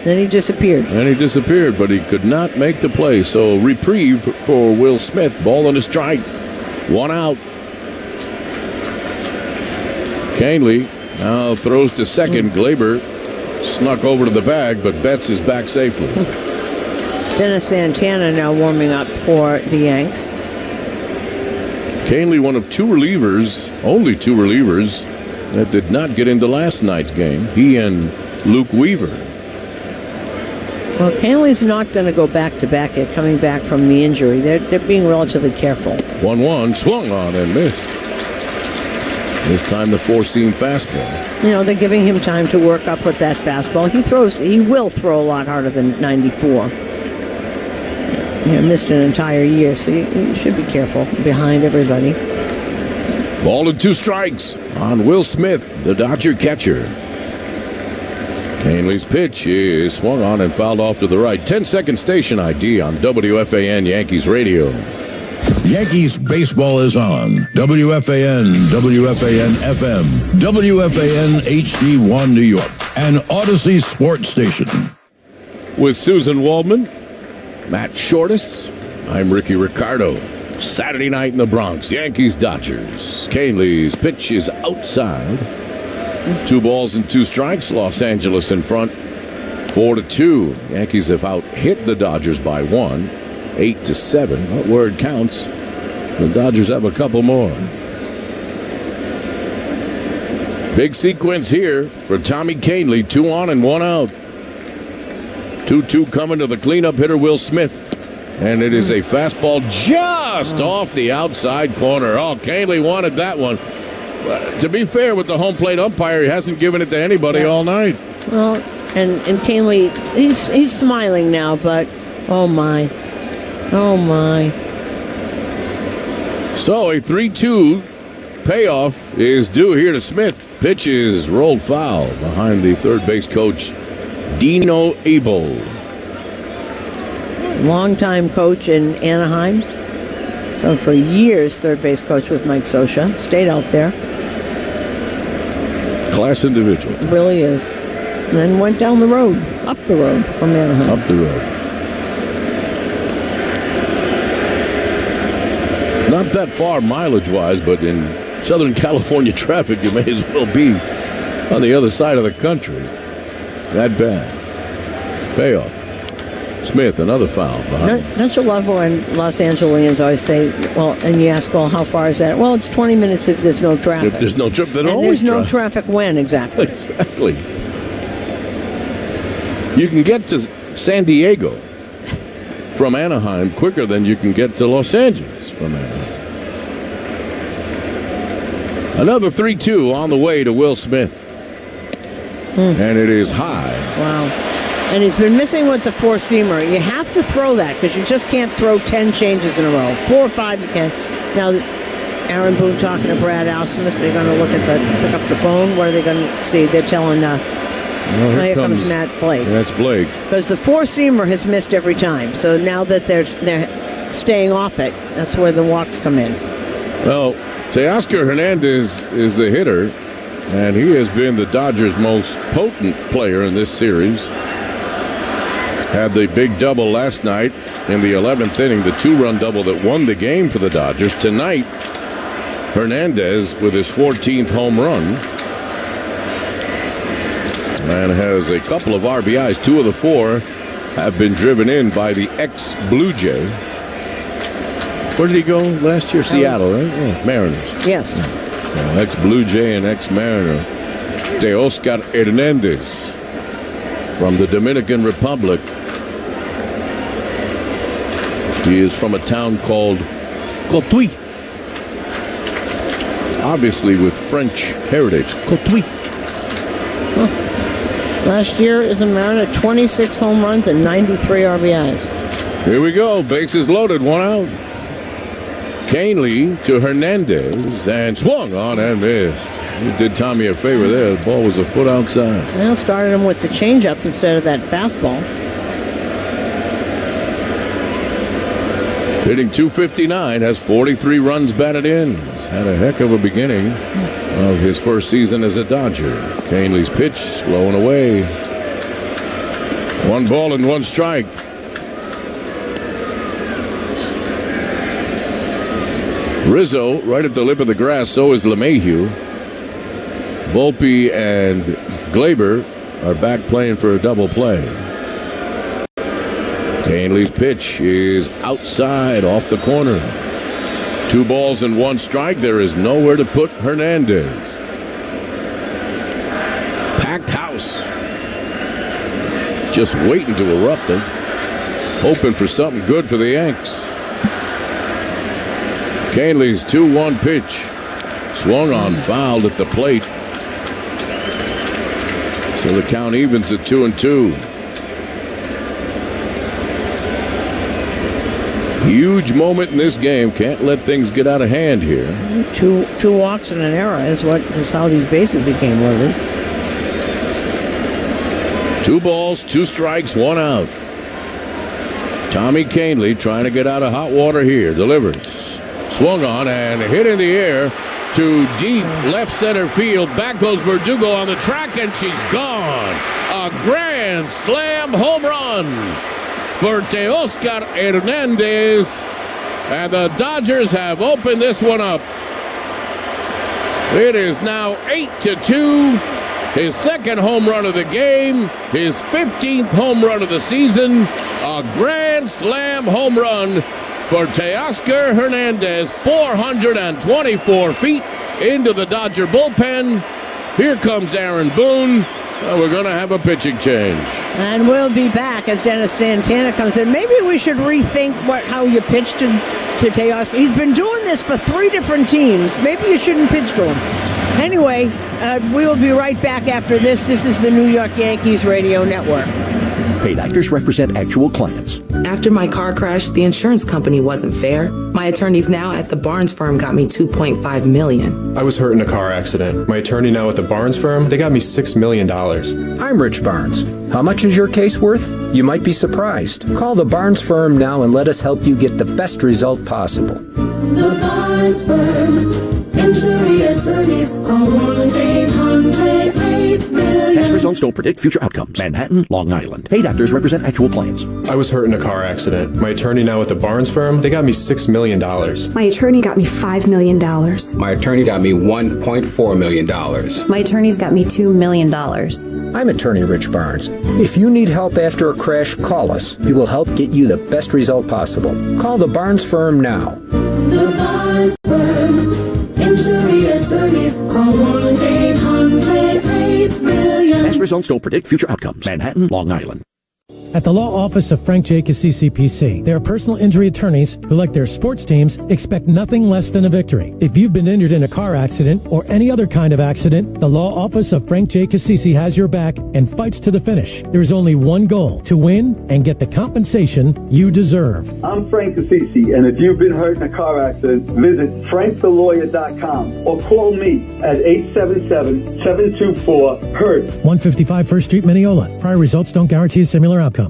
Then he disappeared. But he could not make the play. So reprieve for Will Smith. Ball on a strike. 1 out. Canley now throws to second. Glaber snuck over to the bag, but Betts is back safely. Dennis Santana now warming up for the Yanks. Canley, one of only two relievers that did not get into last night's game. He and Luke Weaver. Well, Canley's not going to go back-to-back yet, coming back from the injury. They're being relatively careful. 1-1, swung on and missed. This time the four-seam fastball. You know, they're giving him time to work up with that fastball. He will throw a lot harder than 94. Missed an entire year, so you should be careful behind everybody. Ball and 2 strikes on Will Smith, the Dodger catcher. Canley's pitch is swung on and fouled off to the right. 10-second station ID on WFAN Yankees radio. Yankees baseball is on. WFAN, WFAN FM, WFAN HD1 New York, and Odyssey Sports Station. With Susan Waldman, Matt Shortis, I'm Ricky Ricardo. Saturday night in the Bronx, Yankees-Dodgers. Canley's pitch is outside. 2 balls and 2 strikes. Los Angeles in front, 4-2. Yankees have out-hit the Dodgers by 1, 8-7. What word counts? The Dodgers have a couple more. Big sequence here for Tommy Canley. 2 on and 1 out. 2-2 coming to the cleanup hitter, Will Smith. And it is a fastball just off the outside corner. Oh, Canley wanted that one. To be fair with the home plate umpire, he hasn't given it to anybody all night. Well, and Canley, he's smiling now, but oh my. So a 3-2 payoff is due here to Smith. Pitch is rolled foul behind the third base coach, Dino Abel. Longtime coach in Anaheim. So for years, third base coach with Mike Scioscia. Stayed out there. Class individual. Really is. And then went down the road, up the road from Anaheim. Up the road. Not that far mileage-wise, but in Southern California traffic, you may as well be on the other side of the country. That bad. Payoff. Smith, another foul behind. Don't you love when Los Angeles always say, well, and you ask, well, how far is that? Well, it's 20 minutes if there's no traffic. If there's no traffic, then and there's no traffic when, exactly. Exactly. You can get to San Diego from Anaheim quicker than you can get to Los Angeles from Anaheim. Another 3-2 on the way to Will Smith. And it is high. Wow. And he's been missing with the four-seamer. You have to throw that because you just can't throw 10 changes in a row. 4 or 5 you can. Now, Aaron Boone talking to Brad Ausmus. They're going to pick up the phone. What are they going to see? They're telling, here comes Matt Blake. That's Blake. Because the four-seamer has missed every time. So now that they're staying off it, that's where the walks come in. Well, Teoscar Hernandez is the hitter, and he has been the Dodgers' most potent player in this series. Had the big double last night in the 11th inning, the 2-run double that won the game for the Dodgers. Tonight, Hernandez with his 14th home run and has a couple of RBIs. 2 of the 4 have been driven in by the ex-Blue Jay. Where did he go last year? Seattle, right? Yeah, Mariners. Yes. So ex-Blue Jay and ex-Mariner. Teoscar Hernandez from the Dominican Republic. He is from a town called Cotuí. Obviously with French heritage. Cotuí. Last year is a Mariner, 26 home runs and 93 RBIs. Here we go. Bases loaded. 1 out. Canley to Hernandez and swung on and missed. He did Tommy a favor there. The ball was a foot outside. Well, started him with the changeup instead of that fastball. Hitting .259, has 43 runs batted in. He's had a heck of a beginning of his first season as a Dodger. Canley's pitch slowing away. 1 ball and 1 strike. Rizzo right at the lip of the grass. So is LeMahieu. Volpe and Glaber are back playing for a double play. Canley's pitch is outside off the corner. 2 balls and 1 strike. There is nowhere to put Hernandez. Packed house. Just waiting to erupt it. Hoping for something good for the Yanks. Canley's 2-1 pitch. Swung on, fouled at the plate. So the count evens at 2-2. Huge moment in this game. Can't let things get out of hand here. Two walks and an error is how these bases became loaded. 2 balls, 2 strikes, 1 out. Tommy Canley trying to get out of hot water here. Delivers. Swung on and hit in the air to deep left center field. Back goes Verdugo on the track, and she's gone. A grand slam home run for Teoscar Hernandez. And the Dodgers have opened this one up. It is now 8-2. His 2nd home run of the game. His 15th home run of the season. A grand slam home run for Teoscar Hernandez. 424 feet into the Dodger bullpen. Here comes Aaron Boone. We're going to have a pitching change. And we'll be back as Dennis Santana comes in. Maybe we should rethink how you pitch to Teoscar. He's been doing this for 3 different teams. Maybe you shouldn't pitch to him. Anyway, we will be right back after this. This is the New York Yankees Radio Network. Paid actors represent actual clients. After my car crash, the insurance company wasn't fair. My attorneys now at the Barnes firm got me $2.5 million. I was hurt in a car accident. My attorney now at the Barnes firm, they got me $6 million. I'm Rich Barnes. How much is your case worth? You might be surprised. Call the Barnes firm now and let us help you get the best result possible. The Barnes firm. Injury attorneys call 1-800-8-million. Past results don't predict future outcomes. Manhattan, Long Island. Paid actors represent actual clients. I was hurt in a car accident. My attorney now at the Barnes firm, they got me $6 million. My attorney got me $5 million. My attorney got me $1.4 million. My attorney's got me $2 million. I'm attorney Rich Barnes. If you need help after a crash, call us. We will help get you the best result possible. Call the Barnes firm now. The Barnes firm. Injury attorneys call 1-800-8-million. Past results don't predict future outcomes. Manhattan, Long Island. At the law office of Frank Jacobs CCPC, there are personal injury attorneys who, like their sports teams, expect nothing less than a victory. If you've been injured in a car accident or any other kind of accident, the law office of Frank Jacobs CC has your back and fights to the finish. There is only one goal: to win and get the compensation you deserve. I'm Frank Assisi, and if you've been hurt in a car accident, visit frankthelawyer.com or call me at 877-724-HURT. 155 First Street, Mineola. Prior results don't guarantee a similar outcome.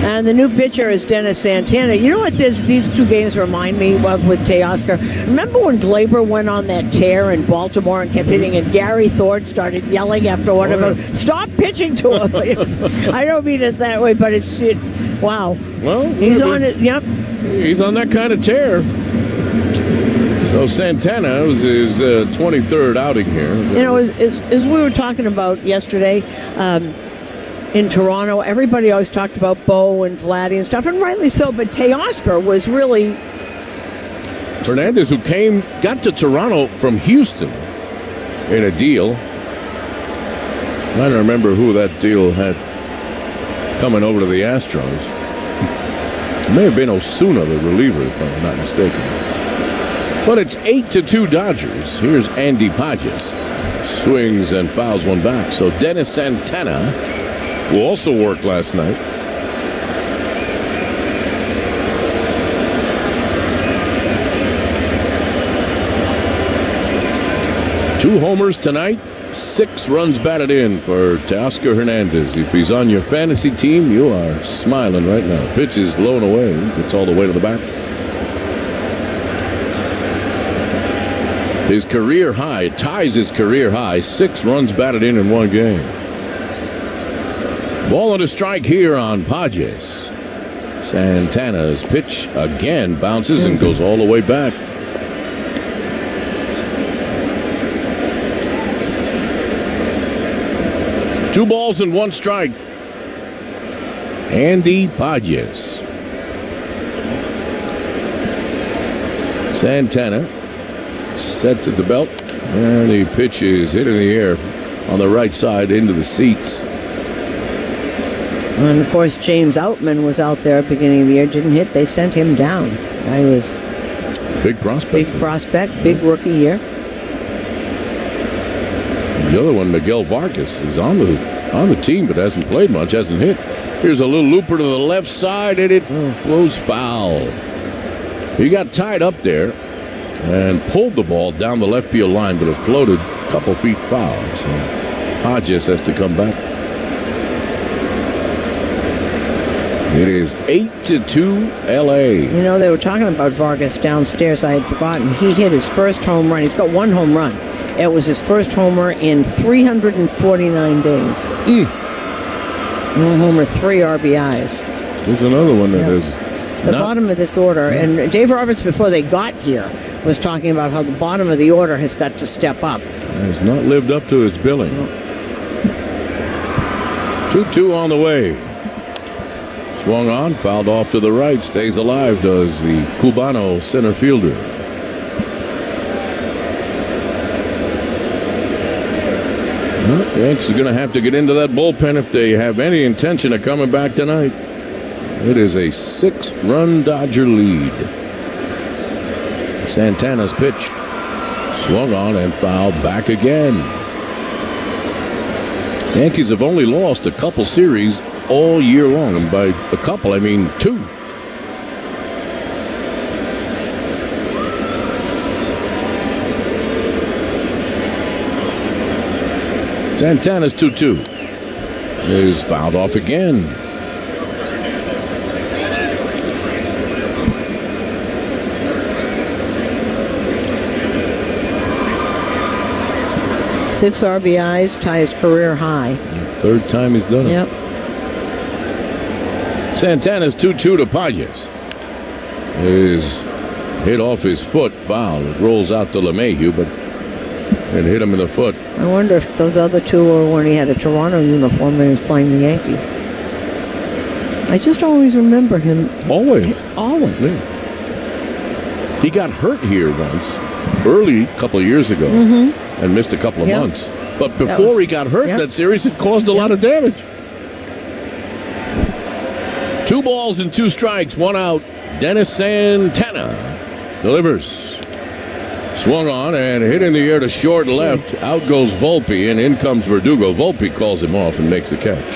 And the new pitcher is Dennis Santana. You know what these 2 games remind me of with Teoscar? Remember when Glaber went on that tear in Baltimore and kept hitting, and Gary Thorne started yelling after one of them, "Stop pitching to him." I don't mean it that way, but wow. Well, he's on it. Yep. He's on that kind of tear. So Santana was his 23rd outing here. You know, as we were talking about yesterday, in Toronto, everybody always talked about Bo and Vladdy and stuff, and rightly so, but Teoscar was really... Hernandez, who got to Toronto from Houston in a deal. I don't remember who that deal had coming over to the Astros. It may have been Osuna, the reliever, if I'm not mistaken. But it's 8-2 Dodgers. Here's Andy Pages. Swings and fouls one back. So Dennis Santana, who also worked last night. Two homers tonight. 6 runs batted in for Teoscar Hernandez. If he's on your fantasy team, you are smiling right now. Pitch is blown away. It's all the way to the back. His career high, ties his career high, 6 runs batted in one game. Ball and a strike here on Padres. Santana's pitch again bounces and goes all the way back. Two balls and one strike. Andy Padres. Santana sets at the belt, and the pitch is hit in the air on the right side into the seats. And, of course, James Outman was out there at the beginning of the year, didn't hit. They sent him down. He was big prospect. Big rookie year. The other one, Miguel Vargas, is on the team but hasn't played much, hasn't hit. Here's a little looper to the left side, and it blows foul. He got tied up there and pulled the ball down the left field line, but it floated a couple feet foul. So Hodges has to come back. It is 8-2 L.A. You know, they were talking about Vargas downstairs. I had forgotten. He hit his first home run. He's got one home run. It was his first homer in 349 days. One homer, 3 RBIs. There's another one that is the bottom of this order. And Dave Roberts, before they got here, was talking about how the bottom of the order has got to step up. Has not lived up to its billing. 2-2 on the way. Swung on, fouled off to the right, stays alive, does the Cubano center fielder. Well, the Yankees are going to have to get into that bullpen if they have any intention of coming back tonight. It is a 6-run Dodger lead. Santana's pitch. Swung on and fouled back again. Yankees have only lost a couple series all year long, and by a couple I mean 2. Santana's 2-2 is fouled off again. Six RBIs, ties career high. Third time he's done it. Yep. Santana's 2-2 to Padres. Is hit off his foot, foul. It rolls out to LeMahieu, but it hit him in the foot. I wonder if those other two were when he had a Toronto uniform and he was playing the Yankees. I just always remember him. Always. Always. Yeah. He got hurt here once, early, a couple of years ago, and missed a couple of months. But before he got hurt in that series, it caused a lot of damage. 2 balls and 2 strikes, 1 out. Dennis Santana delivers. Swung on and hit in the air to short left. Out goes Volpe, and in comes Verdugo. Volpe calls him off and makes the catch.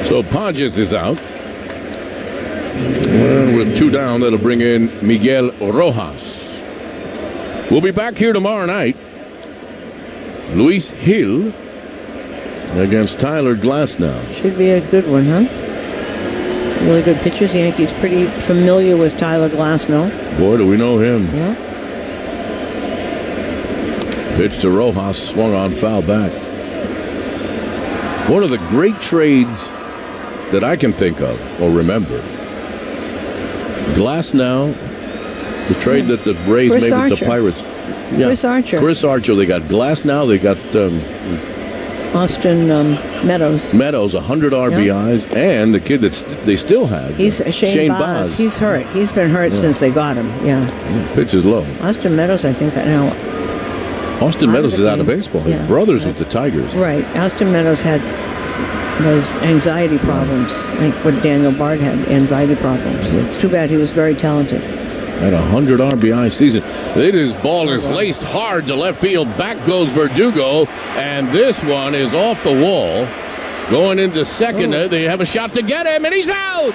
So Padres is out. And with 2 down, that'll bring in Miguel Rojas. We'll be back here tomorrow night. Luis Hill against Tyler Glasnow. Should be a good one, huh? Really good pitchers. The Yankees pretty familiar with Tyler Glasnow. Boy, do we know him. Yeah. Pitch to Rojas, swung on, foul back. One of the great trades that I can think of or remember. Glasnow, the trade that the Rays made with the Pirates. Yeah. Chris Archer. They got Glasnow. They got Austin Meadows. 100 RBIs, and the kid that they still have. He's Shane Baz. He's hurt. He's been hurt since they got him. Yeah. Pitch is low. Austin Meadows, I think. Now. Austin Meadows is out of baseball. His brother's with the Tigers. Right. Austin Meadows had those anxiety problems. I think what Daniel Bard had, anxiety problems. It's too bad. He was very talented. At 100 RBI season. His ball is laced hard to left field. Back goes Verdugo, and this one is off the wall. Going into second. They have a shot to get him, and he's out!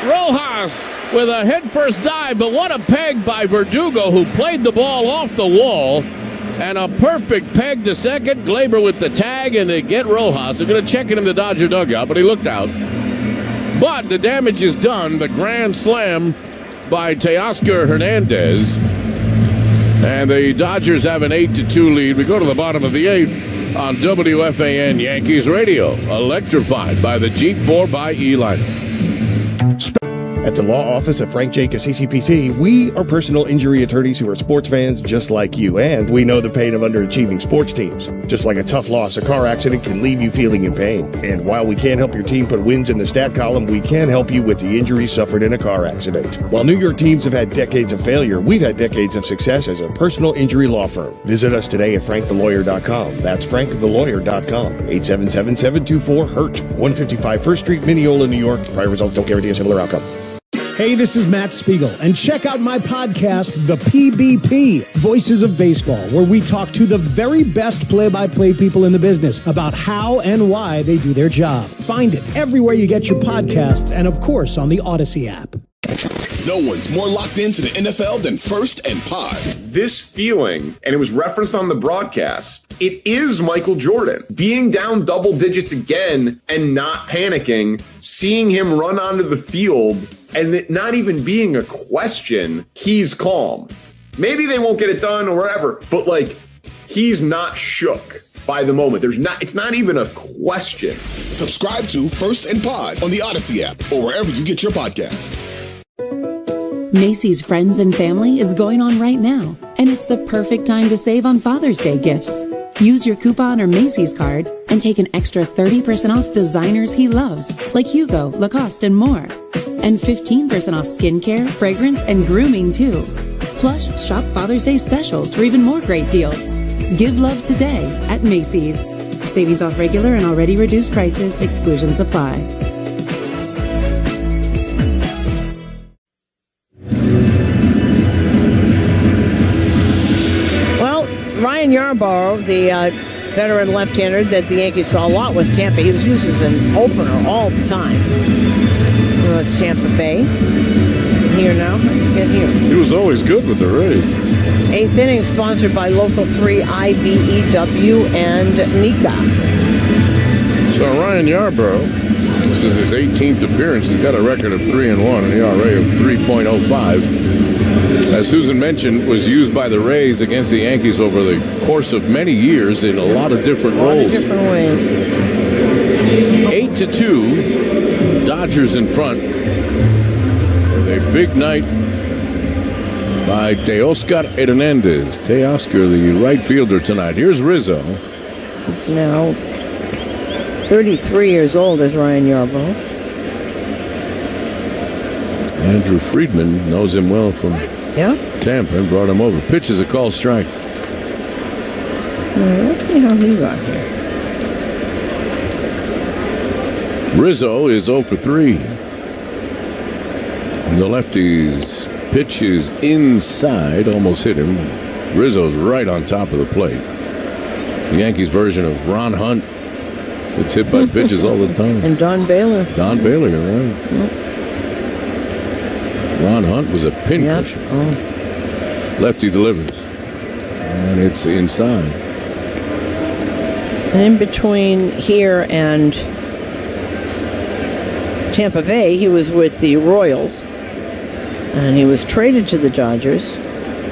Rojas with a headfirst dive, but what a peg by Verdugo, who played the ball off the wall. And a perfect peg to second. Glaber with the tag, and they get Rojas. They're going to check it in the Dodger dugout, but he looked out. But the damage is done. The grand slam by Teoscar Hernandez. And the Dodgers have an 8-2 lead. We go to the bottom of the 8th. on WFAN Yankees Radio, electrified by the Jeep 4xE liner. At the law office of Frank Jacobs CCPC, we are personal injury attorneys who are sports fans just like you, and we know the pain of underachieving sports teams. Just like a tough loss, a car accident can leave you feeling in pain. And while we can't help your team put wins in the stat column, we can help you with the injuries suffered in a car accident. While New York teams have had decades of failure, we've had decades of success as a personal injury law firm. Visit us today at frankthelawyer.com. That's frankthelawyer.com. 877-724-HURT. 155 First Street, Mineola, New York. Prior results don't guarantee a similar outcome. Hey, this is Matt Spiegel, and check out my podcast, The PBP, Voices of Baseball, where we talk to the very best play-by-play people in the business about how and why they do their job. Find it everywhere you get your podcasts, and of course on the Odyssey app. No one's more locked into the NFL than First and Pod. This feeling, and it was referenced on the broadcast, it is Michael Jordan. Being down double digits again and not panicking, seeing him run onto the field, and it not even being a question, he's calm. Maybe they won't get it done or whatever, but he's not shook by the moment. It's not even a question. Subscribe to First and Pod on the Odyssey app or wherever you get your podcasts. Macy's Friends and Family is going on right now, and it's the perfect time to save on Father's Day gifts. Use your coupon or Macy's card and take an extra 30% off designers he loves, like Hugo, Lacoste, and more. And 15% off skincare, fragrance, and grooming, too. Plus, shop Father's Day specials for even more great deals. Give love today at Macy's. Savings off regular and already reduced prices. Exclusions apply. Well, Ryan Yarbrough, the veteran left-hander that the Yankees saw a lot with Tampa, he was used as an opener all the time. Well, it's Tampa Bay. Here now. Get here. He was always good with the Rays. 8th inning, sponsored by Local 3, IBEW, and Nika. So Ryan Yarbrough, this is his 18th appearance. He's got a record of 3-1, an ERA of 3.05. As Susan mentioned, was used by the Rays against the Yankees over the course of many years in a lot of different roles. Different ways. 8-2, Dodgers in front. A big night by Teoscar Hernandez. Teoscar, the right fielder tonight. Here's Rizzo. He's now 33 years old as Ryan Yarbrough. Andrew Friedman knows him well from Tampa and brought him over. Pitch is a called strike. Let's see how he got here. Rizzo is 0 for 3. The lefty's pitch is inside, almost hit him. Rizzo's right on top of the plate. The Yankees version of Ron Hunt. It's hit by pitches all the time. And Don Baylor. Don Baylor, right. Yep. Ron Hunt was a pincushion. Oh. Lefty delivers. And it's inside. And in between here and Tampa Bay, he was with the Royals. And he was traded to the Dodgers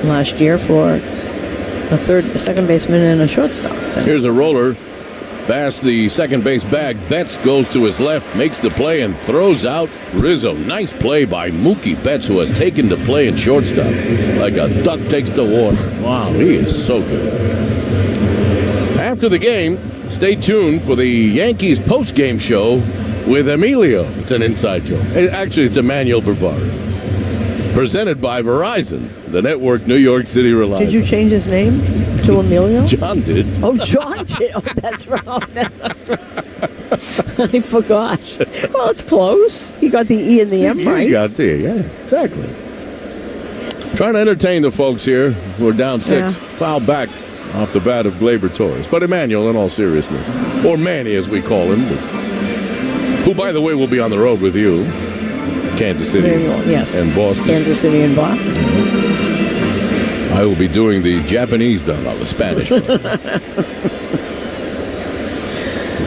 last year for a second baseman and a shortstop. Here's a roller. Bass, the second base bag. Betts goes to his left, makes the play, and throws out Rizzo. Nice play by Mookie Betts, who has taken the play in shortstop. Like a duck takes the water. Wow, he is so good. After the game, stay tuned for the Yankees post-game show with Emilio. It's an inside joke. Actually, it's Emmanuel Barbaro. Presented by Verizon, the network New York City relies on. Did you change his name to Emilio? John did. Oh, John did. Oh, that's right. I forgot. Well, it's close. You got the E and the M right. You got the E, yeah, exactly. Trying to entertain the folks here. We're down 6. Foul back off the bat of Gleyber Torres. But Emmanuel, in all seriousness, or Manny as we call him, who, by the way, will be on the road with you. Kansas City and Boston. Kansas City and Boston. I will be doing the Japanese, the Spanish.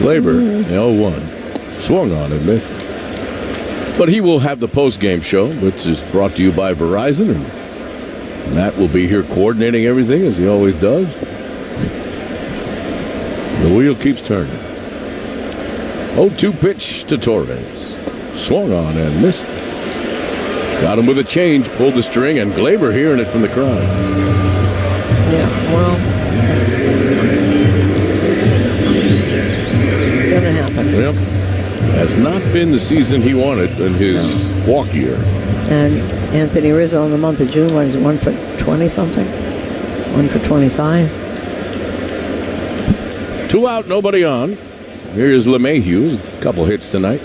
Gleyber, 0-1. Swung on and missed. But he will have the post-game show, which is brought to you by Verizon. And Matt will be here coordinating everything, as he always does. The wheel keeps turning. 0-2 pitch to Torres. Swung on and missed. Got him with a change, pulled the string, and Glaber hearing it from the crowd. Yeah, well, it's going to happen. Yep. Has not been the season he wanted in his walk year. And Anthony Rizzo in the month of June, what is it, 1 for 20-something? 1 for 25? 2 out, nobody on. Here's LeMahieu, a couple hits tonight.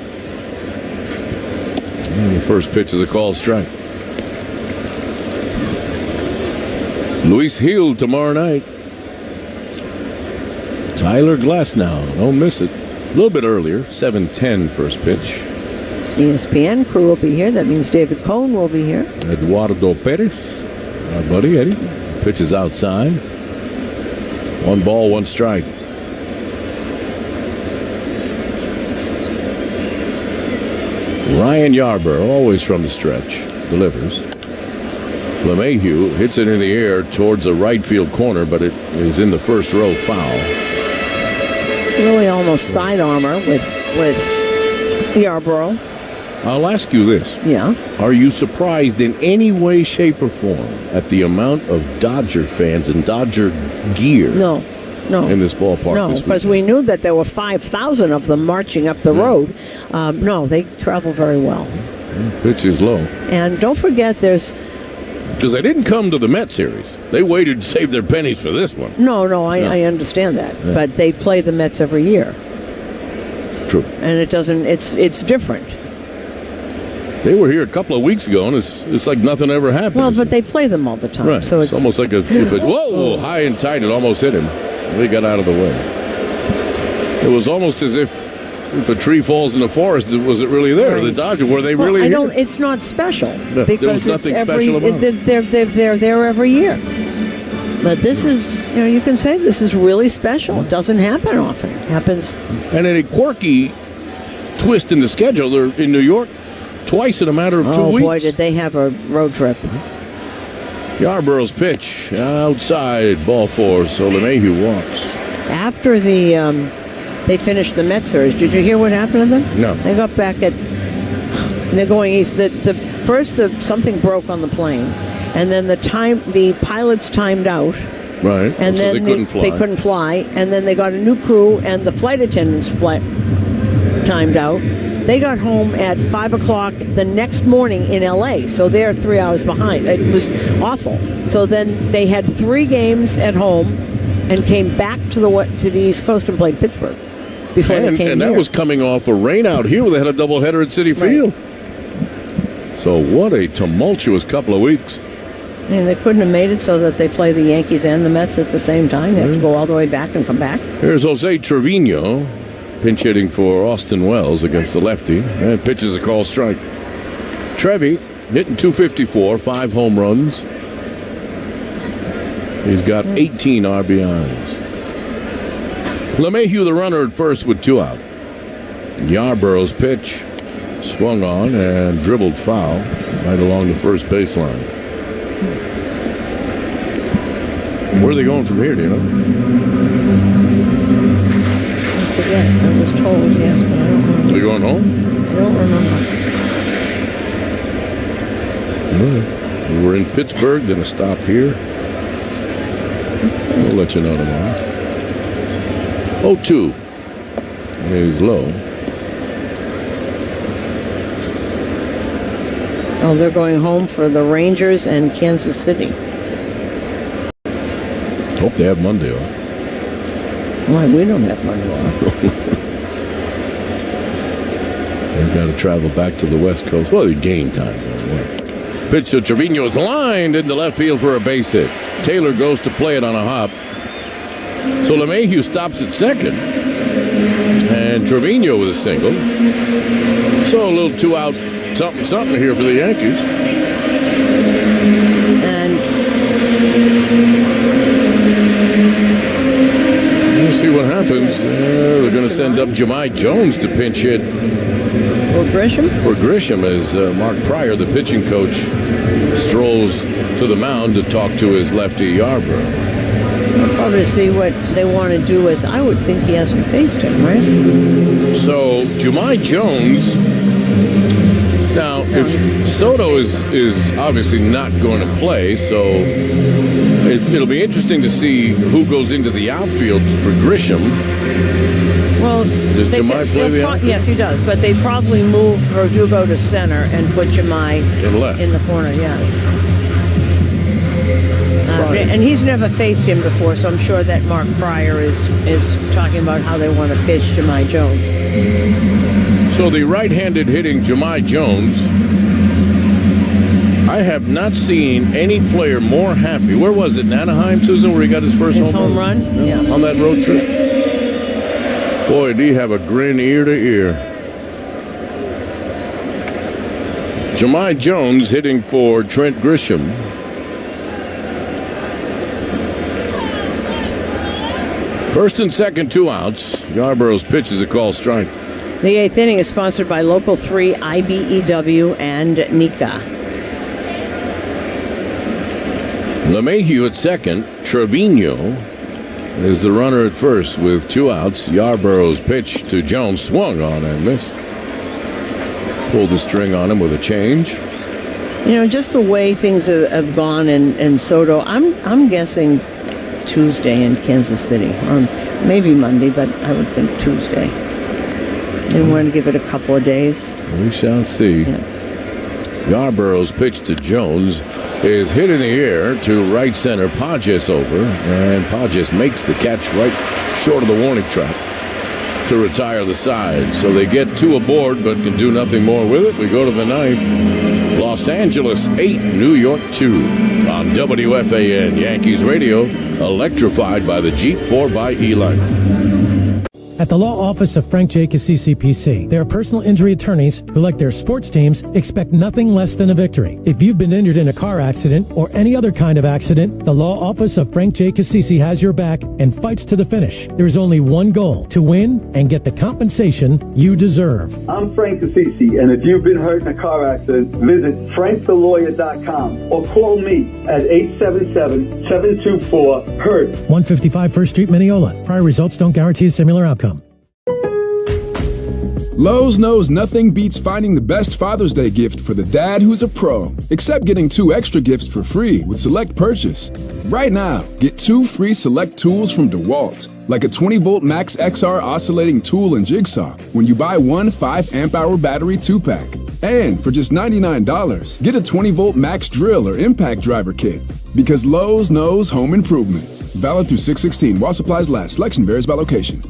And the first pitch is a called strike. Luis Gil tomorrow night. Tyler Glasnow, don't miss it. A little bit earlier, 7:10 first pitch. ESPN crew will be here. That means David Cohn will be here. Eduardo Perez, our buddy Eddie, pitches outside. 1 ball, 1 strike. Ryan Yarbrough, always from the stretch, delivers. LeMahieu hits it in the air towards the right field corner, but it is in the first row foul. Really almost side armor with Yarbrough. I'll ask you this. Yeah. Are you surprised in any way, shape, or form at the amount of Dodger fans and Dodger gear? No. In this ballpark. No, because we knew that there were 5,000 of them marching up the road. No, they travel very well. Pitch is low. And don't forget there's... Because they didn't come to the Met series. They waited to save their pennies for this one. No, I understand that. Yeah. But they play the Mets every year. True. And it doesn't... It's different. They were here a couple of weeks ago, and it's like nothing ever happened. Well, but they play them all the time. Right. So it's almost like whoa, high and tight. It almost hit him. They got out of the way. It was almost as if a tree falls in the forest, was it really there? Right. The Dodgers, were they really here? It's not special. No, because there was nothing special about it. They're there every year. But this is, you can say this is really special. It doesn't happen often. It happens. And in a quirky twist in the schedule, they're in New York twice in a matter of 2 weeks. Oh, boy, did they have a road trip. Yarborough's pitch outside, ball 4, so LeMahieu walks. After they finished the Met series, did you hear what happened to them? No. They got back they're going east. Something broke on the plane, and then the pilots timed out. Right. And so then they couldn't fly, and then they got a new crew, and the flight attendants timed out. They got home at 5 o'clock the next morning in L.A., so they're 3 hours behind. It was awful. So then they had 3 games at home and came back to the East Coast and played Pittsburgh before they came and that here. was coming off a rain out here where they had a doubleheader at Citi Field. So what a tumultuous couple of weeks. And they couldn't have made it so that they play the Yankees and the Mets at the same time. They have to go all the way back and come back. Here's Jose Trevino, pinch hitting for Austin Wells against the lefty. And pitches a call strike. Trevi hitting .254, 5 home runs. He's got 18 RBIs. LeMahieu, the runner at first with 2 out. Yarborough's pitch swung on and dribbled foul right along the first baseline. Where are they going from here, do you know? I forget. I was told, yes, but I don't remember. They're going home? I don't remember. So we're in Pittsburgh, going to stop here. We'll let you know tomorrow. 0-2 is low. Oh, they're going home for the Rangers and Kansas City. Hope they have Monday off. Why, we don't have Monday off. They've got to travel back to the West Coast. Well, the game time. Pitch to Trevino is lined into left field for a base hit. Taylor goes to play it on a hop. So LeMahieu stops at second. And Trevino with a single. So a little 2 out something here for the Yankees. And we'll see what happens. They're going to send up Jahmai Jones to pinch hit. For Grisham? For Grisham, as Mark Pryor, the pitching coach, strolls to the mound to talk to his lefty Yarbrough. We'll probably see what they want to do with. I would think he hasn't faced him, right? So Jahmai Jones. Now, if Soto is obviously not going to play, so it'll be interesting to see who goes into the outfield for Grisham. Well, does Jahmai play the outfield? Yes, he does. But they probably move Verdugo to center and put Jahmai in the corner. Yeah. And he's never faced him before, so I'm sure that Mark Pryor is talking about how they want to pitch Jahmai Jones. So the right-handed hitting Jahmai Jones, I have not seen any player more happy. Where was it, in Anaheim, Susan, where he got his first home run? Yeah. On that road trip? Boy, did he have a grin ear to ear. Jahmai Jones hitting for Trent Grisham. First and second, 2 outs. Yarborough's pitch is a call strike. The 8th inning is sponsored by Local 3, IBEW, and Nika. LeMahieu at second. Trevino is the runner at first with 2 outs. Yarborough's pitch to Jones swung on and missed. Pulled the string on him with a change. You know, just the way things have gone in Soto, I'm guessing Tuesday in Kansas City, or maybe Monday, but I would think Tuesday. They want to give it a couple of days. We shall see. Yeah. Yarborough's pitch to Jones is hit in the air to right center. Pages over, and Pages makes the catch right short of the warning track to retire the side. So they get 2 aboard, but can do nothing more with it. We go to the 9th. Los Angeles 8, New York 2 on WFAN Yankees Radio, electrified by the Jeep 4xe line. At the law office of Frank Jacobs CCPC, they are personal injury attorneys who, like their sports teams, expect nothing less than a victory. If you've been injured in a car accident or any other kind of accident, the law office of Frank Jacobs CC has your back and fights to the finish. There is only one goal: to win and get the compensation you deserve. I'm Frank Assisi, and if you've been hurt in a car accident, visit frankthelawyer.com or call me at 877-724-HURT. 155 First Street, Mineola. Prior results don't guarantee a similar outcome. Lowe's knows nothing beats finding the best Father's Day gift for the dad who's a pro, except getting 2 extra gifts for free with select purchase. Right now, get 2 free select tools from DeWalt, like a 20-volt Max XR oscillating tool and jigsaw when you buy 1 5-amp-hour battery 2-pack. And for just $99, get a 20-volt Max drill or impact driver kit. Because Lowe's knows home improvement. Valid through 6/16 while supplies last. Selection varies by location.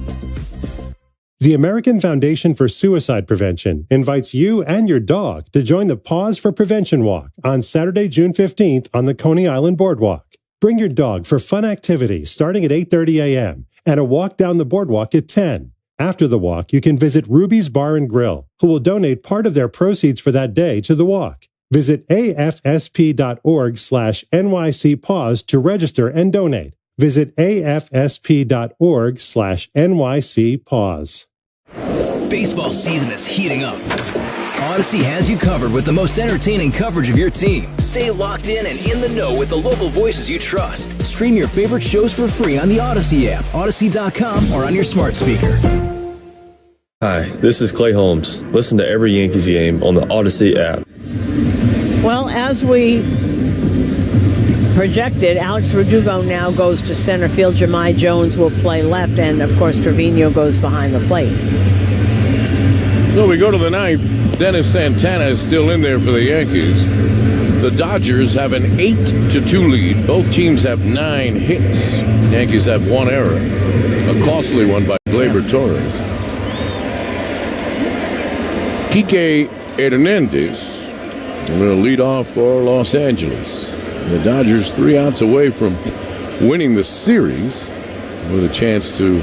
The American Foundation for Suicide Prevention invites you and your dog to join the Pause for Prevention Walk on Saturday, June 15th on the Coney Island Boardwalk. Bring your dog for fun activities starting at 8:30 a.m. and a walk down the boardwalk at 10. After the walk, you can visit Ruby's Bar and Grill, who will donate part of their proceeds for that day to the walk. Visit afsp.org/NYCPause to register and donate. Visit afsp.org/NYCPause. Baseball season is heating up. Odyssey has you covered with the most entertaining coverage of your team. Stay locked in and in the know with the local voices you trust. Stream your favorite shows for free on the Odyssey app, Odyssey.com, or on your smart speaker. Hi, this is Clay Holmes. Listen to every Yankees game on the Odyssey app. Well, as we projected, Alex Verdugo now goes to center field. Jahmai Jones will play left, and of course Trevino goes behind the plate. So we go to the 9th. Dennis Santana is still in there for the Yankees. The Dodgers have an 8-2 lead. Both teams have 9 hits. Yankees have 1 error, a costly one by Gleyber Torres. Kike Hernandez will lead off for Los Angeles. The Dodgers 3 outs away from winning the series with a chance to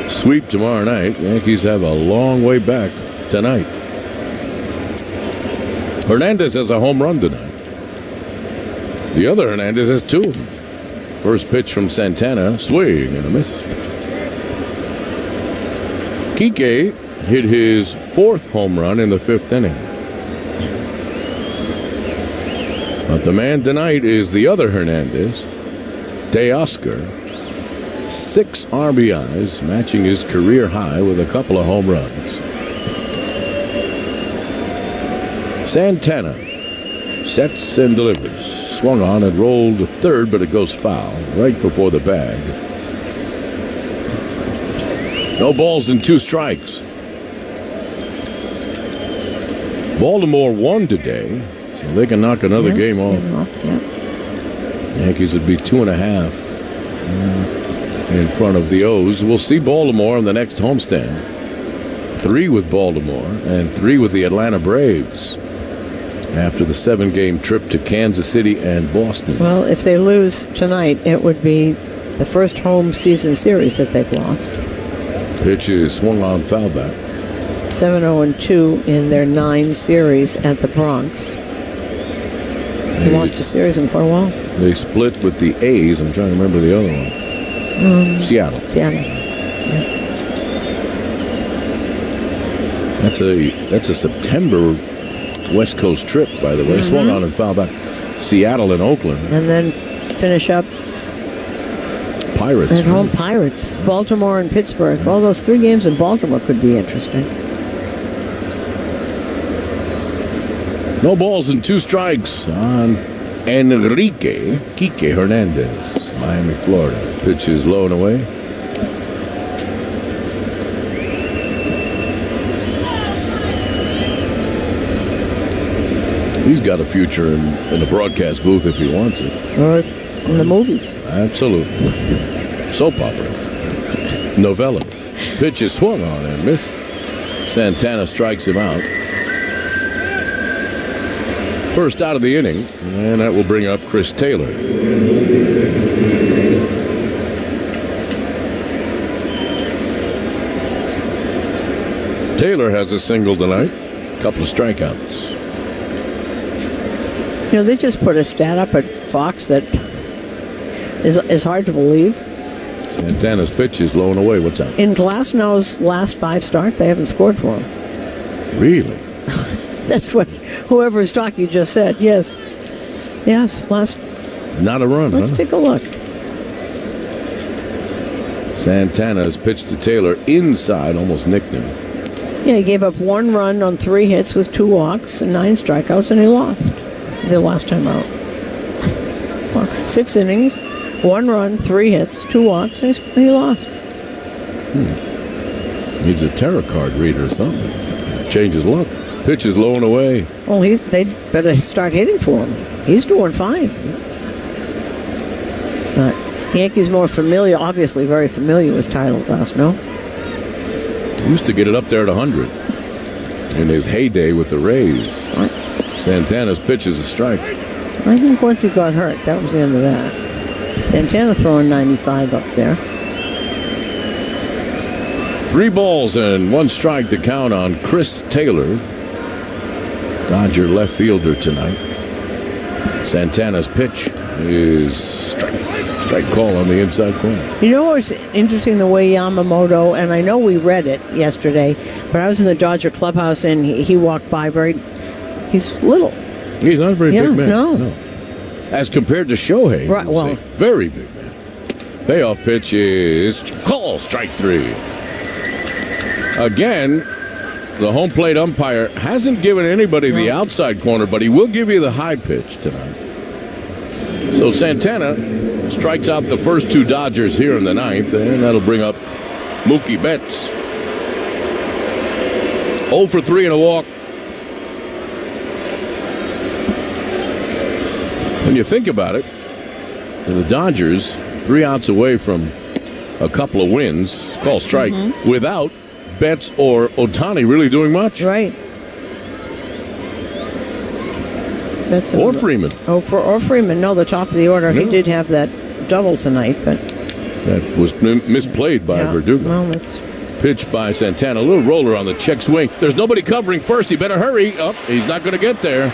sweep tomorrow night. The Yankees have a long way back tonight. Hernandez has a home run tonight. The other Hernandez has 2 of them. First pitch from Santana, swing and a miss. Kike hit his 4th home run in the 5th inning. But the man tonight is the other Hernandez, Teoscar. 6 RBIs, matching his career high with a couple of home runs. Santana sets and delivers. Swung on and rolled to third, but it goes foul right before the bag. No balls and 2 strikes. Baltimore won today, so they can knock another game off. Yankees would be 2.5 in front of the O's. We'll see Baltimore in the next homestand. 3 with Baltimore and 3 with the Atlanta Braves after the 7-game trip to Kansas City and Boston. Well, if they lose tonight, it would be the first home season series that they've lost. Pitch is swung on, foul back. 7-0-2 in their 9 series at the Bronx. They lost a series in quite a while. They split with the A's. I'm trying to remember the other one. Seattle. Yeah. That's a September West Coast trip, by the way. Swung on and foul back. Seattle and Oakland. And then finish up Pirates. at home. Pirates. Baltimore and Pittsburgh. All those 3 games in Baltimore could be interesting. No balls and 2 strikes on Enrique Quique Hernandez, Miami, Florida. Pitch is low and away. He's got a future in the broadcast booth if he wants it. Or in the movies. Absolutely. Soap opera. Novella. Pitch is swung on and missed. Santana strikes him out. First out of the inning, and that will bring up Chris Taylor. Taylor has a single tonight, a couple of strikeouts. You know, they just put a stat up at Fox that is hard to believe. Santana's pitch is low and away. What's that? In Glasnow's last 5 starts, they haven't scored for him. Really? That's what whoever's talking just said. Yes. Not a run. Let's take a look. Santana has pitched to Taylor inside, almost nicked him. Yeah, he gave up 1 run on 3 hits with 2 walks and 9 strikeouts, and he lost the last time out. 6 innings, 1 run, 3 hits, 2 walks, and he lost. Needs a tarot card reader or something. Change his luck. Pitch is low and away. Well, they better start hitting for him. He's doing fine. Yankees more familiar, obviously very familiar with Tyler Glasnow. He used to get it up there at 100 in his heyday with the Rays. Santana's pitch is a strike. I think once he got hurt, that was the end of that. Santana throwing 95 up there. 3 balls and 1 strike to count on Chris Taylor, Dodger left fielder tonight. Santana's pitch is strike call on the inside corner. You know what's interesting, the way Yamamoto, and I know we read it yesterday, but I was in the Dodger clubhouse and he walked by he's little. He's not a very big man. No. As compared to Shohei, right, well, very big man. Payoff pitch is call, strike 3. Again, the home plate umpire hasn't given anybody the outside corner, but he will give you the high pitch tonight. So Santana strikes out the first 2 Dodgers here in the 9th, and that'll bring up Mookie Betts. 0 for 3 and a walk. When you think about it, the Dodgers 3 outs away from a couple of wins, call strike, without Betts or Ohtani really doing much. Right. Betts or Freeman. Or Freeman. No, the top of the order. No. He did have that double tonight, but that was misplayed by Verdugo. Well, that's pitch by Santana. A little roller on the check swing. There's nobody covering first. He better hurry. Oh, he's not going to get there.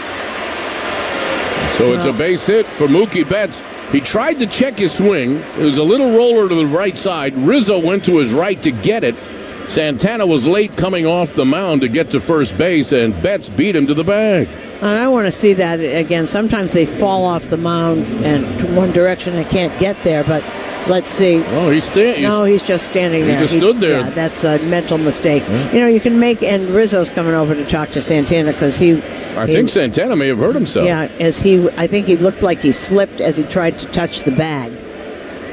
So it's a base hit for Mookie Betts. He tried to check his swing. It was a little roller to the right side. Rizzo went to his right to get it. Santana was late coming off the mound to get to first base, and Betts beat him to the bag. I want to see that again. Sometimes they fall off the mound and to one direction and can't get there, but let's see. Oh, he's just standing there. He just stood there. Yeah, that's a mental mistake. Yeah. You can make, and Rizzo's coming over to talk to Santana because I think Santana may have hurt himself. Yeah, I think he looked like he slipped as he tried to touch the bag.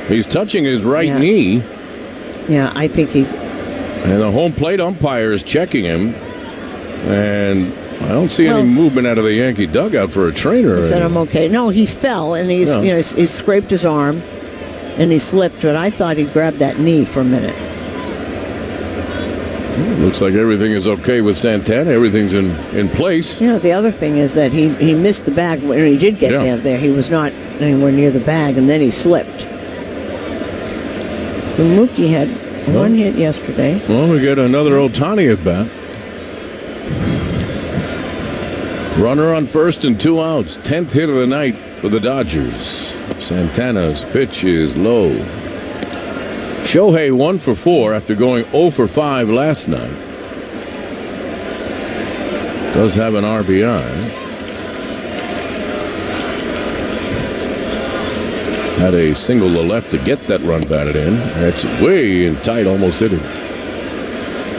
He's touching his right knee. Yeah, I think he... And the home plate umpire is checking him, and I don't see any movement out of the Yankee dugout for a trainer. He said, I'm okay. No, he fell, and he scraped his arm, and he slipped, but I thought he grabbed that knee for a minute. Looks like everything is okay with Santana. Everything's in place. The other thing is that he missed the bag. When he did get there, he was not anywhere near the bag, and then he slipped. So Mookie had one hit yesterday. Well, we get another Ohtani at bat. Runner on first and 2 outs. 10th hit of the night for the Dodgers. Santana's pitch is low. Shohei 1 for 4 after going 0 for 5 last night. Does have an RBI. Had a single to left to get that run batted in. That's way in tight, almost hit him.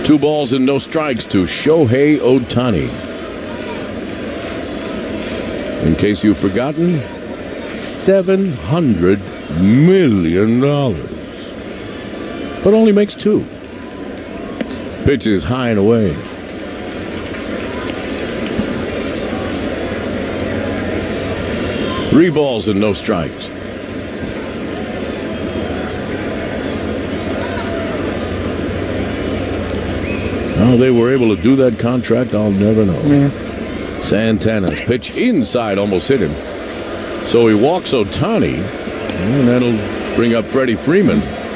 2 balls and no strikes to Shohei Ohtani. In case you've forgotten, $700 million. But only makes 2. Pitch is high and away. Three balls and no strikes. How they were able to do that contract, I'll never know. Yeah. Santana's pitch inside almost hit him. So he walks Ohtani, and that'll bring up Freddie Freeman.